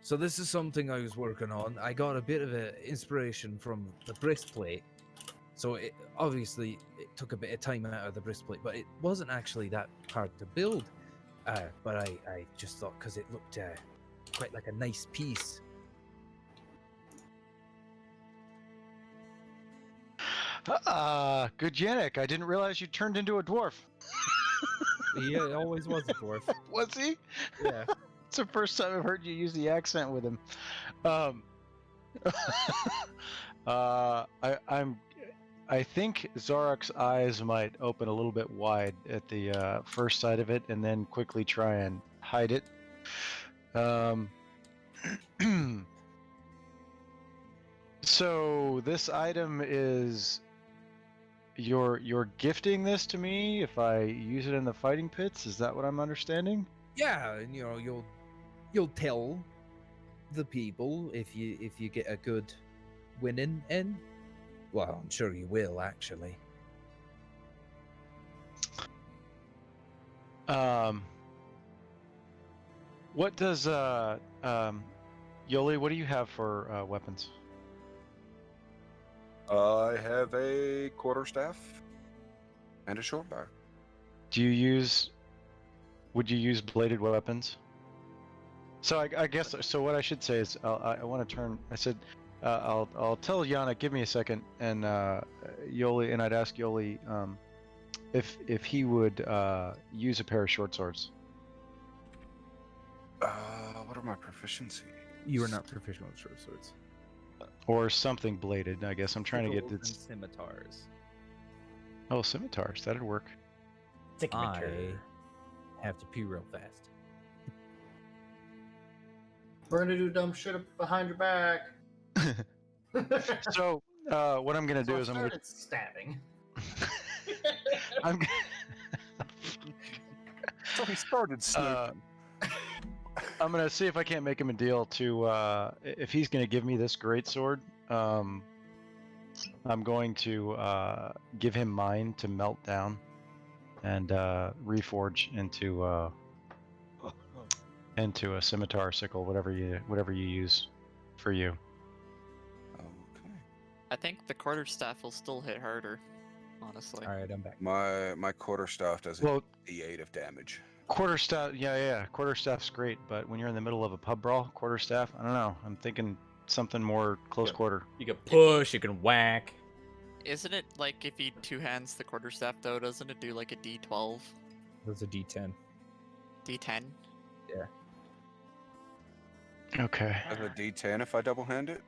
So this is something I was working on. I got a bit of inspiration from the breastplate. So obviously it took a bit of time out of the breastplate, but it wasn't actually that hard to build. But I just thought because it looked quite like a nice piece. Good Yannick, I didn't realize you turned into a dwarf. He always was a dwarf. Was he? Yeah. It's the first time I've heard you use the accent with him. I think Zarek's eyes might open a little bit wide at the first sight of it, and then quickly try and hide it. So this item is you're gifting this to me if I use it in the fighting pits. Is that what I'm understanding? Yeah, and you'll tell the people if you get a good winning in. Well, I'm sure you will actually. What does Yoli? What do you have for weapons? I have a quarterstaff and a short bow. Would you use bladed weapons? So I guess so. What I should say is I want to turn. I said I'll tell Yana. Give me a second, and Yoli, and I'd ask Yoli if he would use a pair of short swords. What are my proficiency? You are not proficient with short swords. Or something bladed. I guess I'm trying to get this. Scimitars. Oh, scimitars. That'd work. I have to pee real fast. We're gonna do dumb shit behind your back. So what I'm gonna do is I'm gonna stabbing. I'm. So he started snooping. I'm gonna see if I can't make him a deal to if he's gonna give me this great sword. I'm going to give him mine to melt down and reforge into a scimitar, sickle, whatever you use for you. Okay. I think the quarterstaff will still hit harder, honestly. All right, I'm back. My quarterstaff does D8 of damage. Quarterstaff, yeah. Quarterstaff's great, but when you're in the middle of a pub brawl, quarterstaff, I don't know. I'm thinking something more close quarter. You can push, you can whack. Isn't it like if he two hands the quarterstaff though? Doesn't it do like a D12? That's a D10. D10? Yeah. Okay. As a D10 if I double hand it?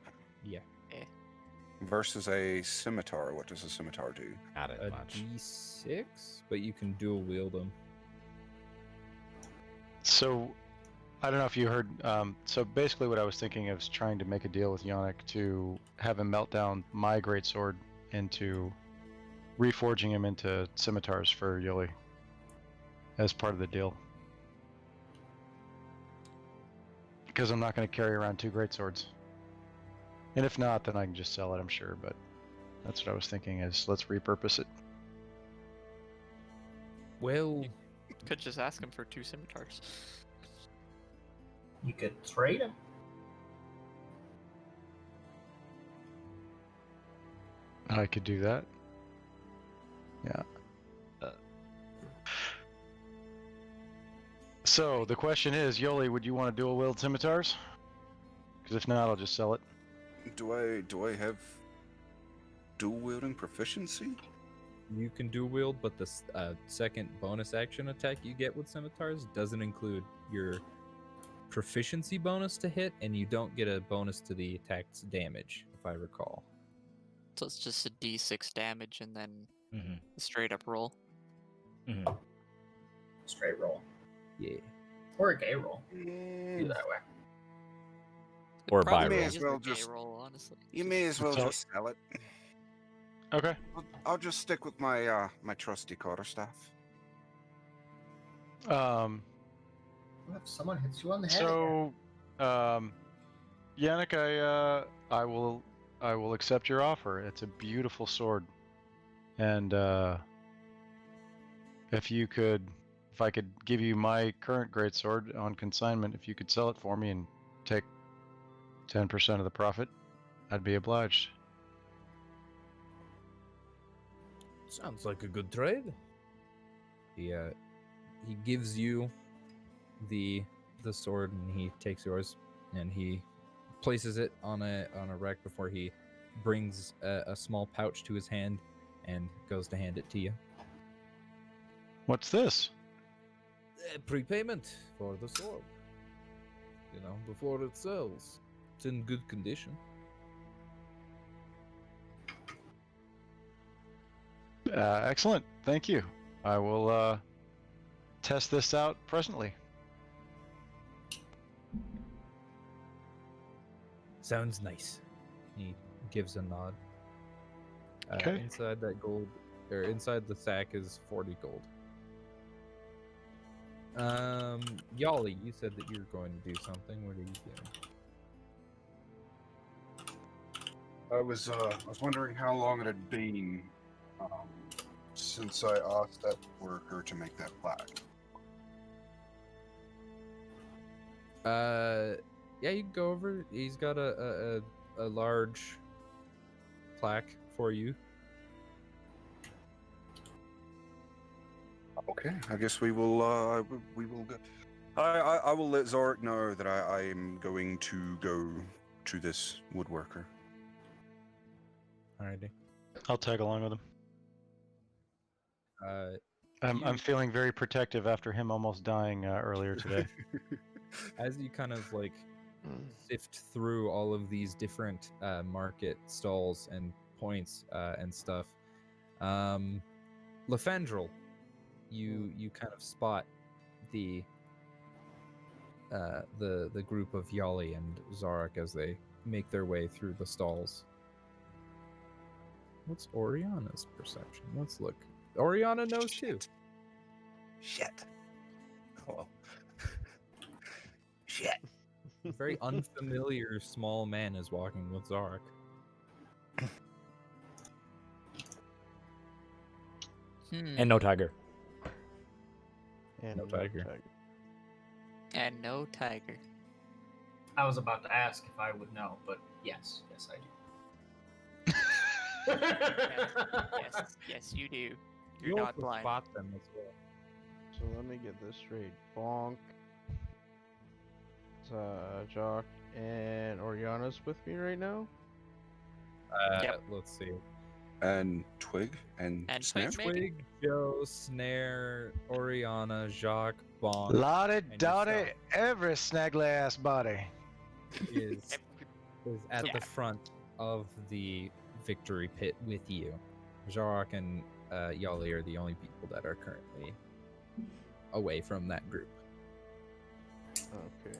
Yeah. Versus a scimitar. What does a scimitar do? Not A much. D6, but you can dual wield them. So, I don't know if you heard. So basically, what I was thinking of is trying to make a deal with Yannick to have him melt down my greatsword into reforging him into scimitars for Yoli as part of the deal. Because I'm not going to carry around two greatswords. And if not, then I can just sell it, I'm sure. But that's what I was thinking is let's repurpose it. Well, Could just ask him for 2 scimitars. You could trade him. I could do that. Yeah. So the question is, Yoli, would you want to dual wield scimitars? Because if not, I'll just sell it. Do I have dual wielding proficiency? you can dual wield, but the second bonus action attack you get with scimitars doesn't include your proficiency bonus to hit, and you don't get a bonus to the attack's damage, if I recall. So it's just a D6 damage and then Mm-hmm. Straight up roll. Mm-hmm. Straight roll. Yeah. Or a gay roll. Do that way. Or a Probably buy may roll. as use well the gay just- roll, honestly. You may as well So- just sell it. Okay. I'll just stick with my my trusty quarterstaff. What if someone hits you on the head? So, Yannick, I will accept your offer. It's a beautiful sword, and if I could give you my current greatsword on consignment, if you could sell it for me and take 10% of the profit, I'd be obliged. Sounds like a good trade. He gives you the sword, and he takes yours, and he places it on a rack before he brings a small pouch to his hand and goes to hand it to you. What's this? Prepayment for the sword. You know, before it sells. It's in good condition. Excellent. Thank you. I will test this out presently. Sounds nice. He gives a nod. Okay. Inside that gold, or inside the sack, is 40 gold. Yali, you said that you're going to do something. What are you doing? I was wondering how long it had been since I asked that worker to make that plaque. Yeah, you can go over. He's got a large plaque for you. Okay, I guess we will go. I will let Zorik know that I am going to go to this woodworker. Alrighty. I'll tag along with him. I'm You- feeling very protective after him almost dying earlier today. As you kind of like sift through all of these different market stalls and points and stuff, Lefendrel, you kind of spot the group of Yali and Zarek as they make their way through the stalls. What's Oriana's perception? Let's look. Oriana knows too. Shit. Oh. Shit. A very unfamiliar small man is walking with Zarek. And no tiger. And No tiger. And no tiger. I was about to ask if I would know, but yes, I do. Yes, you do. You're You not also blind. spot them as well. So let me get this straight. Bonk. Jock and Oriana's with me right now. Yep. Let's see. And Twig and Snare? Twig, maybe? Twig, Joe, Snare, Oriana, Jacques, Bond Lottie and Dottie, yourself. every snaggly ass body. is at Yeah. the front of the victory pit with you. Jacques and Yali are the only people that are currently away from that group. Okay.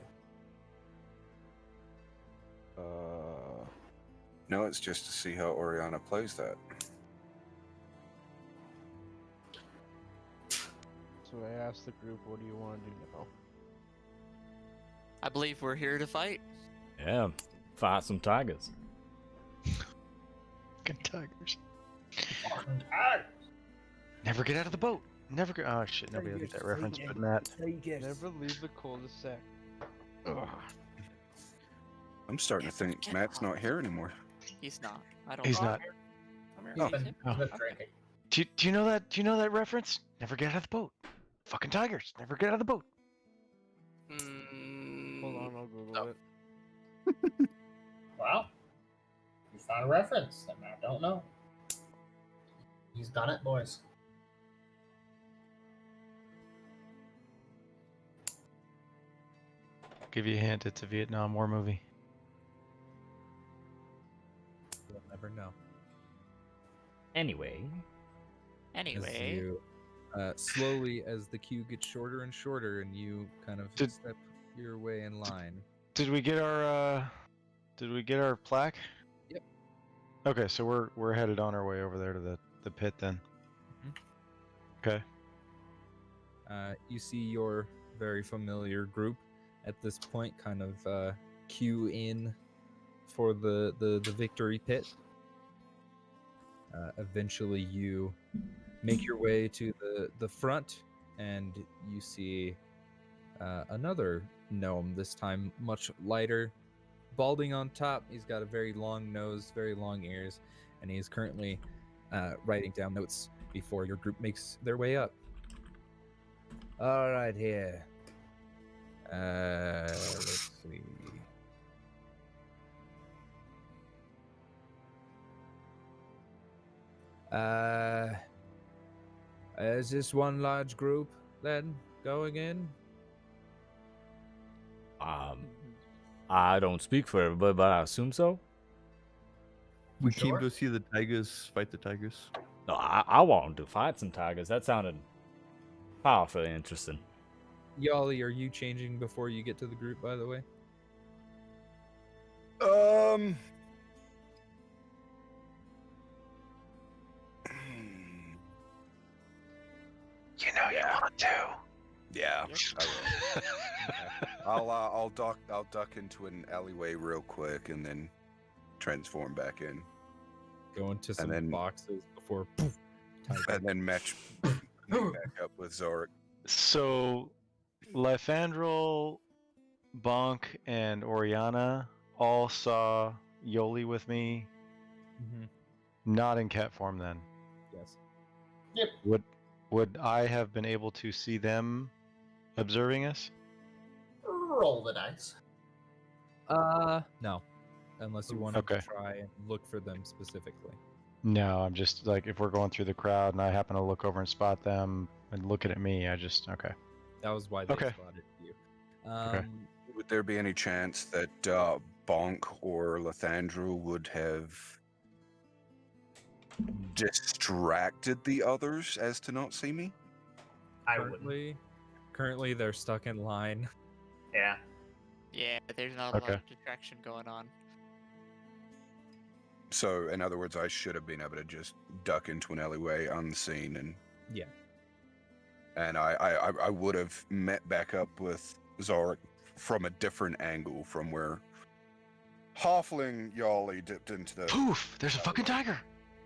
No, it's just to see how Oriana plays that. So I asked the group, what do you want to do now? I believe we're here to fight. Yeah, fight some tigers. Good tigers. Fucking tigers. Never get out of the boat. Never go. Oh shit! Nobody will get that reference, but Matt. Never leave the cul-de-sac. Ugh. I'm starting to think Matt's not here anymore. He's not. I don't. He's know. not. I'm here. Oh. He's here. He's been drinking. Do you know that? Do you know that reference? Never get out of the boat. Fucking tigers. Never get out of the boat. Hold on, I'll Google it. Well, you found a reference that Matt don't know. He's done it, boys. Give you a hint. It's a Vietnam War movie. You'll never know. Anyway, Anyway, you, slowly as the queue gets shorter and shorter, and you kind of Did- step your way in line. Did we get our plaque? Yep. Okay, so we're headed on our way over there to the pit then. Mhm. Okay. You see your very familiar group at this point kind of queue in for the victory pit. Eventually you make your way to the front, and you see another gnome, this time much lighter, balding on top. He's got a very long nose, very long ears, and he is currently writing down notes before your group makes their way up. All right, here. Let's see. Is this one large group then going in? I don't speak for everybody, but I assume so. We came to see the tigers fight the tigers. No, I wanted to fight some tigers. That sounded powerfully interesting. Yali, are you changing before you get to the group, by the way? You know you want to. Yeah. I will. I'll duck into an alleyway real quick and then transform back in. Go into some then- boxes before. And then match back up with Zorik. So, Lythandril, Bonk, and Oriana all saw Yoli with me, not in cat form then. Yes. Yep. Would I have been able to see them observing us? Roll the dice. No. Unless you want Okay. to try and look for them specifically. No, I'm just like, if we're going through the crowd and I happen to look over and spot them and looking at me, okay. That was why they Okay. spotted you. Okay. Would there be any chance that Bonk or Lathandru would have distracted the others as to not see me? I wouldn't. Currently, they're stuck in line. Yeah. yeah, there's not a lot Okay. of distraction going on. So, in other words, I should have been able to just duck into an alleyway unseen, and Yeah. I would have met back up with Zorik from a different angle from where Halfling Yali dipped into the. Poof! There's a fucking tiger!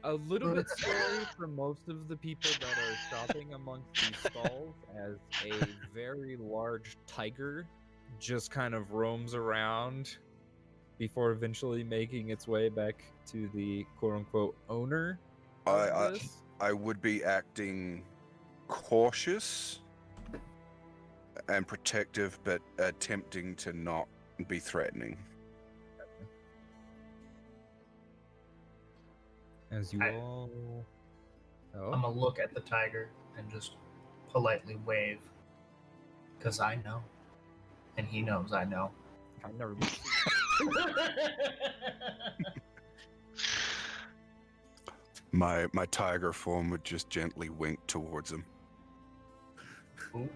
A little bit scary for most of the people that are shopping amongst these stalls, as a very large tiger just kind of roams around before eventually making its way back to the quote-unquote owner of this. I would be acting cautious and protective, but attempting to not be threatening. As you all... Oh. I'm gonna look at the tiger and just politely wave. Because I know. And he knows I know. I never My tiger form would just gently wink towards him. Ooh.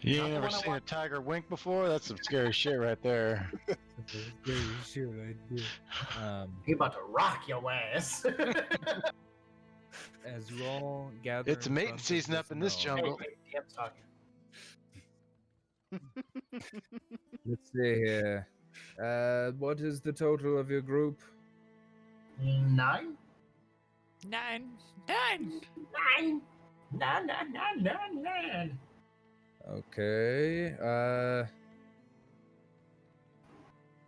You Not ain't the never one I seen a tiger wink before? That's some scary shit right there. He about to rock your ass. As you all gather, It's in mating front of season up in this gnome. jungle. Hey, DM's talking. Let's see here. What is the total of your group? 9? 9. 9. 9. 9, 9, 9, 9, 9. Okay.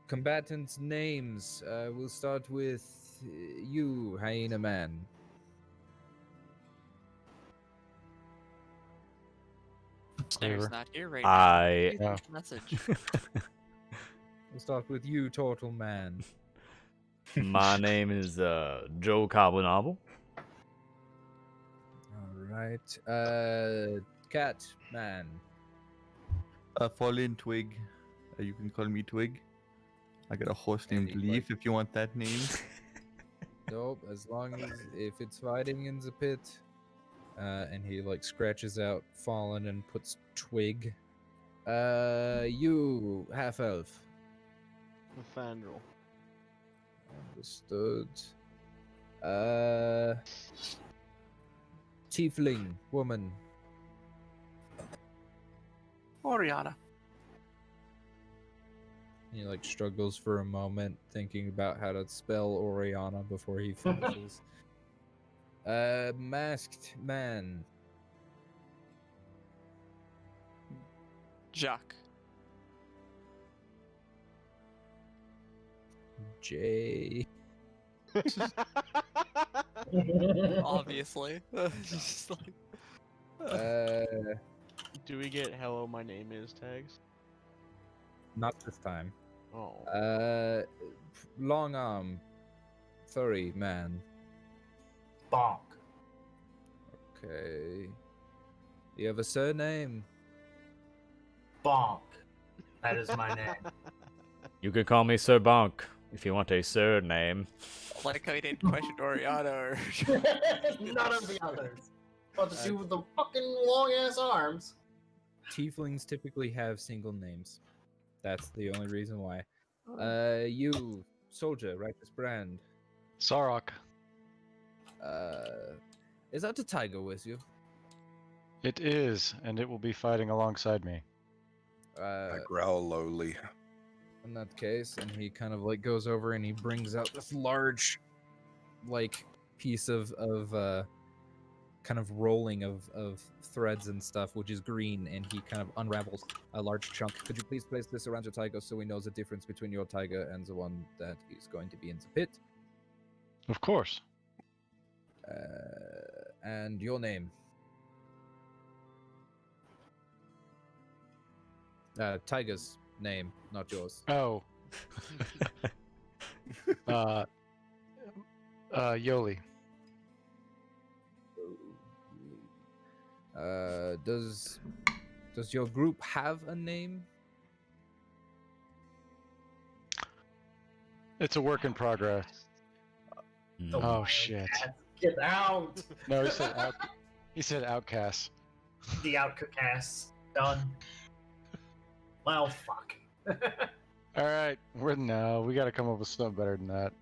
Combatants' names. We'll start with you, Hyena Man. Snare's not here right I- now. Please leave a message. We'll start with you, Turtle Man. My name is Joe Carbonable. All right. Cat Man. Fallen Twig. You can call me Twig. I got a horse named Anybody. Leaf if you want that name. Nope. As long as if it's fighting in the pit, and he like scratches out Fallen and puts Twig. You half elf. Fandral. Understood. Tiefling woman. Oriana. He like struggles for a moment, thinking about how to spell Oriana before he finishes. Masked man. Jacques. J. Obviously. Just like- Do we get "Hello, my name is" tags? Not this time. Oh. Long arm. Furry man. Bonk. Okay. You have a surname? Bonk. That is my name. You can call me Sir Bonk if you want a surname. Like how he didn't question Oriana or. None of the others. What to do with the fucking long ass arms? Tieflings typically have single names. That's the only reason why. You, soldier, righteous brand. Sarok. Is that a tiger with you? It is, and it will be fighting alongside me. I growl lowly. In that case, and he kind of like goes over and he brings out this large, like, piece of kind of rolling of threads and stuff, which is green, and he kind of unravels a large chunk. Could you please place this around your tiger so we know the difference between your tiger and the one that is going to be in the pit? Of course. And your name? Tiger's name, not yours. Oh. Yoli. Does your group have a name? It's a work in progress. The Oh wild shit. cats. Get out! No, he said outcast. The outcasts. Done. Well, fuck. All right, we got to come up with something better than that.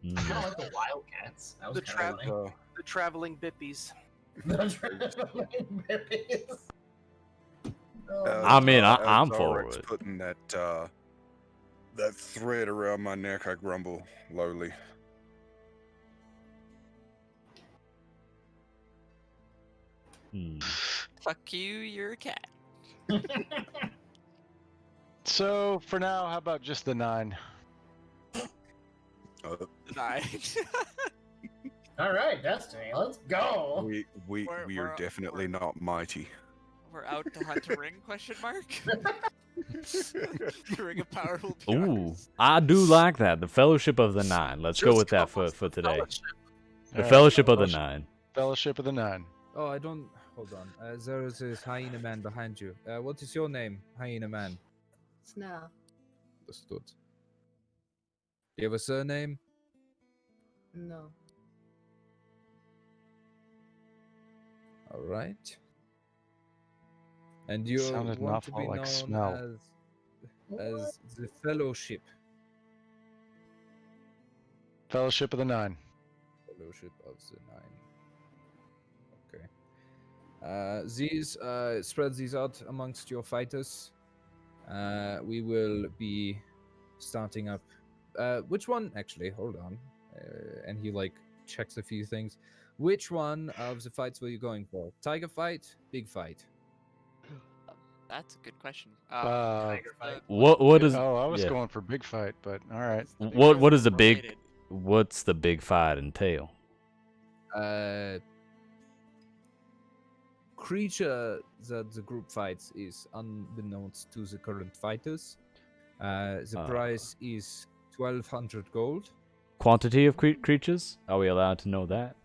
I don't like the Wildcats. That was The, kind tra- of the traveling bippies. I mean, As I'm Zarek's for it. Putting that thread around my neck, I grumble lowly. Fuck you, you're a cat. So for now, how about just the 9? Nice. All right, Destiny, let's go. We are definitely not mighty. We're out to hunt a ring? Question mark. The ring of power will be Ooh, ours. I do like that. The Fellowship of the 9. Let's go Just with that come for on, today. fellowship. The Alright, Fellowship of the Fellowship- 9. Fellowship of the 9. Oh, I don't. Hold on. There is this hyena man behind you. What is your name, hyena man? Sna. Understood. Do you have a surname? No. All right. And you Sounded an want to awful be like known smell. as the Fellowship. Fellowship of the 9. Fellowship of the 9. Okay. These spread these out amongst your fighters. We will be starting up. Which one? Actually, hold on. And he like checks a few things. Which one of the fights were you going for? Tiger fight, big fight. That's a good question. Tiger fight. What is? Oh, I was yeah. going for big fight, but all right. What is the big? related? What's the big fight entail? Creature that the group fights is unbeknownst to the current fighters. The price is 1,200 gold. Quantity of creatures? Are we allowed to know that?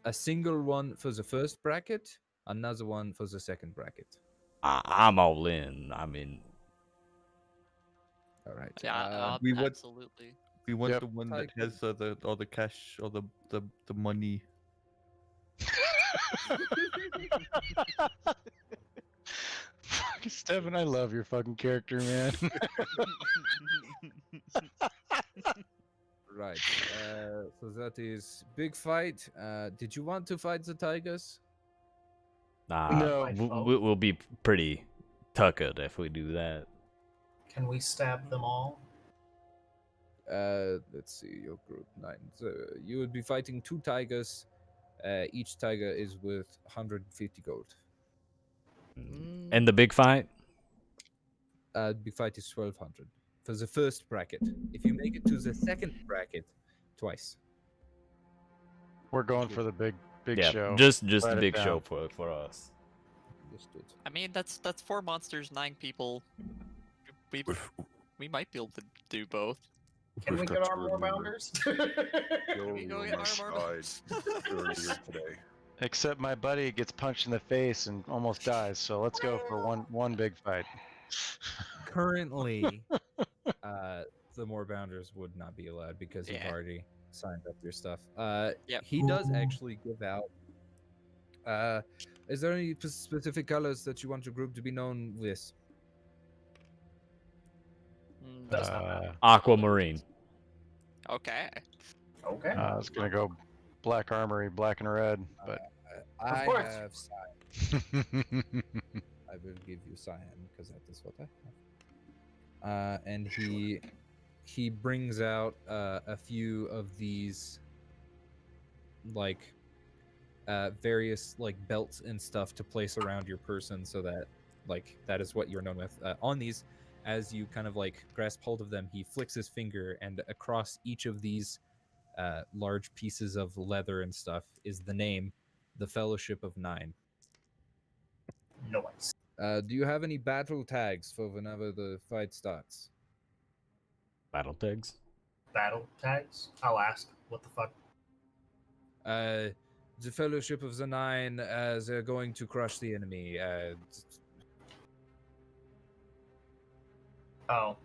A single one for the first bracket, another one for the second bracket. I'm all in. I mean, All right. Yeah, we would- absolutely. We want Yep. the one that Tiger. has all the cash, all the money. Fucking Stefan, I love your fucking character, man. Right. So that is big fight. Did you want to fight the tigers? No. Fight We'll be pretty tuckered if we do that. Can we stab them all? Let's see. Your group 9. So you would be fighting 2 tigers. Each tiger is worth 150 gold. And the big fight? Big fight is 1200 for the first bracket. If you make it to the second bracket, twice. We're going for the big Yeah, show. just Write the it big down. show for us. Understood. I mean, that's 4 monsters, 9 people. We might be able to do both. Can we We've get got our to more remember- bounders? We go get almost armor died box. earlier today. Except my buddy gets punched in the face and almost dies. So let's go for one big fight. Currently, the more bounders would not be allowed because you've Yeah. already signed up your stuff. Yep. He does actually give out. Is there any specific colors that you want your group to be known with? Does not matter. Aquamarine. Okay. Okay. I was gonna go Black Armory, black and red, but I course. have cyan. I will give you cyan because that is what I have. And he brings out a few of these like various like belts and stuff to place around your person so that like that is what you're known with. On these, as you kind of like grasp hold of them, he flicks his finger, and across each of these large pieces of leather and stuff is the name, the Fellowship of 9. Noise. Do you have any battle tags for whenever the fight starts? Battle tags. Battle tags? I'll ask. What the fuck? The Fellowship of the 9, they're going to crush the enemy. Oh.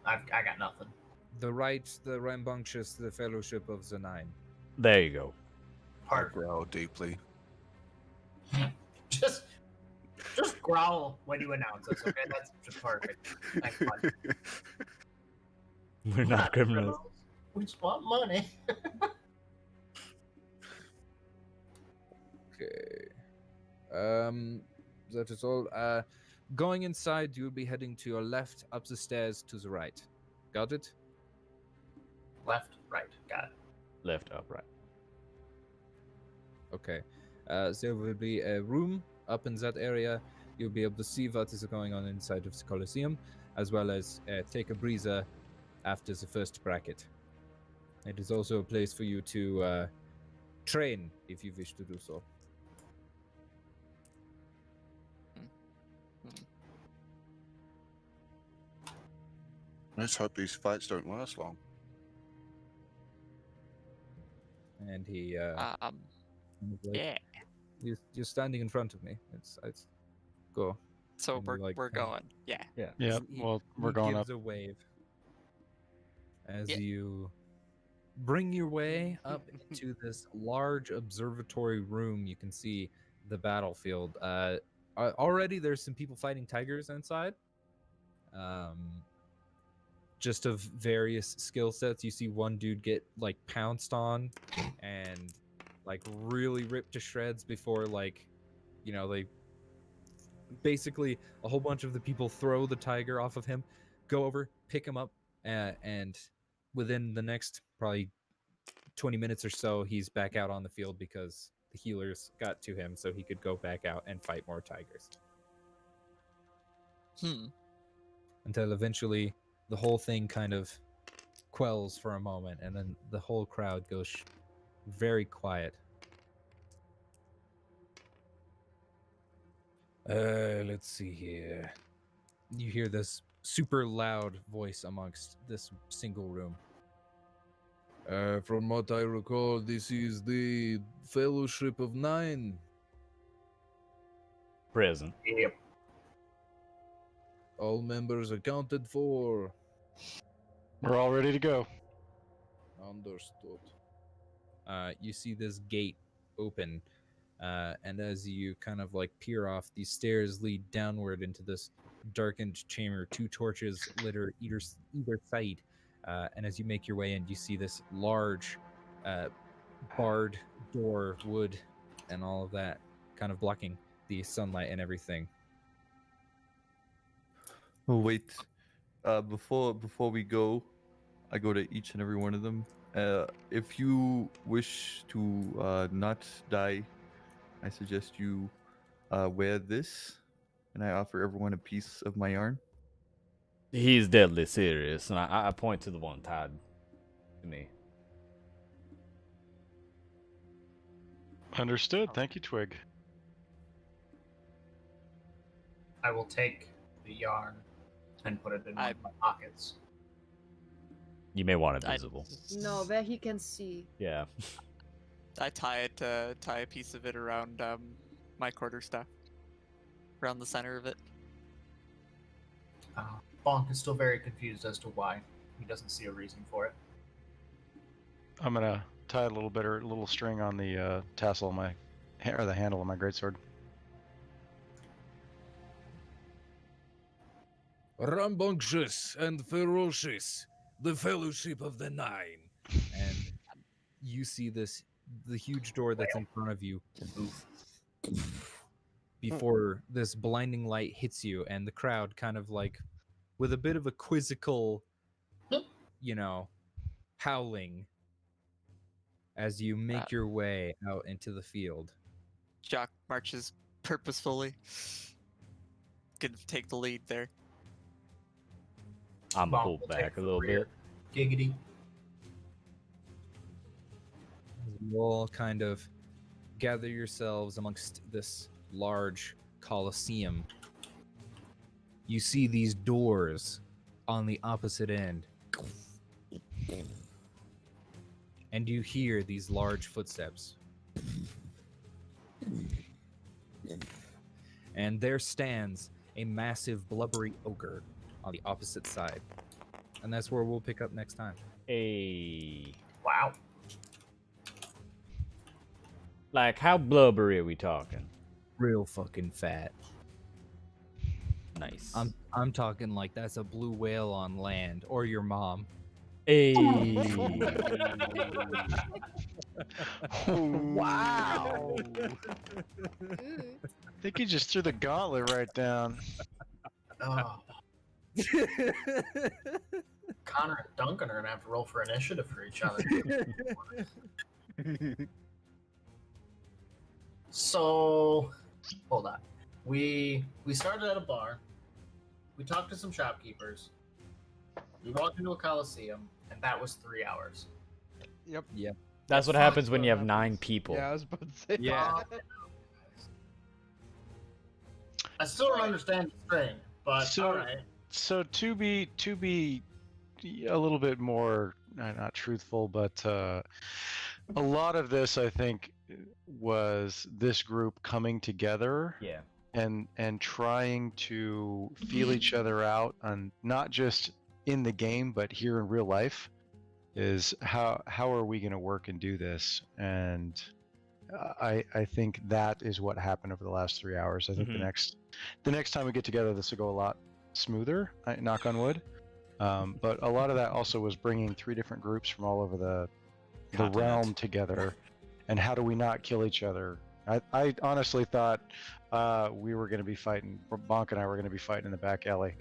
I got nothing. The right, the rambunctious, the Fellowship of the 9. There you go. I growl deeply. Just growl when you announce us, okay? That's just perfect. Thanks, bud. We're not criminals. We just want money. Okay. That is all. Going inside, you'll be heading to your left, up the stairs to the right. Got it? Left, right. Got it. Left, up, right. Okay. There will be a room up in that area. You'll be able to see what is going on inside of the Colosseum, as well as take a breather after the first bracket. It is also a place for you to train if you wish to do so. Let's hope these fights don't last long. And he Um. Yeah. You're standing in front of me. It's go. So And we're you, like, we're kinda- going. Yeah. Yeah. Yep, well, we're going gives up. a wave as Yeah. you bring your way up into this large observatory room. You can see the battlefield. Already there's some people fighting tigers inside. Just of various skill sets. You see one dude get like pounced on and like really ripped to shreds before like, you know, they basically a whole bunch of the people throw the tiger off of him, go over, pick him up, and within the next probably 20 minutes or so, he's back out on the field because the healers got to him so he could go back out and fight more tigers. Until eventually the whole thing kind of quells for a moment, and then the whole crowd goes very quiet. Let's see here. You hear this super loud voice amongst this single room. From what I recall, this is the Fellowship of 9. Present. Yep. All members accounted for. We're all ready to go. Understood. You see this gate open, and as you kind of like peer off, these stairs lead downward into this darkened chamber. 2 torches litter either side, and as you make your way in, you see this large, barred door, wood, and all of that, kind of blocking the sunlight and everything. Oh wait, before we go, I go to each and every one of them. If you wish to not die, I suggest you wear this, and I offer everyone a piece of my yarn. He's deadly serious, and I point to the one tied to me. Understood. Thank you, Twig. I will take the yarn and put it in one of my pockets. You may want it visible. No, but he can see. Yeah. I tie a piece of it around my quarterstaff, around the center of it. Bonk is still very confused as to why. He doesn't see a reason for it. I'm gonna tie a little string on the tassel of the handle of my greatsword. Rambunctious and ferocious, the Fellowship of the Nine. And you see the huge door that's in front of you before this blinding light hits you, and the crowd kind of like, with a bit of a quizzical, howling as you make your way out into the field. Jock marches purposefully. Gonna take the lead there. I'm Bonk pulled will back take a the little rear. bit. Giggity. You all kind of gather yourselves amongst this large coliseum. You see these doors on the opposite end. And you hear these large footsteps. And there stands a massive blubbery ogre on the opposite side. And that's where we'll pick up next time. Hey. Wow. Like, how blubbery are we talking? Real fucking fat. Nice. I'm talking like that's a blue whale on land, or your mom. Hey. Wow. Ooh. I think he just threw the gauntlet right down. Oh. Connor and Duncan are gonna have to roll for initiative for each other. So, hold on. We started at a bar. We talked to some shopkeepers. We walked into a coliseum, and that was 3 hours. Yep. That's what Fuck, happens when what you have happens. 9 people. Yeah, I was about to say. Yeah. I still don't understand the string, but So- alright. So to be a little bit more not truthful, but a lot of this I think was this group coming together Yeah. and trying to feel each other out on not just in the game but here in real life. Is how are we going to work and do this? And I think that is what happened over the last 3 hours. I think Mhm. the next time we get together, this will go a lot smoother. Knock on wood. But a lot of that also was bringing 3 different groups from all over the Continent. realm together. And how do we not kill each other? I honestly thought we were going to be fighting. Bonk and I were going to be fighting in the back alley.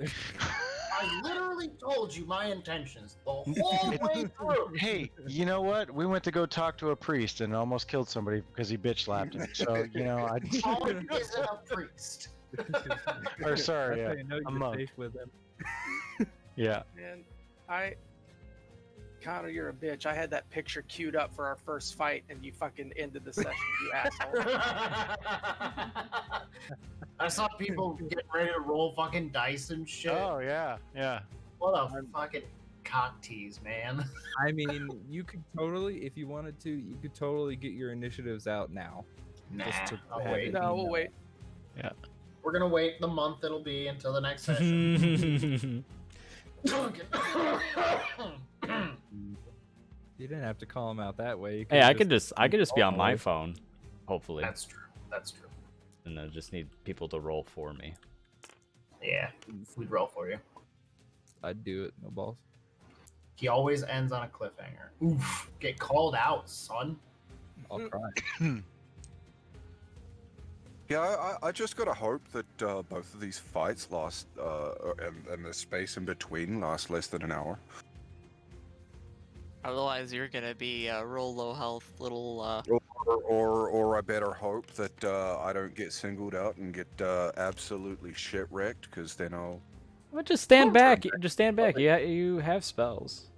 I literally told you my intentions the whole way through. Hey, you know what? We went to go talk to a priest and almost killed somebody because he bitch slapped him. So Colin isn't a priest. or sorry, That's how yeah, you know a you're monk. safe with them. Yeah. Man, Connor, you're a bitch. I had that picture queued up for our first fight, and you fucking ended the session, you asshole. I saw people getting ready to roll fucking dice and shit. Oh yeah, yeah. What a fucking cock tease, man. I mean, you could totally, if you wanted to, you could totally get your initiatives out now. Nah, Just to I'll have wait. it No, be we'll known. wait. We're gonna wait the month it'll be until the next session. You didn't have to call him out that way. You Hey, could've I could just be on my Oh. phone, hopefully, That's true. That's true. and I just need people to roll for me. Yeah, we'd roll for you. I'd do it. No balls. He always ends on a cliffhanger. Oof. Get called out, son. I'll try. Yeah, I just gotta hope that both of these fights last, and the space in between lasts less than an hour. Otherwise, you're gonna be real low health, little. Or I better hope that I don't get singled out and get absolutely shit wrecked, because then I'll. But just stand back. Just stand back. Yeah, you have spells.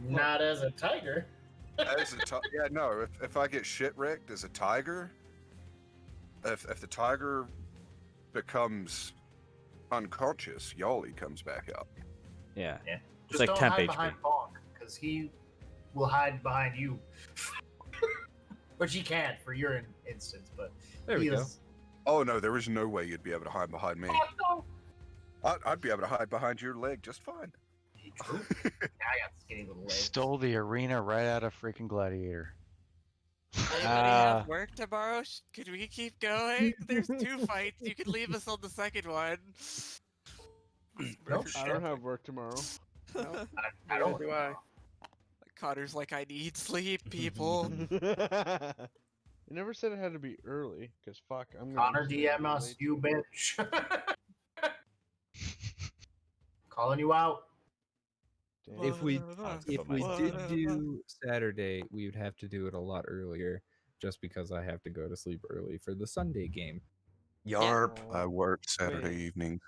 Not as a tiger. Yeah, no. If I get shit wrecked as a tiger, if the tiger becomes unconscious, Yali comes back out. Yeah. Yeah. It's Just like don't temp hide HP. behind Bonk, because he will hide behind you. Which he can't for your instance, but There we he go. is- Oh no, there is no way you'd be able to hide behind me. Oh, no. I'd be able to hide behind your leg just fine. True. I got skinny little legs. Stole the arena right out of freaking Gladiator. Anybody Ah. have work tomorrow? Could we keep going? There's 2 fights. You could leave us on the second one. No I shit. don't have work tomorrow. I Neither don't. do I. Connor's like, I need sleep, people. You never said it had to be early, because fuck, I'm gonna. Connor stay up DM us, late. you bitch. Calling you out. Damn. If we Put did my- do Saturday, we would have to do it a lot earlier, just because I have to go to sleep early for the Sunday game. Yarp. Oh. I work Saturday Wait. evening.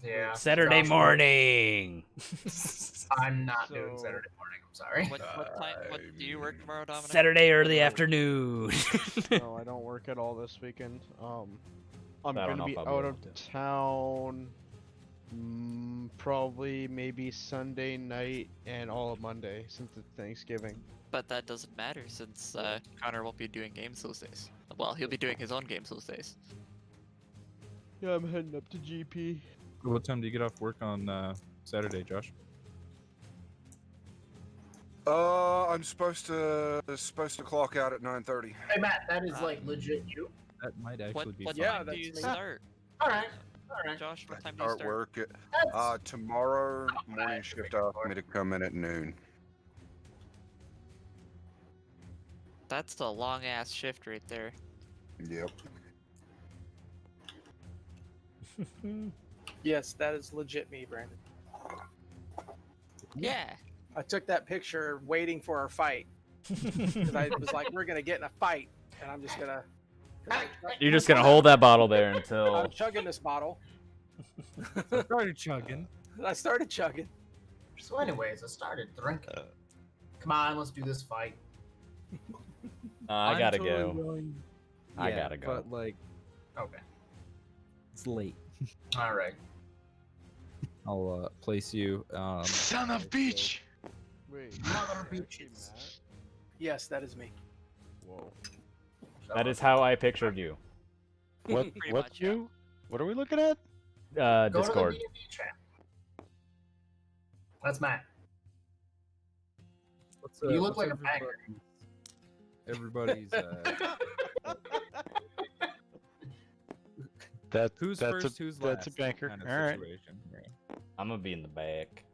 Yeah. Saturday Josh, morning. I'm not doing So- Saturday morning. I'm sorry. What time? What do you work tomorrow, Dominic? Saturday early afternoon. No, I don't work at all this weekend. I'm I don't gonna know be if I'll be out able of to. town. Probably maybe Sunday night and all of Monday since it's Thanksgiving. But that doesn't matter since Connor won't be doing games those days. Well, he'll be doing his own games those days. Yeah, I'm heading up to GP. What time do you get off work on Saturday, Josh? I'm supposed to clock out at 9:30. Hey Matt, that is like legit you. That might actually What, be what fine. Yeah, time do that's you me. start? All right. All right. Josh, what time do you Start start? work at That's- tomorrow morning shift. Asked me to come in at noon. That's a long ass shift right there. Yep. Yes, that is legit me, Brandon. Yeah. I took that picture waiting for our fight because I was like, we're gonna get in a fight, and I'm just gonna. You're just gonna hold that bottle there until. I'm chugging this bottle. Started chugging. I started chugging. So, anyways, I started drinking. Come on, let's do this fight. I I'm gotta totally go. willing- I Yeah, gotta go. But like, Okay. it's late. All right. I'll place you. Son of bitch! Wait, Mother you actually bitches. Matt? Yes, that is me. Whoa. That is how I pictured you. What? Pretty What much, yeah. you? What are we looking at? Go Discord. to the D&D chat. That's Matt. What's, You look what's like a banger. Everybody's. Who's That's first? a, Who's last? that's a banker. Kind of All right. situation. I'm gonna be in the back.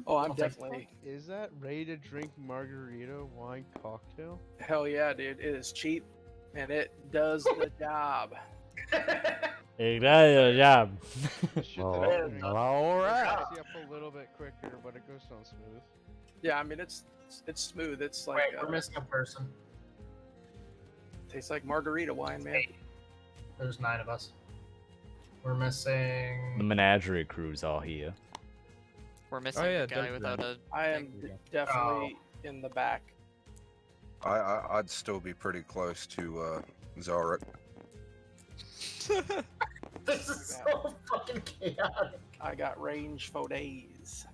Oh, I'm I'll take definitely. Is that ready to drink margarita wine cocktail? Hell yeah, dude! It is cheap, and it does the job. Hey, good job. The shit that Oh, I drink all right. wakes you up a little bit quicker, but it goes down smooth. Yeah, I mean it's smooth. It's like Wait, we're missing a person. tastes like margarita wine, man. There's 9 of us. We're The missing. menagerie crew's all here. We're missing yeah, a guy Doug's without a. I am Thank you. definitely in the back. I'd still be pretty close to Zarek. This is so fucking chaotic. I got range for days.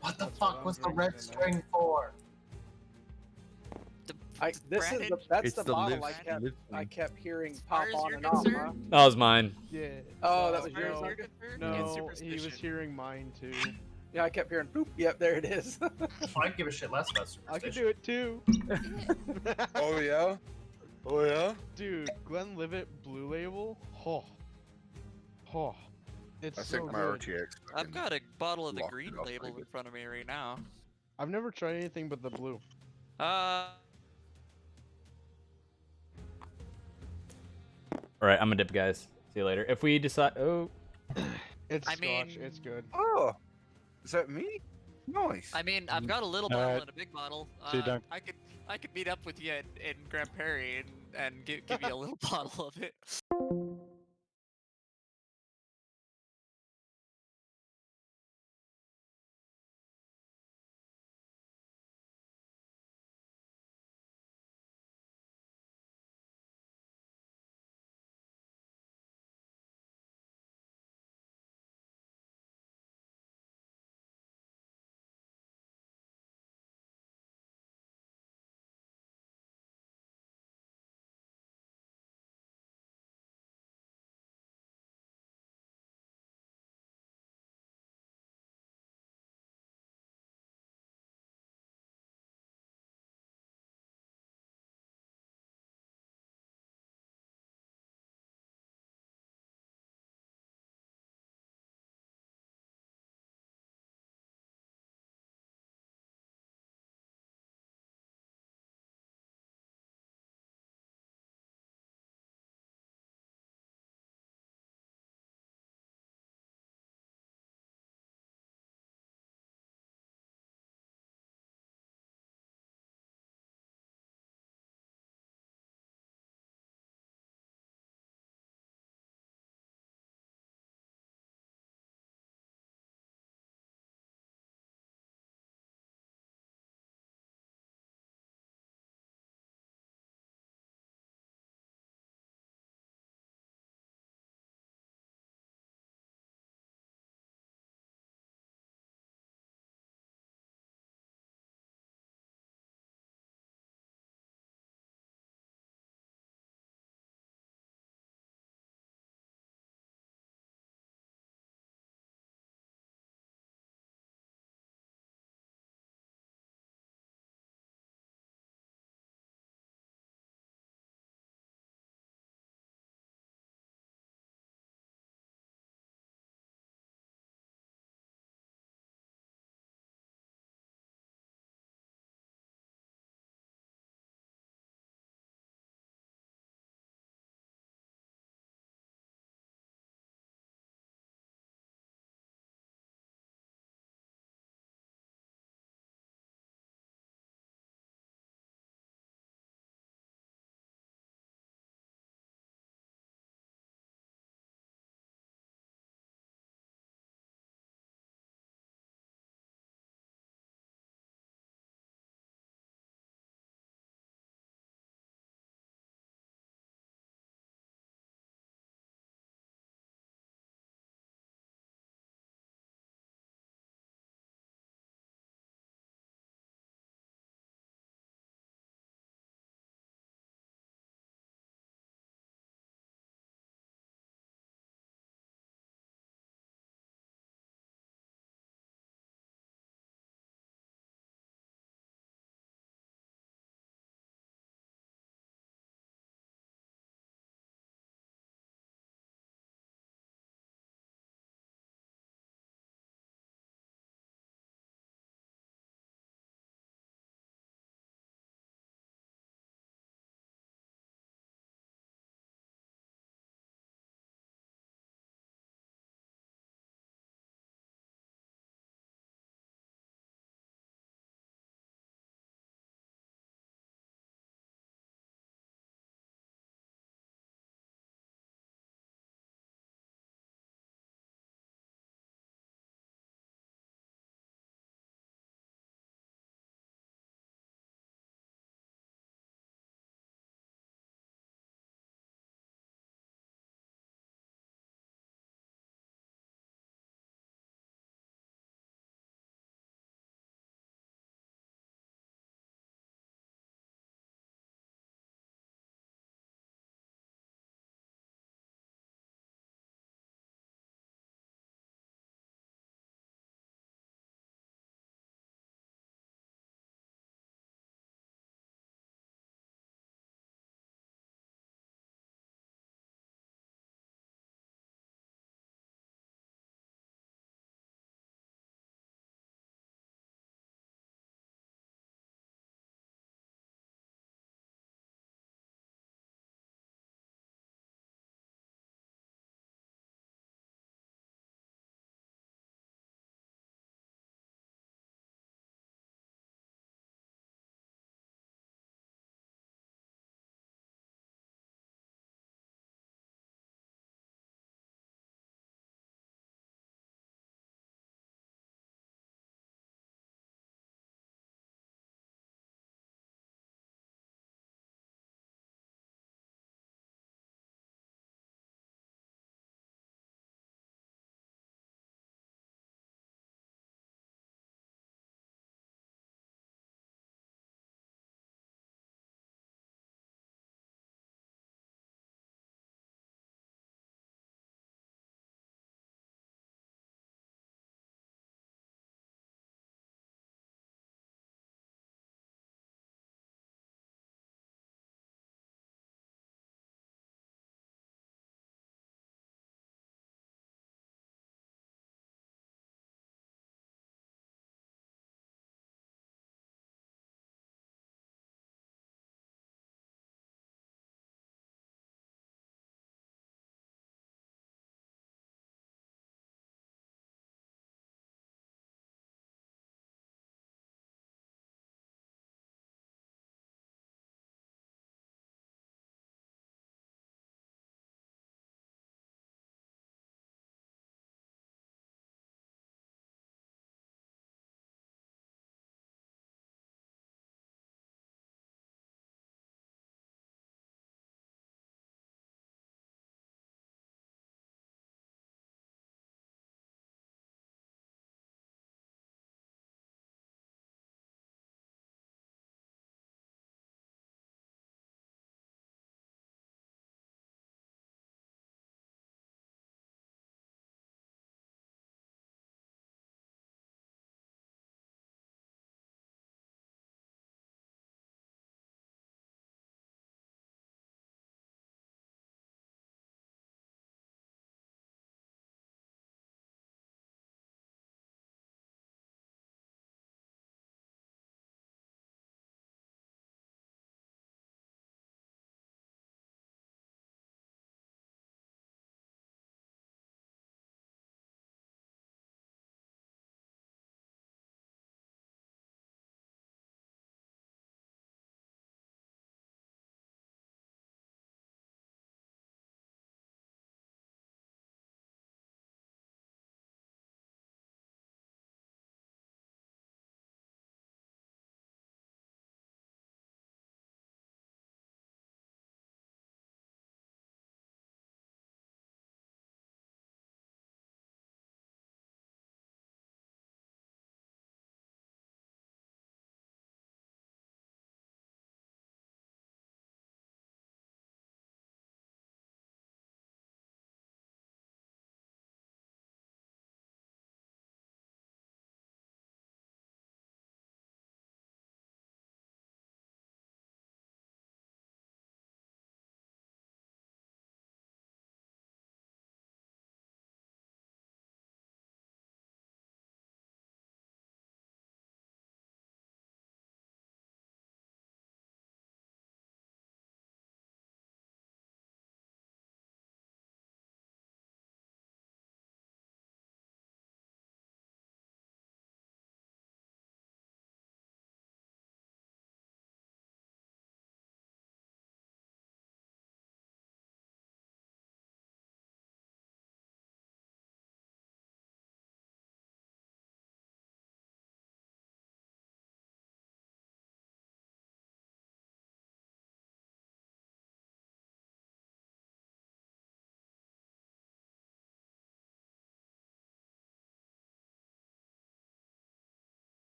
What the That's what fuck I'm was the drinking red tonight. string for? This is Brandon, that's It's the the bottle live, Brandon. live I thing. kept hearing As far pop as on you're and off. Huh? concerned, That was mine. Yeah. Oh, that as was far as yours. you're concerned, No, it's he was superstition. hearing mine too. Yeah, I kept hearing boop. Yep, there it is. I give a shit less about I can superstition. do it too. Oh yeah. Oh yeah. Dude, Glenlivet Blue Label. Oh. Oh. It's I so think my good. RTX. I've got a bottle of the locked green it up label pretty in good. front of me right now. I've never tried anything but the blue. Uh, All right, I'm gonna dip, guys. See you later. If we decide, It's I scotch. mean- It's good. Oh, is that me? Nice. I mean, I've got a little All bottle right. and a big bottle. See you, Dunk. I could meet up with you in Grand Prairie and give you a little bottle of it.